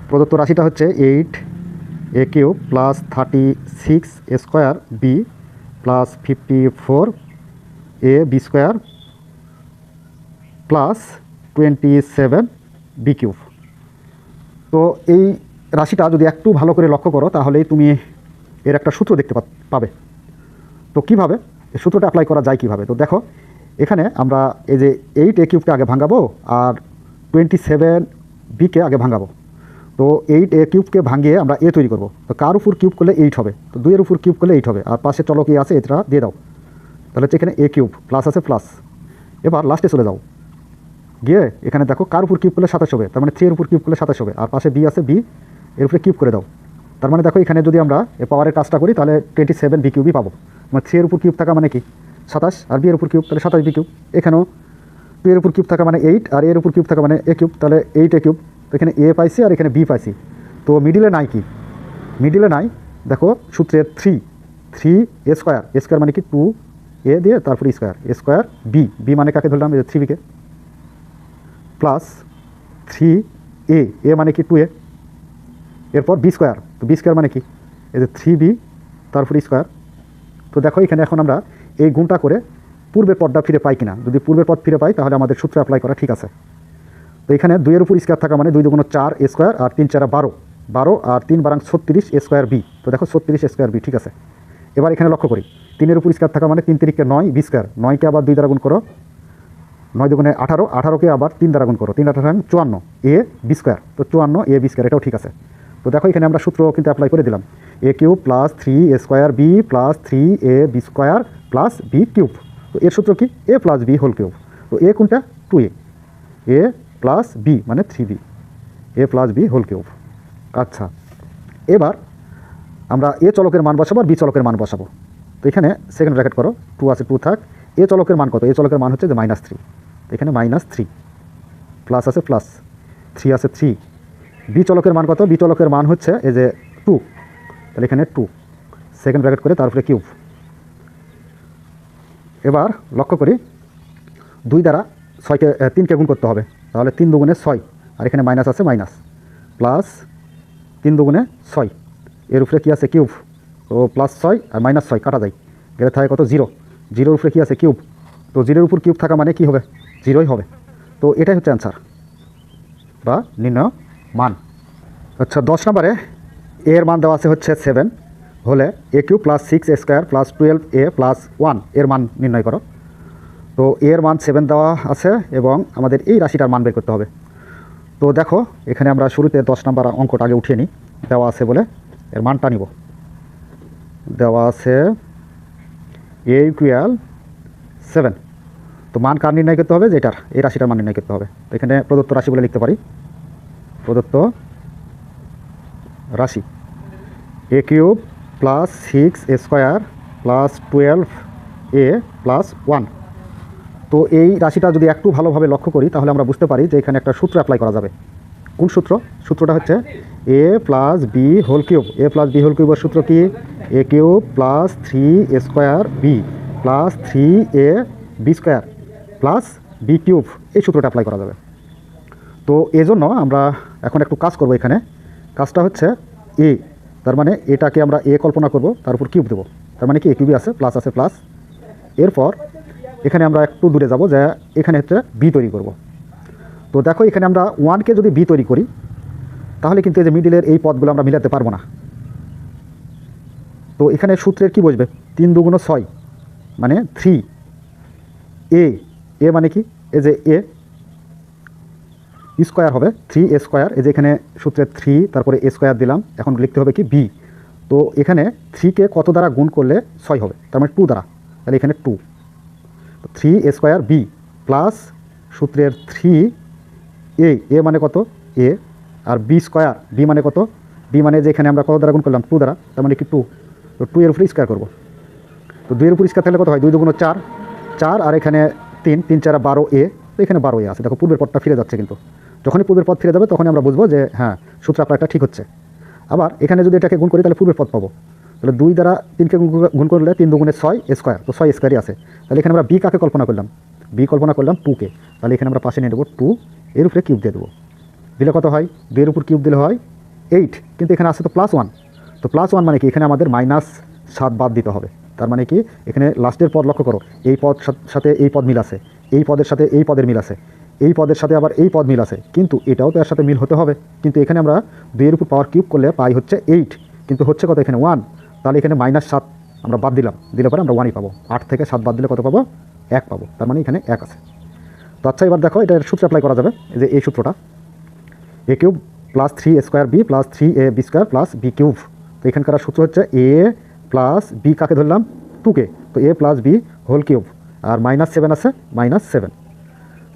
প্রদত্ত রাশিটা হচ্ছে 8a³ plus 36a² B plus 54a b² plus 27b³। তো এই রাশিটা যদি একটু ভালো করে লক্ষ্য করো তাহলেই তুমি এর একটা সূত্র দেখতে পাবে। তো কিভাবে এই সূত্রটা অ্যাপ্লাই করা যায় কিভাবে, তো দেখো এখানে আমরা এই যে 8a³ আগে ভাঙাবো আর 27b আগে ভাঙাবো। তো 8a³ ভাঙিয়ে আমরা এ তৈরি করব। তো কার উপর কিউব করলে 8 হবে, তো 2-এর উপর কিউব করলে 8 হবে, আর পাশে চলক আছে এটা দিয়ে দাও, তাহলে হচ্ছে এখানে a³ প্লাস আছে প্লাস। এবার লাস্টে চলে যাও, গিয়ে এখানে দেখো কার উপর কিউব করলে 27 হবে, তার মানে 3-এর উপর কিউব করলে 27 হবে, আর পাশে বি আছে বি, এর উপরে কিউব করে দাও। তার মানে দেখো এখানে যদি আমরা এই পাওয়ারের কাজটা করি তাহলে 27b³ পাবো। মানে 3-এর উপর কিউব থাকা মানে কি 27, আর বি এর উপর কিউব তাহলে 27b³। এখানেও 2-এর উপর কিউব থাকা মানে 8, আর এর উপর কিউব থাকা মানে a³, তাহলে 8a³ তো এখানে এ পাইছি আর এখানে বি পাইছি। তো মিডিলে নাই কি, মিডিলে নাই দেখো সূত্রের থ্রি এ স্কোয়ার মানে কি 2 এ দিয়ে তারপরে স্কোয়ার বি মানে কাকে ধরলাম, এই যে 3b-কে, প্লাস 3a, এ মানে কি 2a, এরপর বি স্কোয়ার, তো বি স্কোয়ার মানে কি এই যে 3b তারপরে স্কোয়ার। তো দেখো এখানে এখন আমরা এই গুণটা করে পূর্বের পদটা ফিরে পাই কিনা, যদি পূর্বের পদ ফিরে পাই তাহলে আমাদের সূত্র অ্যাপ্লাই করা ঠিক আছে। তো এখানে 2-এর উপর স্কোয়ার থাকা মানে 2 × 4 এ স্কোয়ার আর 3 × 4 12 আর 3 × 36 এ স্কোয়ার বি। তো দেখো 36 এ স্কোয়ার বি ঠিক আছে। এবার এখানে লক্ষ্য করি 3-এর উপর স্কোয়ার থাকা মানে 3 × 3 = 9 বি স্কোয়ার, 9কে আবার 2 দ্বারা গুণ করো, 9 × 2 = 18, 18কে আবার 3 দ্বারা গুণ করো, 3 × 8 = 54 এ বি স্কোয়ার, তো 54 এ বি স্কোয়ার, এটাও ঠিক আছে। তো দেখো এখানে আমরা সূত্র কিন্তু অ্যাপ্লাই করে দিলাম, a cube plus 3a square B plus 3ab square plus B cube. তো এর সূত্র কি a plus B whole cube. তো এ কোনটা 2a, এ প্লাস বি মানে 3b, a plus B whole cube. আচ্ছা, এবার আমরা এ চলকের মান বসাবো আর বি চলকের মান বসাবো। তো এখানে সেকেন্ড ব্র্যাকেট করো, 2 আছে 2 থাক, এ চলকের মান কত, এ চলকের মান হচ্ছে যে -3, এখানে -3 প্লাস আছে প্লাস 3 আছে 3, বি চলকের মান কত, বি চলকের মান হচ্ছে এই যে 2, তাহলে এখানে 2 সেকেন্ড ব্র্যাকেট করে তারপরে কিউব। এবার লক্ষ্য করি 2 দ্বারা 3কে গুণ করতে হবে, তাহলে 3 × 2 = 6, আর এখানে মাইনাস আছে মাইনাস, প্লাস 3 × 2 = 6, এর উপরে কী আছে কিউব, তো +6 আর -6 কাটা যায়, গেলে থাকে কত 0, 0-এর উপরে কী আছে কিউব, তো 0-এর উপর কিউব থাকা মানে কি হবে 0ই হবে। তো এটাই হচ্ছে অ্যান্সার বা নির্ণয় মান। আচ্ছা 10 নম্বরে এর মান দেওয়া আছে হচ্ছে 7 হলে a cube plus 6a square plus 12a plus 1 এর মান নির্ণয় করো। তো এর মান 7 দেওয়া আছে এবং আমাদের এই রাশিটার মান বের করতে হবে। তো দেখো এখানে আমরা শুরুতে 10 নম্বর অঙ্কটা আগে উঠিয়ে নিই, দেওয়া আছে বলে এর মানটা নিব। দেওয়া আছে a = 7, তো মান কার নির্ণয় করতে হবে, যেটার এই রাশিটার মান নির্ণয় করতে হবে। তো এখানে প্রদত্ত রাশি বলে লিখতে পারি, প্রদত্ত রাশি a cube plus 6a square plus 12a plus 1। তো এই রাশিটা যদি একটু ভালোভাবে লক্ষ্য করি তাহলে আমরা বুঝতে পারি যে এখানে একটা সূত্র অ্যাপ্লাই করা যাবে। কোন সূত্র, সূত্রটা হচ্ছে a plus B whole cube, a plus B whole কিউবের সূত্র কি a cube plus 3a square B plus 3a B square plus B cube, এই সূত্রটা অ্যাপ্লাই করা যাবে। তো এজন্য আমরা এখন একটু কাজ করব, এখানে কাজটা হচ্ছে এ, তার মানে এটাকে আমরা এ কল্পনা করব, তার উপর কিউব দেবো, তার মানে কি এ কিউবই আছে প্লাস, এরপর এখানে আমরা একটু দূরে যাব, যে এখানে হচ্ছে বি তৈরি করব। তো দেখো এখানে আমরা 1কে যদি বি তৈরি করি তাহলে কিন্তু এই যে মিডিলের এই পদগুলো আমরা মিলাতে পারবো না। তো এখানে সূত্রের কি বসবে, 3 × 2 = 6 মানে 3a, এ মানে কি এই যে এ স্কোয়ার হবে 3a স্কোয়ার, এই যে এখানে সূত্রের 3 তারপরে a স্কোয়ার দিলাম, এখন লিখতে হবে কি বি। তো এখানে 3কে কত দ্বারা গুণ করলে 6 হবে, তার মানে 2 দ্বারা, তাহলে এখানে 2, 3a স্কোয়ার বি প্লাস সূত্রের 3a, এ মানে কত এ, আর বি স্কোয়ার, বি মানে কত, বি মানে যে এখানে আমরা কত দ্বারা গুণ করলাম 2 দ্বারা, তার মানে কি 2, তো 2-এর উপরে স্কোয়ার করবো। তো 2-এর উপর স্কোয়ার থাকলে কত হয়, 2 × 2 = 4, 4 আর এখানে 3, 3 × 4 = 12a, তো এখানে 12a আছে। দেখো পূর্বের পদটা ফিরে যাচ্ছে, কিন্তু যখনই পূর্বের পদ ফিরে যাবে তখনই আমরা বুঝবো যে হ্যাঁ সূত্র আপনারটা ঠিক হচ্ছে। আবার এখানে যদি এটাকে গুণ করি তাহলে পূর্বের পদ পাবো, তাহলে 2 দ্বারা 3কে গুণ করলে 3 × 2 = 6 স্কোয়ার, তো 6 স্কোয়ারই আছে। তাহলে এখানে আমরা বি কাকে কল্পনা করলাম, বি কল্পনা করলাম 2কে, তাহলে এখানে আমরা পাশে নিয়ে নেবো 2, এর উপরে কিউব দিয়ে দেবো, দিলে কত হয় 2-এর উপর কিউব দিলে হয় 8, কিন্তু এখানে আছে তো +1, তো +1 মানে কি এখানে আমাদের -7 বাদ দিতে হবে, তার মানে কি এখানে লাস্টের পদ লক্ষ্য করো, এই পদ সাথে এই পদ মিল আছে, এই পদের সাথে এই পদের মিল আছে, এই পদের সাথে আবার এই পদ মিল আছে, কিন্তু এটাও তো এর সাথে মিল হতে হবে। কিন্তু এখানে আমরা 2-এর উপর পাওয়ার কিউব করলে পাই হচ্ছে 8, কিন্তু হচ্ছে কত এখানে 1, তাহলে এখানে -7 আমরা বাদ দিলাম, দিলে পরে আমরা 1ই পাবো, 8 থেকে 7 বাদ দিলে কত পাবো 1 পাবো, তার মানে এখানে 1 আছে। তো আচ্ছা এবার দেখো এটার সূত্র অ্যাপ্লাই করা যাবে, এই যে এই সূত্রটা a cube plus 3a square B plus 3ab square plus B cube. তো এখানকার সূত্র হচ্ছে a প্লাস বি কাকে ধরলাম 2কে, তো a plus B whole cube, আর -7 আছে -7।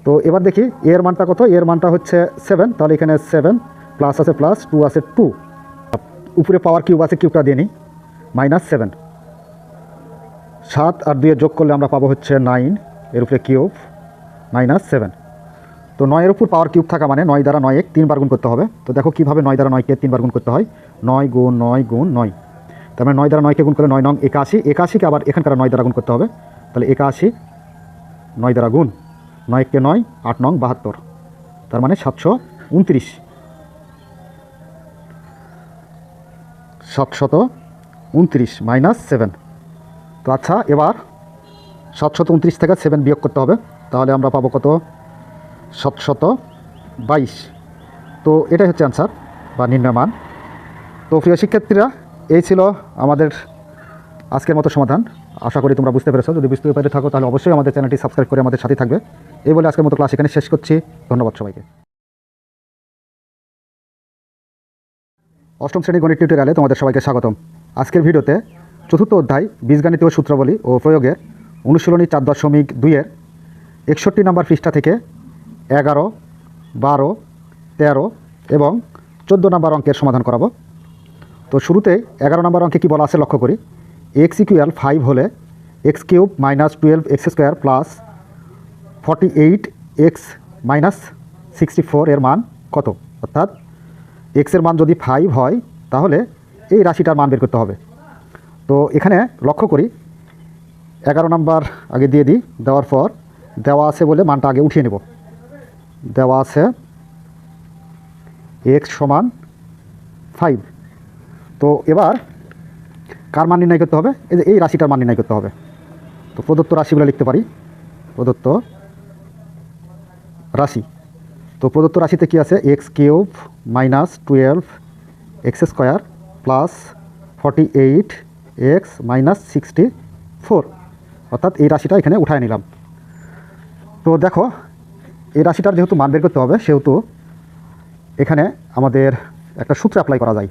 তো এবার দেখি এর মানটা কত, এর মানটা হচ্ছে 7, তাহলে এখানে 7 প্লাস আছে প্লাস 2 আছে 2, উপরে পাওয়ার কিউব আছে, কিউবটা দিয়ে নিই, -7, 7 আর 2 যোগ করলে আমরা পাবো হচ্ছে 9, এর উপরে কিউব -7। তো তো 9-এর উপর পাওয়ার কিউব থাকা মানে 9 দ্বারা 9 এক 3 বার গুণ করতে হবে। তো দেখো কীভাবে 9 দ্বারা 9কে 3 বার গুণ করতে হয়। 9 গুণ 9 গুণ 9, তার মানে 9 দ্বারা 9কে গুণ করলে 9 নং 81, 81কে আবার এখানকার 9 দ্বারা গুণ করতে হবে। তাহলে 81 9 দ্বারা গুণ, 9 কে 9, 8 নং 72, তার মানে 729, 729 মাইনাস 7। তো আচ্ছা, এবার 729 থেকে 7 বিয়োগ করতে হবে, তাহলে আমরা পাবো কত? 722। তো এটাই হচ্ছে অ্যান্সার বা নির্ণয় মান। তো প্রিয় শিক্ষার্থীরা, এই ছিল আমাদের আজকের মতো সমাধান। আশা করি তোমরা বুঝতে পেরেছো। যদি বুঝতে পেরে থাকো তাহলে অবশ্যই আমাদের চ্যানেলটি সাবস্ক্রাইব করে আমাদের সাথে থাকবে। এই বলে আজকের মতো ক্লাস এখানে শেষ করছি। ধন্যবাদ সবাইকে। অষ্টম শ্রেণী গণিত টিউটোরিয়ালে তোমাদের সবাইকে স্বাগতম। আজকের ভিডিওতে চতুর্থ অধ্যায় বীজগণিতীয় সূত্রাবলী ও প্রয়োগের অনুশীলনী 4.2-এর 61 নম্বর পৃষ্ঠা থেকে 11, 12, 13 এবং 14 নম্বর অঙ্কের সমাধান করাবো। তো শুরুতেই 11 নম্বর অঙ্কে কী বলা আছে লক্ষ্য করি। x = 5 হলে x³ - 12x² প্লাস 48x - 64 এর মান কত? অর্থাৎ এক্সের মান যদি 5 হয় তাহলে এই রাশিটার মান বের করতে হবে। তো এখানে লক্ষ্য করি 11 নম্বর আগে দিয়ে দিই। দেওয়ার পর দেওয়া আছে বলে মানটা আগে উঠিয়ে নেব। দেওয়া আছে x = 5। তো এবার কার মান নির্ণয় করতে হবে? এই রাশিটার মান নির্ণয় করতে হবে। তো প্রদত্ত রাশিগুলো লিখতে পারি। প্রদত্ত রাশি, তো প্রদত্ত রাশিতে কি আছে? x³ - 12x² প্লাস 48x - 64, অর্থাৎ এই রাশিটা এখানে উঠায় নিলাম। তো দেখো, এই রাশিটার যেহেতু মান বের করতে হবে সেহেতু এখানে আমাদের একটা সূত্র অ্যাপ্লাই করা যায়।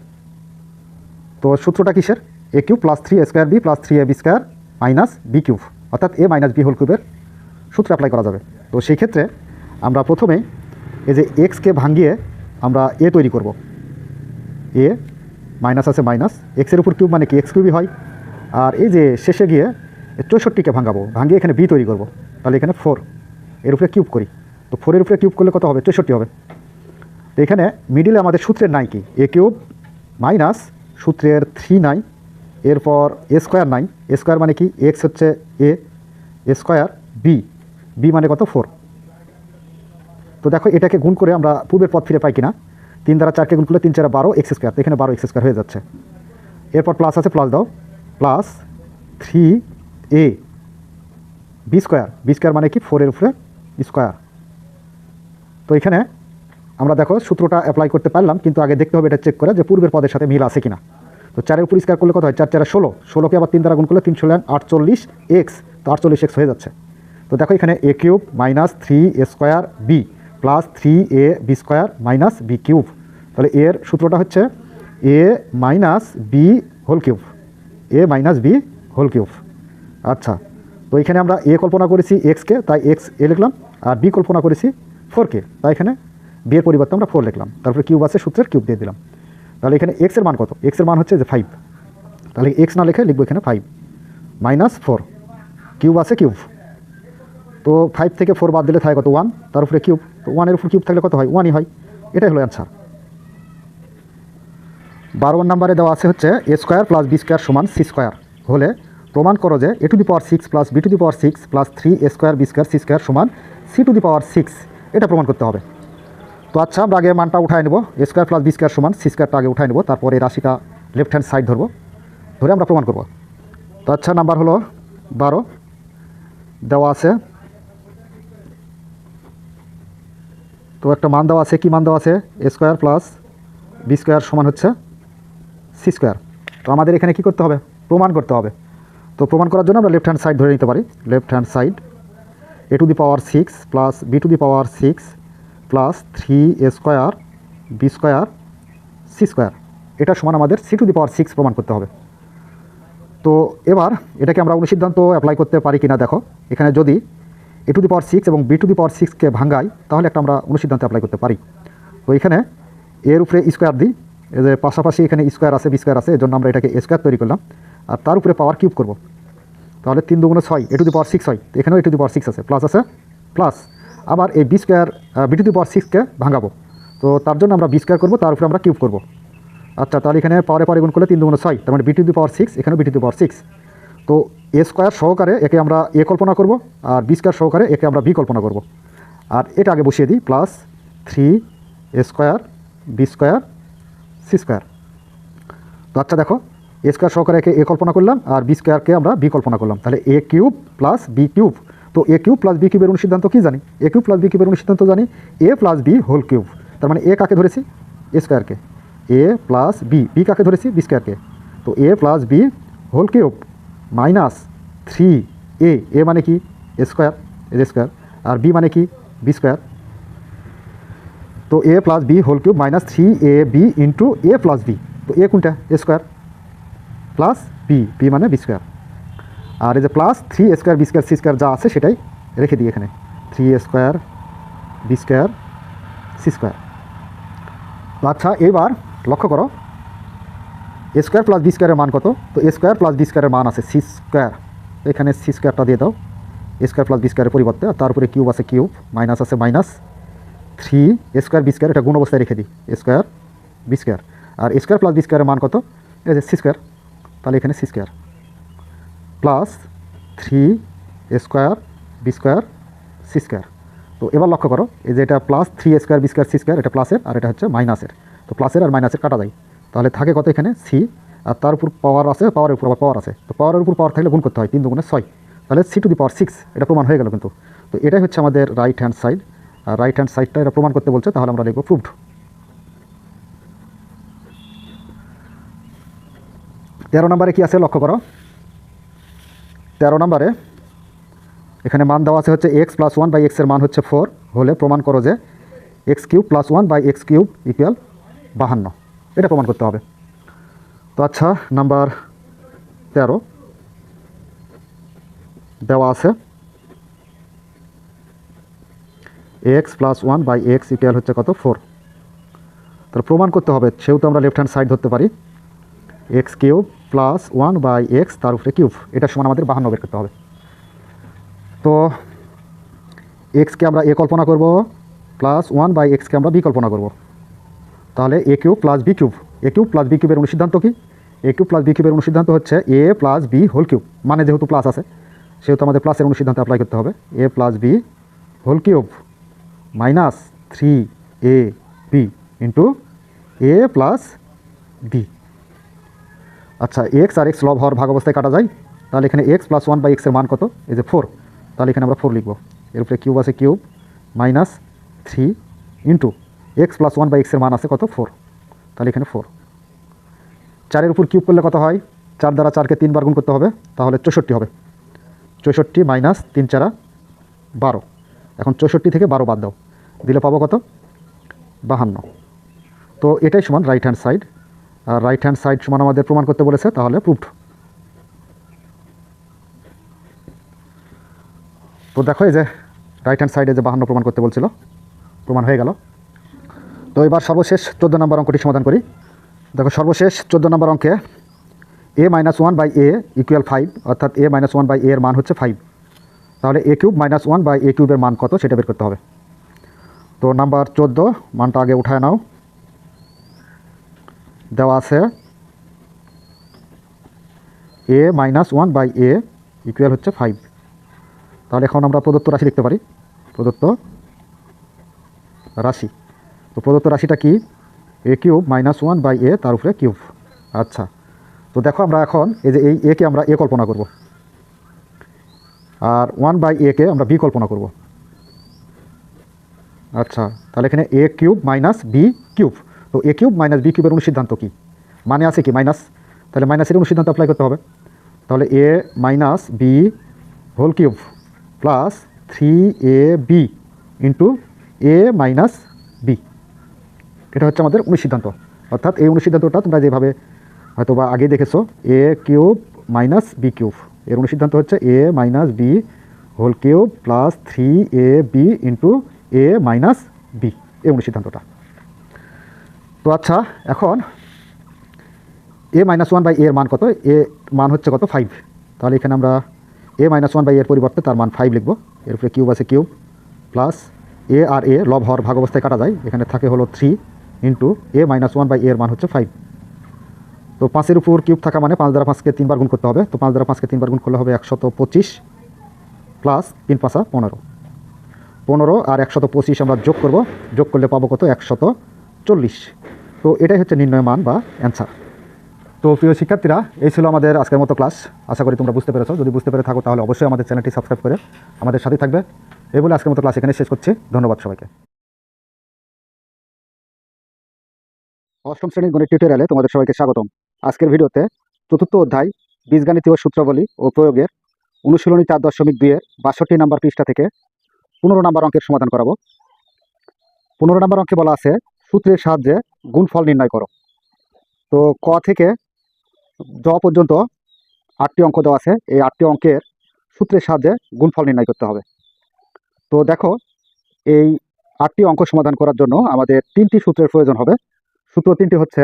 তো সূত্রটা কিসের? a³ + 3a² b + 3ab² - b³ অর্থাৎ a - b হোল কিউবের সূত্র অ্যাপ্লাই করা যাবে। তো সেই ক্ষেত্রে আমরা প্রথমে এই যে এক্সকে ভাঙিয়ে আমরা এ তৈরি করব। এ মাইনাস আছে মাইনাস, এক্সের উপর কিউব মানে কি x³ হয়। আর এই যে শেষে গিয়ে 64কে ভাঙাবো, ভাঙিয়ে এখানে বি তৈরি করব। তাহলে এখানে 4 এর উপরে কিউব করি। তো 4-এর উপরে কিউব করলে কত হবে? 64 হবে। তো এখানে মিডিলে আমাদের সূত্রের নাই কি? a³ মাইনাস সূত্রের 3 নাই, এরপর a² নাই। a² মানে কি? x হচ্ছে a² b মানে কত? 4। তো দেখো এটাকে গুণ করে আমরা পূর্বের পথ ফিরে পাই কিনা। 3 দ্বারা 4কে গুণ করলে 3 4 12 x², তো এখানে 12 x² হয়ে যাচ্ছে। এরপর প্লাস আছে, প্লাস দাও, প্লাস 3a b² মানে কি? 4-এর উপরে স্কোয়ার। তো এখানে আমরা দেখো সূত্রটা অ্যাপ্লাই করতে পারলাম, কিন্তু আগে দেখতে হবে এটা চেক করে যে পূর্বের পদের সাথে মিল আছে কিনা। তো 4-এর উপর স্কোয়ার করলে কত হয়? 4 4 16, 16কে আবার 3 দ্বারা গুণ করলে 3 16 48x, তো 48x হয়ে যাচ্ছে। তো দেখো এখানে a³ - 3a² b plus 3ab² - b³। তাহলে এর সূত্রটা হচ্ছে a - b whole cube, a - b whole cube. আচ্ছা, তো এখানে আমরা a কল্পনা করেছি x-কে, তাই x a লিখলাম, আর b কল্পনা করেছি 4-কে, তাই এখানে b এর পরিবর্তে আমরা 4 লিখলাম। তারপরে কিউব আছে, সূত্রের কিউব দিয়ে দিলাম। তাহলে এখানে x এর মান কত? x এর মান হচ্ছে যে 5। তাহলে x না লিখে লিখবো এখানে 5 - 4, কিউব আছে কিউব। তো 5 থেকে 4 বাদ দিলে থাকে কত? 1, তার উপরে কিউব। তো 1-এর উপর কিউব থাকলে কত হয়? 1ই হয়। এটাই হলো অ্যান্সার। 12 নম্বরে দেওয়া আছে হচ্ছে a² + b² = c² হলে প্রমাণ করো যে a⁶ + b⁶ plus 3a² b² c² = c⁶ এটা প্রমাণ করতে হবে। তো আচ্ছা, আমরা আগে মানটা উঠায় নেব। a² + b² = c²টা আগে উঠায় নেব, তারপরে এই রাশিটা লেফট হ্যান্ড সাইড ধরবো, ধরে আমরা প্রমাণ করব। তো আচ্ছা, নাম্বার হলো 12 দেওয়া আছে। তো একটা মান দেওয়া আছে, কি মান দেওয়া আছে? a² + b² = হচ্ছে c²। তো আমাদের এখানে কি করতে হবে? প্রমাণ করতে হবে। তো প্রমাণ করার জন্য আমরা লেফট হ্যান্ড সাইড ধরে নিতে পারি। Left hand side a⁶ + b⁶ plus 3a² b² c² এটা সমান আমাদের c⁶ প্রমাণ করতে হবে। তো এবার এটাকে আমরা অনুসিদ্ধান্ত অ্যাপ্লাই করতে পারি কিনা দেখো। এখানে যদি a⁶ এবং b⁶কে ভাঙাই তাহলে একটা আমরা অনুসিদ্ধান্ত অ্যাপ্লাই করতে পারি। তো এখানে এর উপরে স্কোয়ার দিই, এই যে পাশাপাশি এখানে স্কোয়ার আছে, b² আছে, এর জন্য আমরা এটাকে a² তৈরি করলাম, আর তার উপরে পাওয়ার কিউব করব। তাহলে 3 × 2 = 6, a⁶ হয়। তো এখানেও a⁶ আছে, প্লাস আছে প্লাস, আবার এই b square B to the power সিক্সকে ভাঙাবো। তো তার জন্য আমরা বি স্কোয়ার করবো, তার উপরে আমরা কিউব করবো। আচ্ছা, তাহলে এখানে পাওয়ারে গুণ করলে 3 দুগুণ 6, তার মানে বি টু দি পাওয়ার 6, এখানে বি টু দি পাওয়ার 6। তো এ স্কোয়ার সহকারে একে আমরা এ কল্পনা করব, আর বি স্কোয়ার সহকারে একে আমরা বি কল্পনা করব। আর এটা আগে বসিয়ে দিই, প্লাস 3 এ square B square C square. তো আচ্ছা দেখো, এ স্কোয়ার সহকারে একে এ কল্পনা করলাম, আর বি স্কোয়ারকে আমরা বি কল্পনা করলাম, তাহলে এ কিউব প্লাস বি কিউব। তো এ কিউব প্লাস বি কিউবের অনুসিদ্ধান্ত কী জানি? এ কিউব প্লাস বি কিউবের অনুসিদ্ধান্ত জানি এ প্লাস বি হোল কিউব। তার মানে এ কাকে ধরেছি? এ স্কোয়ারকে। এ প্লাস বি, বি কাকে ধরেছি? বি স্কোয়ারকে। তো এ plus B whole cube minus 3 এ মানে কি? এ স্কোয়ার, এ স্কোয়ার, আর বি মানে কি? B square. তো এ plus B whole cube minus 3ab into এ প্লাস বি। তো এ কোনটা? A square plus B, B মানে বি স্কোয়ার। আর এই যে প্লাস 3 এ square B square C square যা আছে সেটাই রেখে দিই এখানে, 3 এ square B square C square. আচ্ছা, এবার লক্ষ্য করো এ স্কোয়ার প্লাস বি স্কোয়ারের মান কত? তো এ স্কোয়ার প্লাস বি স্কোয়ারের মান আছে সি স্কোয়ার, এখানে সি স্কোয়ারটা দিয়ে দাও এ স্কোয়ার প্লাস বি স্কোয়ারের পরিবর্তে। আর তার উপরে কিউব আছে কিউব, মাইনাস আছে মাইনাস 3 এ স্কোয়ার বি স্কোয়ার, এটা গুণ অবস্থায় রেখে দিই এ স্কোয়ার বি স্কোয়ার। আর এ স্কোয়ার প্লাস বি স্কোয়ারের মান কত? এই যে সি স্কোয়ার, তাহলে এখানে সি স্কোয়ার প্লাস 3 এ square B square C square. তো এবার লক্ষ্য করো এই যে এটা প্লাস 3 এ square B square C square, এটা প্লাসের আর এটা হচ্ছে মাইনাসের। তো প্লাসের আর মাইনাসের কাটা যায়, তাহলে থাকে কত এখানে? সি, আর তার উপর পাওয়ার আছে, পাওয়ারের উপর আবার পাওয়ার আছে। তো পাওয়ারের উপর পাওয়ার থাকলে গুণ করতে হয়, 3 দুগুণে 6, তাহলে সি টু দি পাওয়ার 6। এটা প্রমাণ হয়ে গেল কিন্তু। তো এটাই হচ্ছে আমাদের রাইট হ্যান্ড সাইড। আর রাইট হ্যান্ড সাইডটা এটা প্রমাণ করতে বলছে, তাহলে আমরা লিখব প্রুভড। 13 নম্বরে কি আছে লক্ষ্য করো। 13 নম্বরে এখানে মান দেওয়া আছে হচ্ছে এক্স প্লাস 1 বাই এক্সের মান হচ্ছে 4 হলে প্রমাণ করো যে x cube plus 1 by x cube equal 52। এটা প্রমাণ করতে হবে। তো আচ্ছা, নাম্বার 13 দেওয়া আছে x plus 1 by x equal হচ্ছে কত? 4। তাহলে প্রমাণ করতে হবে, সেহেতু আমরা লেফট হ্যান্ড সাইড ধরতে পারি, x cube plus 1 by x তার উপরে কিউব, এটা সমান আমাদের 52 বের করতে হবে। তো এক্সকে আমরা এ কল্পনা করব, প্লাস 1 বাই এক্সকে আমরা বি কল্পনা করব। তাহলে এ কিউব প্লাস বি কিউব, এ কিউব প্লাস বি কিউবের অনুসিদ্ধান্ত কি? এ কিউব প্লাস বি কিউবের অনুসিদ্ধান্ত হচ্ছে এ প্লাস বি হোল কিউব, মানে যেহেতু প্লাস আছে সেহেতু আমাদের প্লাসের অনুসিদ্ধান্ত অ্যাপ্লাই করতে হবে। এ plus B whole cube minus 3ab into এ প্লাস বি। আচ্ছা, এক্স আর এক্স লব হওয়ার ভাগ অবস্থায় কাটা যায়, তাহলে এখানে এক্স প্লাস 1 বাই এক্সের মান কত? এই যে 4, তাহলে এখানে আমরা 4 লিখব। এর উপরে কিউব আছে cube minus 3 into x plus 1 by এক্সের মান আছে কত? 4, তাহলে এখানে 4। 4-এর উপর কিউব করলে কত হয়? 4 দ্বারা 4কে 3 বার গুণ করতে হবে, তাহলে 64 হবে। 64 মাইনাস 3 4 12। এখন 64 থেকে 12 বাদ দাও, দিলে পাবো কত? 52। তো এটাই সমান রাইট হ্যান্ড সাইড। আর রাইট হ্যান্ড সাইড সমান আমাদের প্রমাণ করতে বলেছে, তাহলে প্রুভড। তো দেখো এই যে রাইট হ্যান্ড সাইডে যে 52 প্রমাণ করতে বলছিল, প্রমাণ হয়ে গেল। তো এবার সর্বশেষ 14 নম্বর অঙ্কটি সমাধান করি। দেখো সর্বশেষ 14 নম্বর অঙ্কে এ মাইনাস 1 বাই এ ইকুয়াল 5, অর্থাৎ এ মাইনাস 1 বাই এ এর মান হচ্ছে 5। তাহলে এ কিউব মাইনাস 1 বাই এ কিউবের মান কত সেটা বের করতে হবে। তো নাম্বার 14 মানটা আগে উঠায় নাও, দেওয়া আছে এ মাইনাস 1 বাই এ ইকুয়াল হচ্ছে 5। তাহলে এখন আমরা প্রদত্ত রাশি লিখতে পারি, প্রদত্ত রাশি। তো প্রদত্ত রাশিটা কি? এ কিউব মাইনাস 1 বাই এ তার উপরে কিউব। আচ্ছা, তো দেখো আমরা এখন এই যে এই একে আমরা এ কল্পনা করব, আর 1 বাই একে আমরা বি কল্পনা করব। আচ্ছা, তাহলে এখানে a cube minus B cube. তো এ কিউব মাইনাস বি কিউবের অনুসিদ্ধান্ত কি? মানে আছে কি মাইনাস, তাহলে মাইনাসের অনুসিদ্ধান্ত অ্যাপ্লাই করতে হবে। তাহলে এ minus B whole cube plus 3ab into এ মাইনাস বি, এটা হচ্ছে আমাদের অনুসিদ্ধান্ত। অর্থাৎ এই অনুসিদ্ধান্তটা তোমরা যেভাবে হয়তো বা আগে দেখেছো, A cube minus B cube, এর অনুসিদ্ধান্ত হচ্ছে এ minus B whole cube plus 3ab into এ মাইনাস বি, এই অনুসিদ্ধান্তটা। তো আচ্ছা, এখন এ মাইনাস 1 বাই এর মান কত? এ মান হচ্ছে কত? 5। তাহলে এখানে আমরা এ মাইনাস 1 বাই এর পরিবর্তে তার মান 5 লিখব। এর উপরে কিউব আছে কিউব প্লাস এ আর এ লব হওয়ার ভাগ অবস্থায় কাটা যায়, এখানে থাকে হলো 3 ইন্টু এ মাইনাস 1 বাই এর মান হচ্ছে 5। তো 5-এর উপর কিউব থাকা মানে 5 দ্বারা 5কে 3 বার গুণ করতে হবে। তো 5 দ্বারা 5কে 3 বার গুণ করলে হবে 125 প্লাস 3 5 15। 15 আর 125 আমরা যোগ করব, যোগ করলে পাবো কত? 140। তো এটাই হচ্ছে নির্ণয় মান বা অ্যান্সার। তো প্রিয় শিক্ষার্থীরা, এই ছিল আমাদের আজকের মতো ক্লাস। আশা করি তোমরা বুঝতে পেরেছো। যদি বুঝতে পেরে থাকো তাহলে অবশ্যই আমাদের চ্যানেলটি সাবস্ক্রাইব করে আমাদের সাথে থাকবে। এই বলে আজকের মতো ক্লাস এখানে শেষ করছি। ধন্যবাদ সবাইকে। অষ্টম শ্রেণীর গণিত টিউটোরিয়ালে তোমাদের সবাইকে স্বাগতম। আজকের ভিডিওতে চতুর্থ অধ্যায় বীজগাণিতীয় সূত্রাবলী ও প্রয়োগের অনুশীলনী 4.2-এর 62 নম্বর পৃষ্ঠা থেকে 15 নম্বর অঙ্কের সমাধান করাবো। 15 নম্বর অঙ্কে বলা আছে সূত্রের সাহায্যে গুণফল নির্ণয় করো। তো ক থেকে জ পর্যন্ত 8টি অঙ্ক দেওয়া আছে। এই 8টি অঙ্কের সূত্রের সাহায্যে গুণফল নির্ণয় করতে হবে। তো দেখো, এই 8টি অঙ্ক সমাধান করার জন্য আমাদের 3টি সূত্রের প্রয়োজন হবে। সূত্র 3টি হচ্ছে: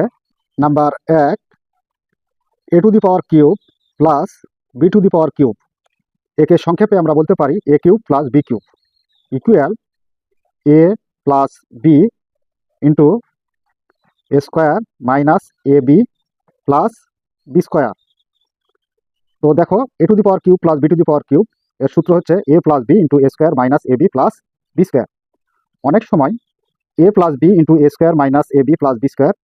number 1, A to the power cube plus B to the power cube, একে সংক্ষেপে আমরা বলতে পারি A cube plus B cube, equal A plus B into A square minus A B plus B square. তো দেখো, A to the power cube plus B to the power cube এর সূত্র হচ্ছে এ plus B into A square minus A B plus B square. অনেক সময় এ plus B into A square minus A B plus B square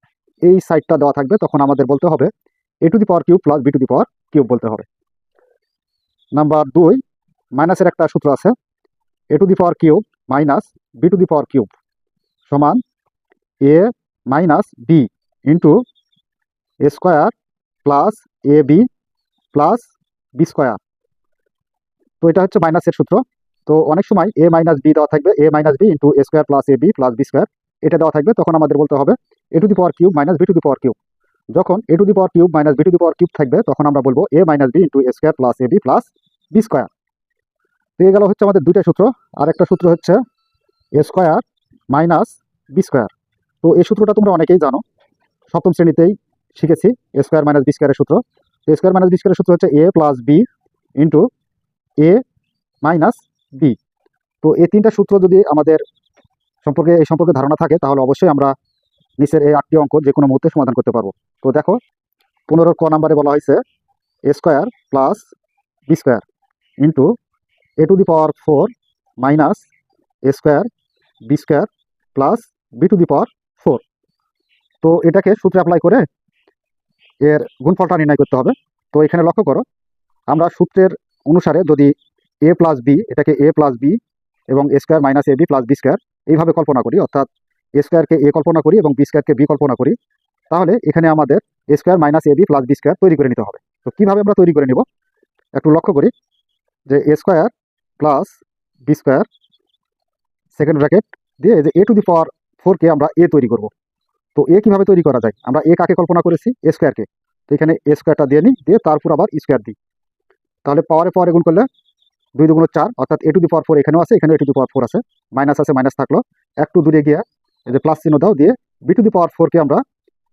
এই সাইডটা দেওয়া থাকবে, তখন আমাদের বলতে হবে A to the power cube plus B to the power cube বলতে হবে। নাম্বার 2, মাইনাসের একটা সূত্র আছে, A to the power cube minus B to the power cube সমান A minus B into A square plus A B plus B square. তো এটা হচ্ছে মাইনাসের সূত্র। তো অনেক সময় এ মাইনাস বি দেওয়া থাকবে, A minus B into A square plus A B plus B square এটা দেওয়া থাকবে, তখন আমাদের বলতে হবে A to the power cube minus B to the power cube. যখন A to the power cube minus B to the power cube থাকবে, তখন আমরা বলবো A minus B into A square plus A B plus B square. পেয়ে গেল হচ্ছে আমাদের দুইটা সূত্র। আর একটা সূত্র হচ্ছে A square minus b square. তো এই সূত্রটা তোমরা অনেকেই জানো, সপ্তম শ্রেণীতেই শিখেছি এ স্কোয়ার মাইনাস বি স্কোয়ারের সূত্র। এ স্কোয়ার মাইনাস বি স্কোয়ারের সূত্র হচ্ছে এ প্লাস বি ইন্টু এ মাইনাস বি। তো এই তিনটা সূত্র যদি আমাদের এই সম্পর্কে ধারণা থাকে, তাহলে অবশ্যই আমরা নিচের এই 8টি অঙ্ক যে কোনো মুহূর্তে সমাধান করতে পারবো। তো দেখো, 15 ক নাম্বারে বলা হয়েছে A square plus B square into A to the power 4 minus A square B square plus B to the power 4। তো এটাকে সূত্রে অ্যাপ্লাই করে এর গুণফলটা নির্ণয় করতে হবে। তো এখানে লক্ষ্য করো, আমরা সূত্রের অনুসারে যদি এ প্লাস বি এটাকে এ প্লাস বি এবং এ square minus A B plus B square এইভাবে কল্পনা করি, অর্থাৎ এ স্কোয়ারকে এ কল্পনা করি এবং বি স্কোয়ারকে বি কল্পনা করি, তাহলে এখানে আমাদের এ square minus A B plus B square তৈরি করে নিতে হবে। তো কীভাবে আমরা তৈরি করে নিব একটু লক্ষ্য করি, যে A square plus B square second bracket দিয়ে যে এ টু দি পাওয়ার 4কে আমরা এ তৈরি করব। তো এ কীভাবে তৈরি করা যায়, আমরা এ কাকে কল্পনা করেছি? এ স্কোয়ারকে। তো এখানে এ স্কোয়ারটা দিয়ে নিই, দিয়ে তারপর আবার স্কোয়ার দিই, তাহলে পাওয়ারে গুণ করলে 2 দুগুণ 4, অর্থাৎ এ টু দি পাওয়ার 4 এখানেও আছে, এখানেও এ টু দি পাওয়ার 4 আছে, মাইনাস আছে, মাইনাস থাকলো, একটু দূরে গিয়ে এই যে প্লাস চিহ্ন দাও, দিয়ে বি টু দি পাওয়ার 4কে আমরা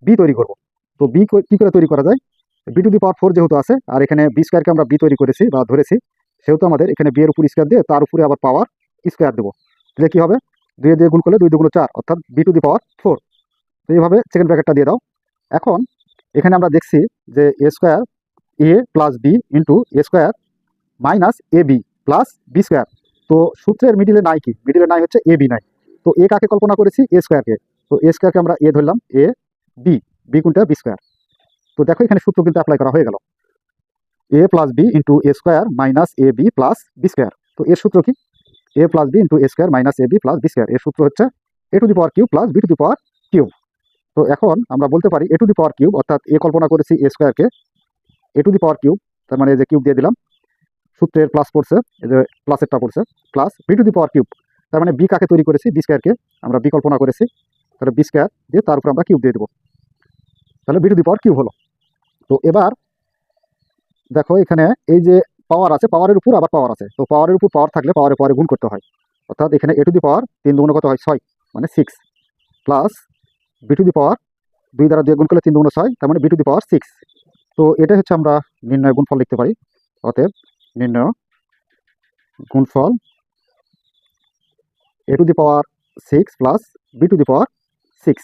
বি তৈরি করব। তো বি কী করে তৈরি করা যায়? বি টু দি পাওয়ার 4 যেহেতু আছে, আর এখানে বি স্কোয়ারকে আমরা বি তৈরি করেছি বা ধরেছি, সেহেতু আমাদের এখানে বি এর উপর স্কোয়ার দিয়ে তার উপরে আবার পাওয়ার স্কোয়ার দেবো। তাহলে কী হবে? 2 দিয়ে গুণ করলে 2 দুগুণ 4, অর্থাৎ বি টু দি পাওয়ার 4। তো এইভাবে সেকেন্ড ব্র্যাকেটটা দিয়ে দাও। এখন এখানে আমরা দেখছি যে A square A plus B into A square minus A B plus B square. তো সূত্রের মিডিলে নাই কি? মিডিলে নাই হচ্ছে এ বি নাই। তো এ কাকে কল্পনা করেছি? এ স্কোয়ারকে। তো এ স্কোয়ারকে আমরা এ ধরলাম, এ বি, বি কোনটা? B square. তো দেখো এখানে সূত্র কিন্তু অ্যাপ্লাই করা হয়ে গেল, A plus B into A square minus A B plus B square. তো এর সূত্র কি? এ plus B into A square minus A B plus B square. এর সূত্র হচ্ছে A to the power cube plus B to the power cube. তো এখন আমরা বলতে পারি এ টু দি পাওয়ার কিউব, অর্থাৎ এ কল্পনা করেছি এ স্কোয়ারকে, এ টু দি পাওয়ার কিউব, তার মানে যে কিউব দিয়ে দিলাম, সূত্রের প্লাস পড়ছে, এই যে প্লাসেরটা পড়ছে, plus B to the power cube, তার মানে বি কাকে তৈরি করেছি? বি স্কোয়ারকে আমরা বি কল্পনা করেছি, তাহলে বি স্কোয়ার দিয়ে তার উপর আমরা কিউব দিয়ে দেবো, তাহলে b to the power cube হলো। তো এবার দেখো এখানে এই যে পাওয়ার আছে, পাওয়ারের উপর আবার পাওয়ার আছে, তো পাওয়ারের উপর পাওয়ার থাকলে পাওয়ারে পাওয়ারে গুণ করতে হয়, অর্থাৎ এখানে এ টু দি পাওয়ার 3 দুগুণ কত হয়? 6, মানে 6, প্লাস বি টু দি পাওয়ার 2 দ্বারা 2 গুণ করলে 3 দুগুণ 6, তার মানে বি টু দি পাওয়ার 6। তো এটাই হচ্ছে আমরা নির্ণয় গুণফল লিখতে পারি। অতএব নির্ণয় গুণফল A to the power 6 plus B to the power 6।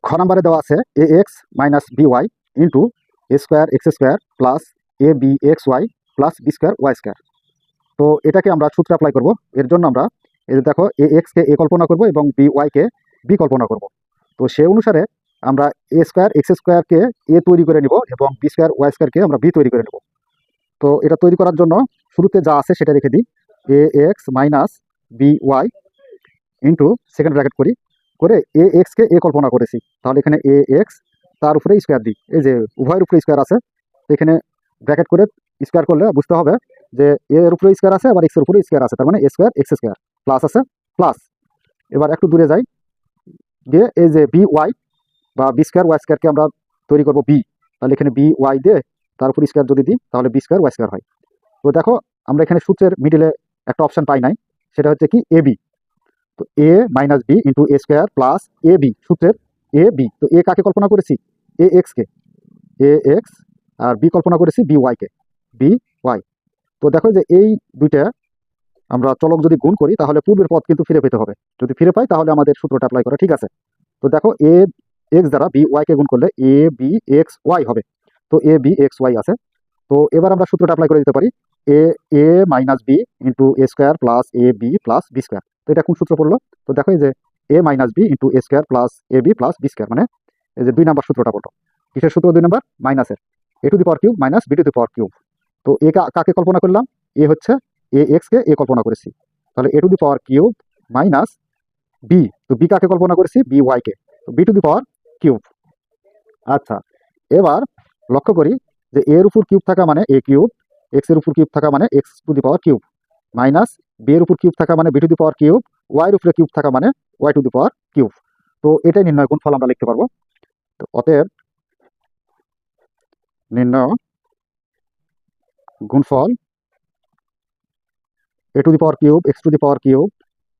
খ নাম্বারে দেওয়া আছে A X minus B Y into A square X square plus A B X Y plus B square Y square. তো এটাকে আমরা সূত্র অ্যাপ্লাই করব। এর জন্য আমরা এই যে দেখো এ এক্সকে এ কল্পনা করব এবং বি ওয়াইকে বি কল্পনা করব। তো সে অনুসারে আমরা এ স্কোয়ার এক্স স্কোয়ারকে এ তৈরি করে নিব এবং বি স্কোয়ার ওয়াই স্কোয়ারকে আমরা বি তৈরি করে নেব। তো এটা তৈরি করার জন্য শুরুতে যা আছে সেটা রেখে দিই, A X minus B Y into second bracket করি, করে এ এক্সকে এ কল্পনা করেছি, তাহলে এখানে এ এক্স তার উপরে স্কোয়ার দিই, এই যে উভয়ের উপরে স্কোয়ার আছে, এখানে ব্র্যাকেট করে স্কোয়ার করলে বুঝতে হবে যে এর উপরে স্কোয়ার আছে আবার এক্সের উপরে স্কোয়ার আছে, তার মানে এ স্কোয়ার এক্স স্কোয়ার প্লাস আছে প্লাস। এবার একটু দূরে যাই, দিয়ে এই যে বি ওয়াই বা বি স্কোয়ার ওয়াই স্কোয়ারকে আমরা তৈরি করবো বি, তাহলে এখানে বি ওয়াই দিয়ে তার উপর স্কোয়ার যদি দিই তাহলে বি স্কোয়ার ওয়াই স্কোয়ার হয়। তো দেখো আমরা এখানে সূত্রের মিডিলে একটা অপশন পাই নাই, সেটা হচ্ছে কি এ বি। তো a minus B into A square plus A B, সূত্রের এ বি। তো এ কাকে কল্পনা করেছি, এ এক্সকে, এ এক্স, আর বি কল্পনা করেছি বি ওয়াইকে, বি ওয়াই। তো দেখো যে এই দুইটা আমরা চলক যদি গুণ করি তাহলে পূর্বের পদ কিন্তু ফিরে পেতে হবে, যদি ফিরে পাই তাহলে আমাদের সূত্রটা অ্যাপ্লাই করা ঠিক আছে। তো দেখো এ এক্স দ্বারা বি ওয়াইকে গুণ করলে এ বি এক্স ওয়াই হবে, তো এ বি এক্স ওয়াই আছে। তো এবার আমরা সূত্রটা অ্যাপ্লাই করে দিতে পারি, এ এ minus B into A square plus A B plus B square. তো এটা কোন সূত্র পড়লো, তো দেখো এই যে a minus B into A square plus A B plus B square, মানে এই যে 2 নাম্বার সূত্রটা পড়লো। কিসের সূত্র 2 নাম্বার, মাইনাসের, A to the power cube minus B to the power cube. তো এ কাকে কল্পনা করলাম, এ হচ্ছে এ এক্সকে এ কল্পনা করেছি, তাহলে এ to the power cube minus B, তো বি কাকে কল্পনা করেছি, বি ওয়াইকে, তো B to the power cube. আচ্ছা, এবার লক্ষ্য করি যে এর উপর কিউব থাকা মানে এ কিউব, এক্স এর উপর কিউব থাকা মানে x to the power cube, minus b এর উপর কিউব থাকা মানে b to the power cube, y এর উপরে কিউব থাকা মানে y to the power cube. তো এটাই নির্ণয় গুণফল আমরা লিখতে পারবো। তো অতএব নির্ণয় গুণফল A to the power cube X to the power cube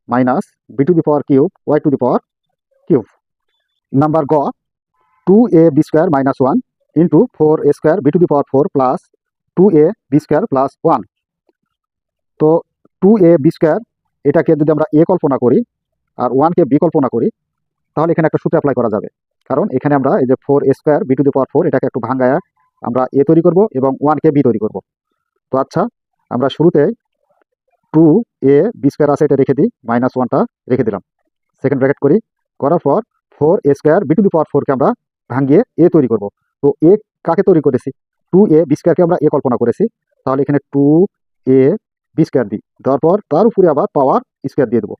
minus B to the power cube Y to the power cube. Number গ, 2ab square minus 1 into 4a square B to the power 4 plus 2ab square plus 1। তো 2ab square এটাকে যদি আমরা A কল্পনা করি আর 1কে B কল্পনা করি তাহলে এখানে একটা সূত্র অ্যাপ্লাই করা যাবে, কারণ এখানে আমরা এই যে 4a square B to the power 4 এটাকে একটু ভাঙায়া আমরা এ তৈরি করব এবং 1কে বি তৈরি করব। তো আচ্ছা, আমরা শুরুতে 2ab স্কোয়ার আছে এটা রেখে দিই, মাইনাস 1টা রেখে দিলাম, সেকেন্ড ব্র্যাকেট করি, করার পর 4a square B to the power 4কে আমরা ভাঙিয়ে এ তৈরি করব। তো এ কাকে তৈরি করেছি, 2ab স্কোয়ারকে আমরা এ কল্পনা করেছি, তাহলে এখানে 2ab স্কোয়ার দিই, দেওয়ার পর তার উপরে আবার পাওয়ার স্কোয়ার দিয়ে দেবো।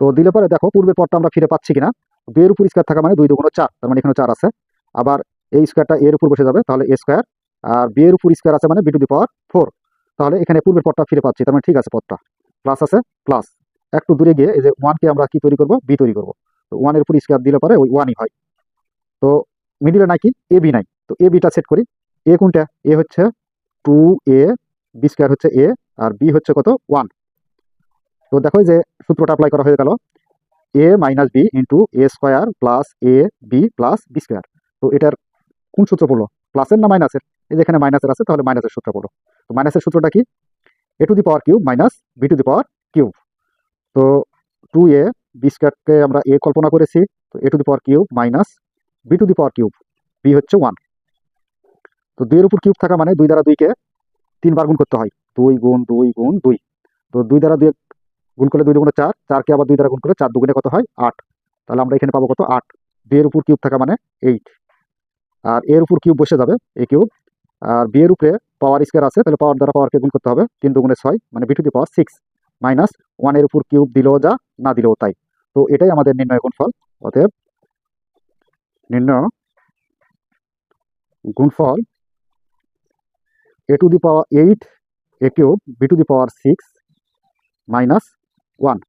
তো দিলে পরে দেখো পূর্বের পরটা আমরা ফিরে পাচ্ছি কিনা, 2 এর উপর স্কোয়ার থাকা মানে 2 2 4, তার মানে এখানে 4 আছে, আবার এই স্কোয়ারটা এর উপর বসে যাবে, তাহলে এ স্কোয়ার, আর বি এর উপর স্কোয়ার আছে মানে বি টু দি পাওয়ার 4, তাহলে এখানে পূর্বের পরটা ফিরে পাচ্ছি, তার মানে ঠিক আছে, পদটা প্লাস আছে প্লাস। একটু দূরে গিয়ে এই যে 1কে আমরা কি তৈরি করব, বি তৈরি করব। তো 1 এর উপর স্কোয়ার দিলে পরে ওই 1ই হয়। তো মিডিলে নাই কি, এ বি নাই, তো এ বিটা সেট করি, এ কোনটা, এ হচ্ছে 2a, বি স্কোয়ার হচ্ছে এ, আর বি হচ্ছে কত 1। তো দেখো যে সূত্রটা অ্যাপ্লাই করা হয়ে গেল, এ minus B into A square plus A B plus B square. তো এটার কোন সূত্র পড়লো, প্লাসের না মাইনাসের, এই যে এখানে মাইনাসের আছে তাহলে মাইনাসের সূত্র পড়লো। তো মাইনাসের সূত্রটা কি, A to the power cube minus B to the power cube. তো 2a বি স্কোয়ারকে আমরা এ কল্পনা করেছি, তো A to the power cube minus B to the power cube, B হচ্ছে 1। তো 2 এর উপর কিউব থাকা মানে 2 দ্বারা 2কে 3 বার গুণ করতে হয়, 2 গুণ 2 গুণ 2। তো 2 দ্বারা 2 গুণ করলে 2 দুগুণে 4, 4কে আবার 2 দ্বারা গুণ করলে 4 দুগুণে কত হয় 8, তাহলে আমরা এখানে পাবো কত 8। 2 এর উপর কিউব থাকা মানে 8, আর এর উপর কিউব বসে যাবে এ কিউব, আর বি এর উপরে পাওয়ার স্কোয়ার আছে, তাহলে পাওয়ার দ্বারা পাওয়ারকে গুণ করতে হবে, 3 দুগুণে 6 মানে b to the power 6 minus 1 এর উপর কিউব দিলেও যা না দিলেও তাই। তো এটাই আমাদের নির্ণয় গুণফল। অতএব নির্ণয় গুণফল A to the power 8 A cube B to the power 6 minus 1।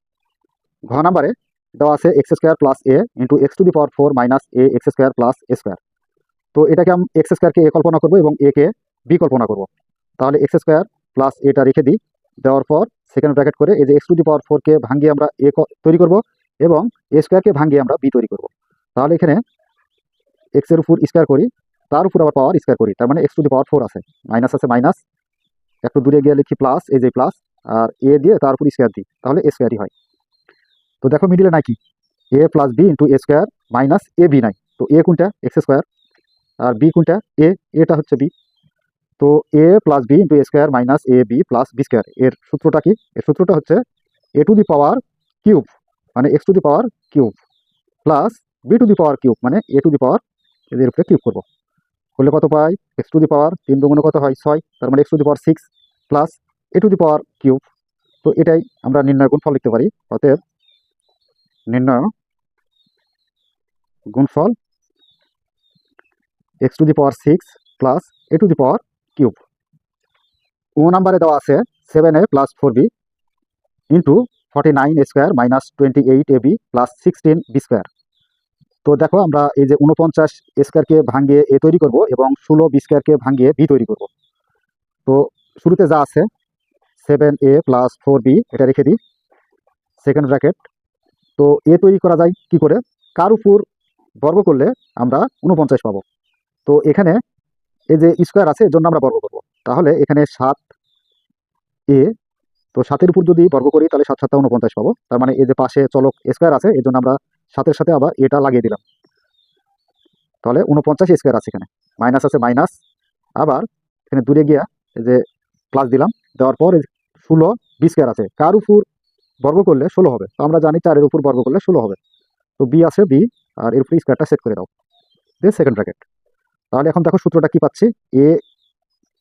ঘ নাম্বারে দেওয়া আছে x square plus A into X to the power 4 minus A X square plus A square. তো এটাকে আমি এক্স স্কোয়ারকে এ কল্পনা করবো এবং এ কে বি কল্পনা করবো, তাহলে এক্স স্কোয়ার প্লাস এটা রেখে দিই, দেওয়ার পর সেকেন্ড ব্র্যাকেট করে এই যে এক্স টু দি পাওয়ার 4কে ভাঙিয়ে আমরা এ তৈরি করব এবং এ স্কোয়ারকে ভাঙিয়ে আমরা বি তৈরি করব। তাহলে এখানে এক্স এর উপর স্কোয়ার করি, তার উপর আবার পাওয়ার স্কোয়ার করি, তার মানে এক্স টু দি পাওয়ার 4 আছে, মাইনাস আছে মাইনাস, একটু দূরে গিয়ে লিখি প্লাস, এই যে প্লাস, আর এ দিয়ে তার উপর স্কোয়ার দিই, তাহলে এ স্কোয়ারই হয়। তো দেখো মিডিলে নাই কি, এ plus B into A square minus A B নাই। তো এ কোনটা, এক্স স্কোয়ার, আর বি কোনটা, এটা হচ্ছে বি। তো এ plus B into A square minus A B plus B square, এর সূত্রটা কি? এর সূত্রটা হচ্ছে A to the power cube মানে x to the power cube plus B to the power cube মানে এ টু দি পাওয়ার, এদের উপরে কিউব করবো, করলে কত পাই? এক্স টু দি পাওয়ার 3 দুগুণে কত হয় 6, তার মানে x to the power 6 plus A to the power cube. তো এটাই আমরা নির্ণয় গুণফল লিখতে পারি। অতএব নির্ণয় গুণফল X to the power 6 plus A to the power cube. ও নাম্বারে দেওয়া আছে 7a plus 4b into 49 square minus 28 ab plus 16 B square. তো দেখো আমরা এই যে 49 স্কোয়ারকে ভাঙিয়ে এ তৈরি করব এবং 16 বি স্কোয়ারকে ভাঙিয়ে বি তৈরি করব। তো শুরুতে যা আছে 7a প্লাস 4b এটা রেখে দিই সেকেন্ড ব্র্যাকেট। তো এ তৈরি করা যায় কি করে? কার উপর বর্গ করলে আমরা 49 পাবো। তো এখানে এই যে স্কোয়ার আছে এর জন্য আমরা বর্গ করব, তাহলে এখানে 7a, তো 7-এর উপর যদি বর্গ করি তাহলে 7 7 49 পাবো। তার মানে এই যে পাশে চলক স্কোয়ার আছে এর জন্য আমরা 7-এর সাথে আবার এটা লাগিয়ে দিলাম, তাহলে 49 স্কোয়ার আছে এখানে, মাইনাস আছে মাইনাস, আবার এখানে দূরে গিয়া এই যে প্লাস দিলাম, দেওয়ার পর 16 বি স্কোয়ার আছে, কার উপর বর্গ করলে 16 হবে? তো আমরা জানি 4-এর উপর বর্গ করলে 16 হবে। তো বি আছে বি, আর এর উপরে স্কোয়ারটা সেট করে দাও, দিয়ে সেকেন্ড ব্র্যাকেট। তাহলে এখন দেখো সূত্রটা কি পাচ্ছি, এ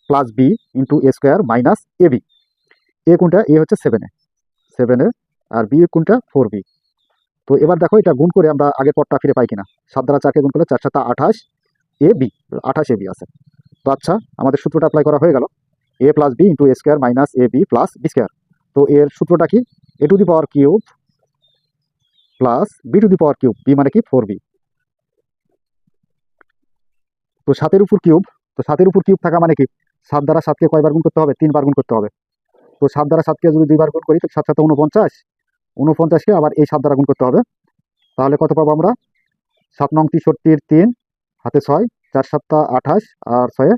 plus B into A square minus A B. এ কোনটা? এ হচ্ছে 7a, আর বি কোনটা? 4b। তো এবার দেখো এটা গুণ করে আমরা আগের পদটা ফিরে পাই কিনা। 7 দ্বারা 4কে গুণ করলে 4 7 28 এ বি, 28 এ বি আছে। তো আচ্ছা, আমাদের সূত্রটা অ্যাপ্লাই করা হয়ে গেল, A plus B into A square minus A B plus B square. তো এর সূত্রটা কি? A to the power cube plus B to the power cube, B মানে কি 4b। তো 7-এর উপর কিউব, তো 7-এর উপর কিউব থাকা মানে কি 7 দ্বারা 7কে কয়বার গুণ করতে হবে? 3 বার গুণ করতে হবে। তো 7 দ্বারা 7কে যদি 2 বার গুণ করি তো 7 7 49, 49কে আবার এই 7 দ্বারা গুণ করতে হবে, তাহলে কত পাবো আমরা? 7 নং 63-র 3 হাতে 6, 4 7 28 আর 6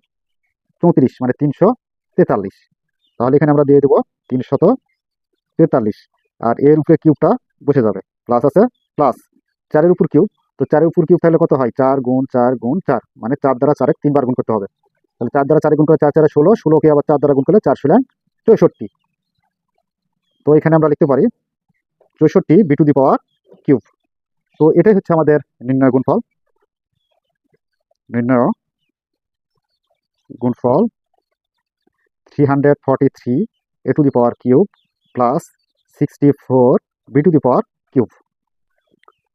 34 মানে 343। তাহলে এখানে আমরা দিয়ে দেবো 343, আর এর উপরে কিউবটা বসে যাবে, প্লাস আছে প্লাস 4-এর উপর কিউব। তো 4-এর উপর কিউব থাকলে কত হয়? 4 গুণ 4 গুণ 4 মানে 4 দ্বারা 4 3 বার গুণ করতে হবে। তাহলে 4 দ্বারা 4 গুণ করে 4 4 16, 16কে আবার 4 দ্বারা গুণ করলে 4 16 64। তো এখানে আমরা লিখতে পারি 64 B to the power cube. তো এটাই হচ্ছে আমাদের নির্ণয় গুণফল। নির্ণয় গুণফল 343 A to the power cube plus 64 B to the power cube.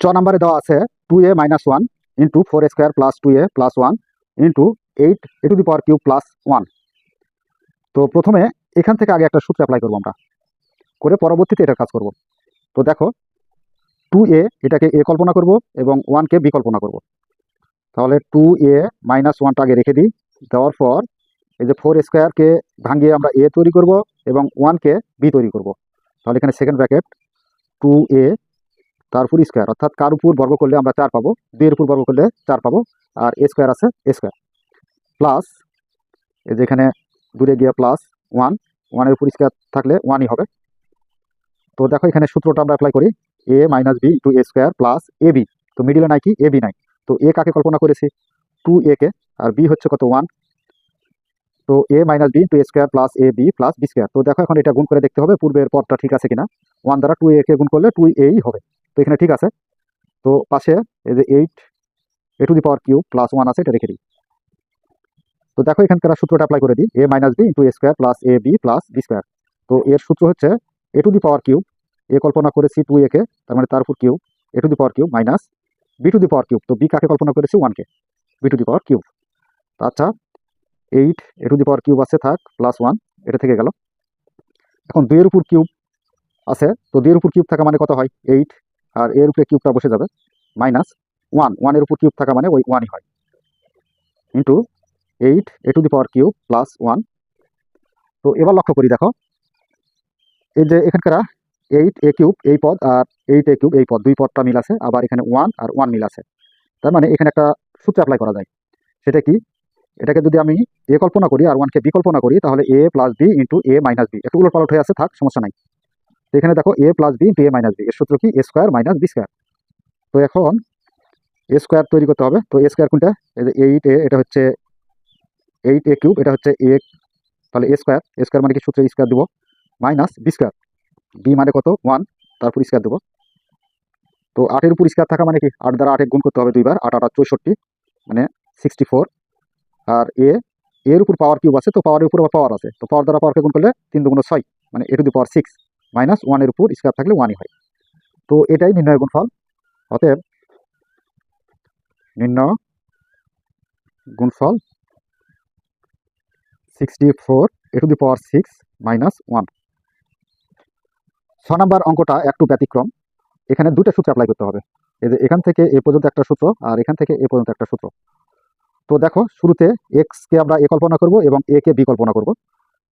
চ নাম্বারে দেওয়া আছে 2a মাইনাস 1 into 4 square plus 2a plus 1 into 8 A to the power cube plus 1। তো প্রথমে এখান থেকে আগে একটা সূত্র অ্যাপ্লাই করবো আমরা, করে পরবর্তীতে এটার কাজ করব। তো দেখো 2a এটাকে এ কল্পনা করব এবং 1কে বি কল্পনা করব। তাহলে 2a মাইনাস 1টা আগে রেখে দিই, দেওয়ার পর এই যে 4 স্কোয়ারকে ভাঙিয়ে আমরা এ তৈরি করব এবং 1কে বি তৈরি করব। তাহলে এখানে সেকেন্ড ব্র্যাকেট 2a তার উপর স্কোয়ার, অর্থাৎ কার উপর বর্গ করলে আমরা 4 পাবো? 2 এর উপর বর্গ করলে 4 পাবো, আর এ স্কোয়ার আছে এ স্কোয়ার প্লাস এই যে এখানে দূরে গিয়ে প্লাস 1, 1-এর উপর স্কোয়ার থাকলে 1ই হবে। তো দেখো এখানে সূত্রটা আমরা অ্যাপ্লাই করি, এ minus B into A square plus A B. তো মিডিলে নাই কি? এ বি নাই। তো এ কাকে কল্পনা করেছি? 2a কে, আর বি হচ্ছে কত? 1। তো a minus B into A square plus A B plus B square. তো দেখো এখন এটা গুণ করে দেখতে হবে পূর্বের পদটা ঠিক আছে কিনা। 1 দ্বারা 2a কে গুণ করলে 2aই হবে, তো এখানে ঠিক আছে। তো পাশে এই যে 8 A to the power cube plus 1 আছে, এটা রেখে দিই। তো দেখো এখানকার সূত্রটা অ্যাপ্লাই করে দিই, এ minus B into A square plus A B plus B square. তো এর সূত্র হচ্ছে A to the power cube, এ কল্পনা করেছি 2a কে, তার মানে তার উপর cube A to the power cube minus B to the power cube. তো বি কাকে কল্পনা করেছি? 1কে, B to the power cube. আচ্ছা 8 A to the power cube আছে থাক, প্লাস 1 এটা থেকে গেল। এখন 2 এর উপর কিউব আছে, তো 2 এর উপর কিউব থাকা মানে কত হয়? 8, আর এর উপরে কিউবটা বসে যাবে মাইনাস 1, 1-এর উপর কিউব থাকা মানে ওই 1ই হয়, into 8 A to the power cube plus 1। তো এবার লক্ষ্য করি, দেখো এই যে এখানকার 8a কিউব এই পদ আর 8a কিউব এই পদ, দুই পদটা মিল আছে, আবার এখানে 1 আর 1 মিল আছে। তার মানে এখানে একটা সূত্র অ্যাপ্লাই করা যায়, সেটা কি? এটাকে যদি আমি এ কল্পনা করি আর 1কে বি কল্পনা করি, তাহলে এ প্লাস বি ইন্টু এ মাইনাস বি। একটু উলট পালট হয়ে আছে, থাক সমস্যা নাই। এখানে দেখো A plus B into A minus b, এর সূত্র কি? এ স্কোয়ার মাইনাস বি স্কোয়ার। তো এখন এ স্কোয়ার তৈরি করতে হবে। তো এ স্কোয়ার কোনটা? এই যে 8a, এটা হচ্ছে 8a কিউব, এটা হচ্ছে এ, তাহলে এ স্কোয়ার, এ স্কোয়ার মানে কি? সূত্রে স্কোয়ার দেবো, মাইনাস বি স্কোয়ার, বি মানে কত? 1, তারপর স্কোয়ার দেবো। তো 8-এর উপর স্কোয়ার থাকা মানে কি? 8 দ্বারা 8 গুণ করতে হবে দুইবার, 8 8 64, মানে 64। আর এর উপর পাওয়ার কিউব আছে, তো পাওয়ারের উপর আবার পাওয়ার আছে, তো পাওয়ার দ্বারা পাওয়ারকে গুণ করলে 3 2 6, মানে A to the power 6, minus 1-এর উপর স্কোয়ার থাকলে 1ই হয়। তো এটাই নির্ণয় গুণফল। অতএব নির্ণয় গুণফল 64 এ টু দি পাওয়ার 6 মাইনাস 1। 6 নম্বর অঙ্কটা একটু ব্যতিক্রম, এখানে দুটো সূত্র অ্যাপ্লাই করতে হবে। এই যে এখান থেকে এ পর্যন্ত একটা সূত্র, আর এখান থেকে এ পর্যন্ত একটা সূত্র। তো দেখো, শুরুতে এক্সকে আমরা এ কল্পনা করব এবং এ কে বি কল্পনা করব।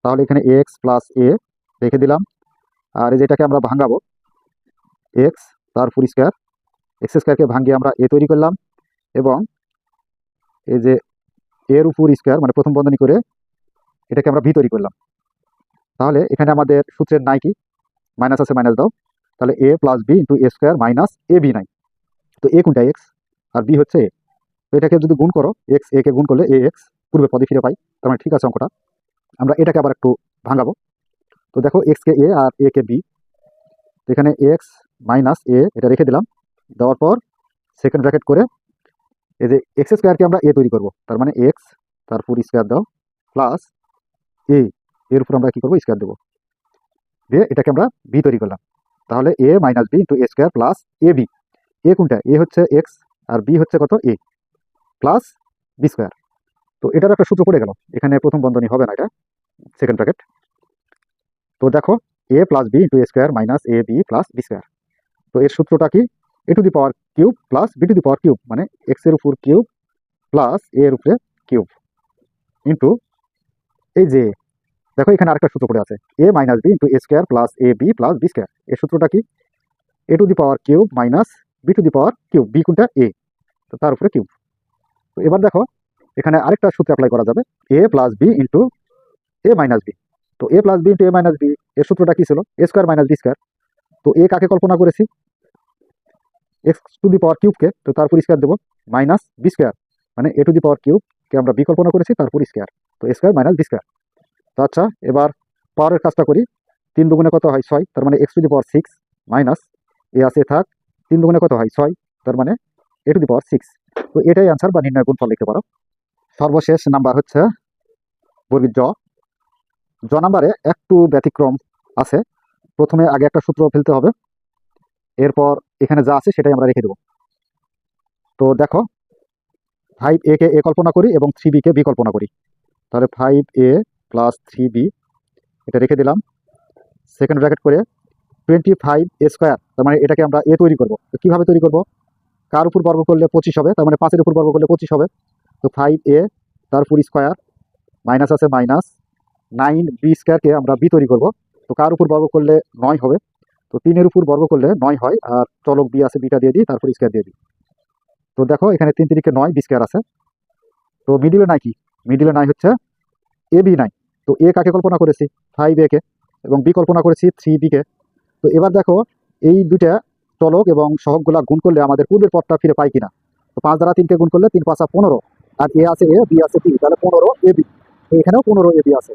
তাহলে এখানে এক্স প্লাস এ রেখে দিলাম, আর এই যেটাকে আমরা ভাঙাবো, এক্স তার ফুল স্কোয়ার, এক্স স্কোয়ারকে ভাঙিয়ে আমরা এ তৈরি করলাম, এবং এই যে এর উপর স্কোয়ার মানে প্রথম বন্ধনী করে এটাকে আমরা ভি তৈরি করলাম। তাহলে এখানে আমাদের সূত্রের নাই কি? মাইনাস আছে, মাইনাস দাও। তাহলে এ plus B into A square minus A B নাই। তো এ কোনটা? এক্স, আর বি হচ্ছে এ। তো এটাকে যদি গুণ করো, এক্স এ কে গুণ করলে এ এক্স, পূর্বে পদে ফিরে পাই। তার মানে ঠিক আছে অঙ্কটা। আমরা এটাকে আবার একটু ভাঙাবো। তো দেখো, এক্স কে এ আর এ কে বি, এখানে এক্স মাইনাস এ এটা রেখে দিলাম, দেওয়ার পর সেকেন্ড ব্র্যাকেট করে এই যে এক্স স্কোয়ারকে আমরা এ তৈরি করব, তার মানে এক্স তার ফুল স্কোয়ার দাও প্লাস এ, এর উপর আমরা কি করবো? স্কোয়ার দেবো, দিয়ে এটাকে আমরা বি তৈরি করলাম। তাহলে এ minus B into A square plus A B. এ কোনটা? এ হচ্ছে এক্স, আর বি হচ্ছে কত? এ, প্লাস বি স্কোয়ার। তো এটার একটা সূত্র পড়ে গেল, এখানে প্রথম বন্ধনী হবে না, এটা সেকেন্ড ব্র্যাকেট। তো দেখো, A plus B into A square minus A B plus B square. তো এর সূত্রটা কি? A to the power cube plus B to the power cube, মানে এক্স এর উপর কিউব প্লাস এ এর উপরে কিউব, ইন্টু এই যে দেখো এখানে আরেকটা সূত্র পড়ে আছে, এ minus B into A square plus A B plus B square. এর সূত্রটা কি? A to the power cube minus B to the power cube, B কোনটা? এ, তো তার উপরে কিউব। তো এবার দেখো, এখানে আরেকটা সূত্র অ্যাপ্লাই করা যাবে, এ প্লাস বি ইন্টু এ মাইনাস বি। তো এ প্লাস বি ইন্টু এ মাইনাস বি, এর সূত্রটা কি ছিল? এ স্কোয়ার মাইনাস বি স্কোয়ার। তো এ কাকে কল্পনা করেছি? এক্স টু দি পাওয়ার কিউবকে, তো তারপর স্কোয়ার দেবো, মাইনাস বি স্কোয়ার, মানে এ টু দি পাওয়ার কিউবকে আমরা বি কল্পনা করেছি, তারপর স্কোয়ার, তো A square minus b square. তো আচ্ছা, এবার পাওয়ারের কাজটা করি। 3 দুগুণে কত হয়? 6, তার মানে x to the power 6 minus A আছে থাক, 3 দুগুণে কত হয়? 6, তার মানে এ টু দি পাওয়ার 6। তো এটাই আনসার বা নির্ণয় গুণফল লিখতে পারো। সর্বশেষ নাম্বার হচ্ছে বর্গীর জ। জ নাম্বারে একটু ব্যতিক্রম আছে। প্রথমে আগে একটা সূত্র ফেলতে হবে, এরপর এখানে যা আছে সেটাই আমরা রেখে দেবো। তো দেখো, 5a কে এ কল্পনা করি এবং 3b কে বি কল্পনা করি। তাহলে 5a প্লাস 3b এটা রেখে দিলাম, সেকেন্ড ব্র্যাকেট করে 25a স্কোয়ার, তার মানে এটাকে আমরা এ তৈরি করবো। তো কীভাবে তৈরি করবো? কার উপর বর্গ করলে 25 হবে? তার মানে 5-এর উপর বর্গ করলে 25 হবে। তো 5a তার পুর স্কোয়ার, মাইনাস আছে মাইনাস 9b স্কোয়ারকে আমরা বি তৈরি করব। তো কার উপর বর্গ করলে 9 হবে? তো 3-এর উপর বর্গ করলে 9 হয়, আর চলক বি আছে, বিটা দিয়ে দিই, তারপর স্কোয়ার দিয়ে দিই। তো দেখো, এখানে 3 3 9 বি স্কোয়ার আছে। তো মিডিলে নাই কি? মিডিলে নাই হচ্ছে এ বি নাই। তো এ কাকে কল্পনা করেছি? 5a কে, এবং বি কল্পনা করেছি 3b কে। তো এবার দেখো, এই দুইটা চলক এবং সহগগুলা গুণ করলে আমাদের পূর্বের পদটা ফিরে পাই কিনা। তো 5 দ্বারা 3কে গুণ করলে 3 5 15, আর এ আছে এ, বি আছে বি, তাহলে 15 এ বি। তো এখানেও 15 এ বি আছে।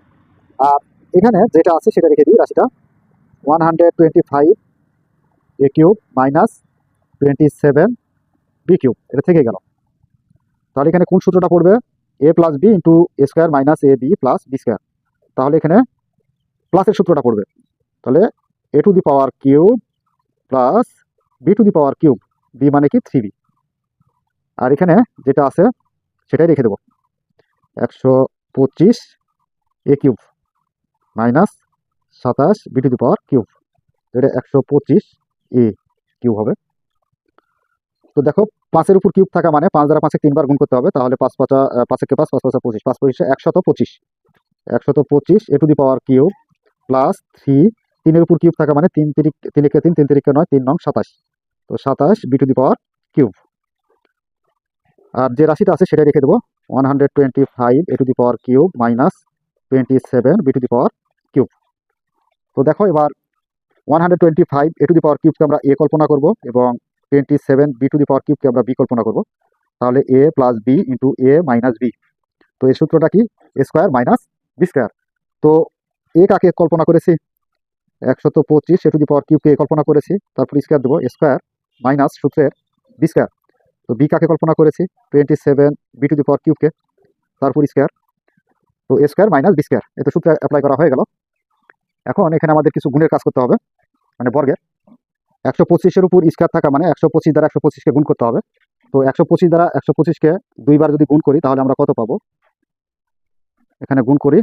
আর এখানে যেটা আছে সেটা রেখে দিই, রাশিটা 125 A cube minus 27 B cube, এটা থেকে গেল। তাহলে এখানে কোন সূত্রটা পড়বে? A plus B into A square minus A B plus B square. তাহলে এখানে প্লাসের সূত্রটা পড়বে। তাহলে এ to the power cube plus B to the power cube, B মানে কি? 3b। আর এখানে যেটা আছে সেটাই রেখে দেবো, 125 A cube minus 27 B to the power cube, এটা 125 এ কিউব হবে। তো দেখো, 5-এর উপর কিউব থাকা মানে 5 দ্বারা 5-কে 3 বার গুণ করতে হবে। তাহলে 5 5 5 5 5 5 25, 5 25 125, 125 A to the power cube plus 3, 3-এর উপর কিউব থাকা মানে 3 3 3 3 3 3 9, 3 9 27, তো 27 B to the power cube. আর যে রাশিটা আছে সেটা রেখে দেবো, 125 A to the power cube minus 27 B to the power cube. তো দেখো, এবার 125 এ টু দি পাওয়ার কিউবকে আমরা এ কল্পনা করব এবং 27 বি টু দি পাওয়ার কিউবকে আমরা বি কল্পনা করব। তাহলে এ প্লাস বি ইন্টু এ মাইনাস বি। তো এই সূত্রটা কি? এ স্কোয়ার মাইনাস বি স্কোয়ার। তো এ কাকে কল্পনা করেছি? 125 এ টু দি পাওয়ার কিউবকে কল্পনা করেছি, তারপর স্কোয়ার দেবো স্কোয়ার মাইনাস সূত্রের বি স্কোয়ার। তো বি কাকে কল্পনা করেছি? 27 বি টু দি পাওয়ার কিউবকে, তারপর স্কোয়ার। তো A square minus b square, এত সূত্র অ্যাপ্লাই করা হয়ে গেল। এখন এখানে আমাদের কিছু গুণের কাজ করতে হবে, মানে বর্গের। 125-এর উপর স্কোয়ার থাকা মানে 125 দ্বারা 125কে গুণ করতে হবে। তো 125 দ্বারা 125কে দুইবার যদি গুণ করি তাহলে আমরা কত পাবো? এখানে গুণ করি,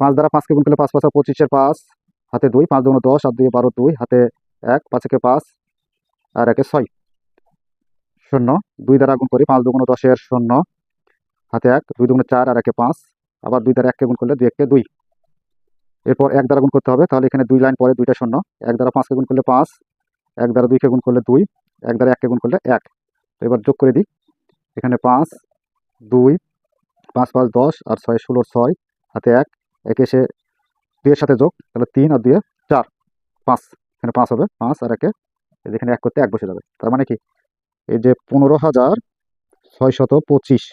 5 দ্বারা 5কে গুণ করলে 5 5 25-এর 5 হাতে 2, 5 2 10 আর 2 12, 2 হাতে 1, 5 একে 5 আর 1 6, 0। 2 দ্বারা গুণ করি, 5 2 10-এর 0 হাতে 1, 2 2 4 আর 1 5, আবার 2 দ্বারা 1কে গুণ করলে 2 1 2। এরপর 1 দ্বারা গুণ করতে হবে, তাহলে এখানে 2 লাইন পরে 2টা 0। 1 দ্বারা 5কে গুণ করলে 5, 1 দ্বারা 2কে গুণ করলে 2, 1 দ্বারা 1কে গুণ করলে 1। তো এবার যোগ করে দিই, এখানে 5 2 5 5 10 আর 6 16 6 হাতে 1, 1 এসে 2 এর সাথে যোগ, তাহলে 3 আর 2 4 5, এখানে 5 হবে, 5 আর 1 এখানে 1 করতে 1 বসে যাবে। তার মানে কি? এই যে 15,625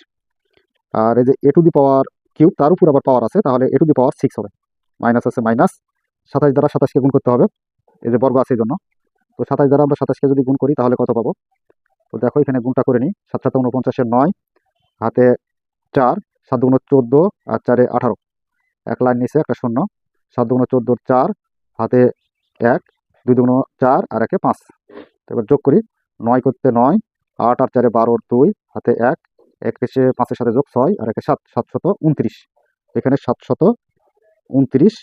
আর এই যে এ টু দি পাওয়ার কিউব, তার উপর আবার পাওয়ার আছে, তাহলে এ টু দি পাওয়ার 6 হবে। মাইনাস আছে মাইনাস, 27 দ্বারা 27কে গুণ করতে হবে, এই যে বর্গ আছে এই জন্য। তো 27 দ্বারা আমরা 27কে যদি গুণ করি তাহলে কত পাবো? তো দেখো এখানে গুণটা করে নিই, 7 7 49-এর 9 হাতে 4, 7 2 14 আর 4 18, এক লাইন নিচে একটা 0, 7 2 14 4 হাতে 1, 2 2 4 আর 1 5। তো এবার যোগ করি, 9 করতে 9, 8 আর 4 12 2 হাতে 1, 1 এসে 5-এর সাথে যোগ 6 আর 1 7, 729। এখানে 729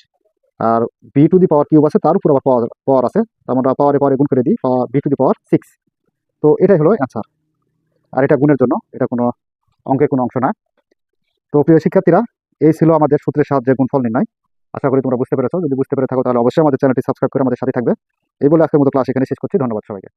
আর B to the power cube আছে, তার উপর আবার পাওয়ার আছে, আমরা পাওয়ারে পাওয়ারে গুণ করে দিই, বি টু দি পাওয়ার 6। তো এটাই হলো অ্যান্সার। আর এটা গুণের জন্য, এটা কোনো অঙ্কের কোনো অংশ না। তো প্রিয় শিক্ষার্থীরা, এই ছিল আমাদের সূত্রের সাহায্যে গুণফল নির্ণয়। আশা করি তোমরা বুঝতে পেরেছো। যদি বুঝতে পেরে থাকো তাহলে অবশ্যই আমাদের চ্যানেলটি সাবস্ক্রাইব করে আমাদের সাথে থাকবে। এই বলে আজকের মতো ক্লাস এখানে শেষ করছি। ধন্যবাদ সবাইকে।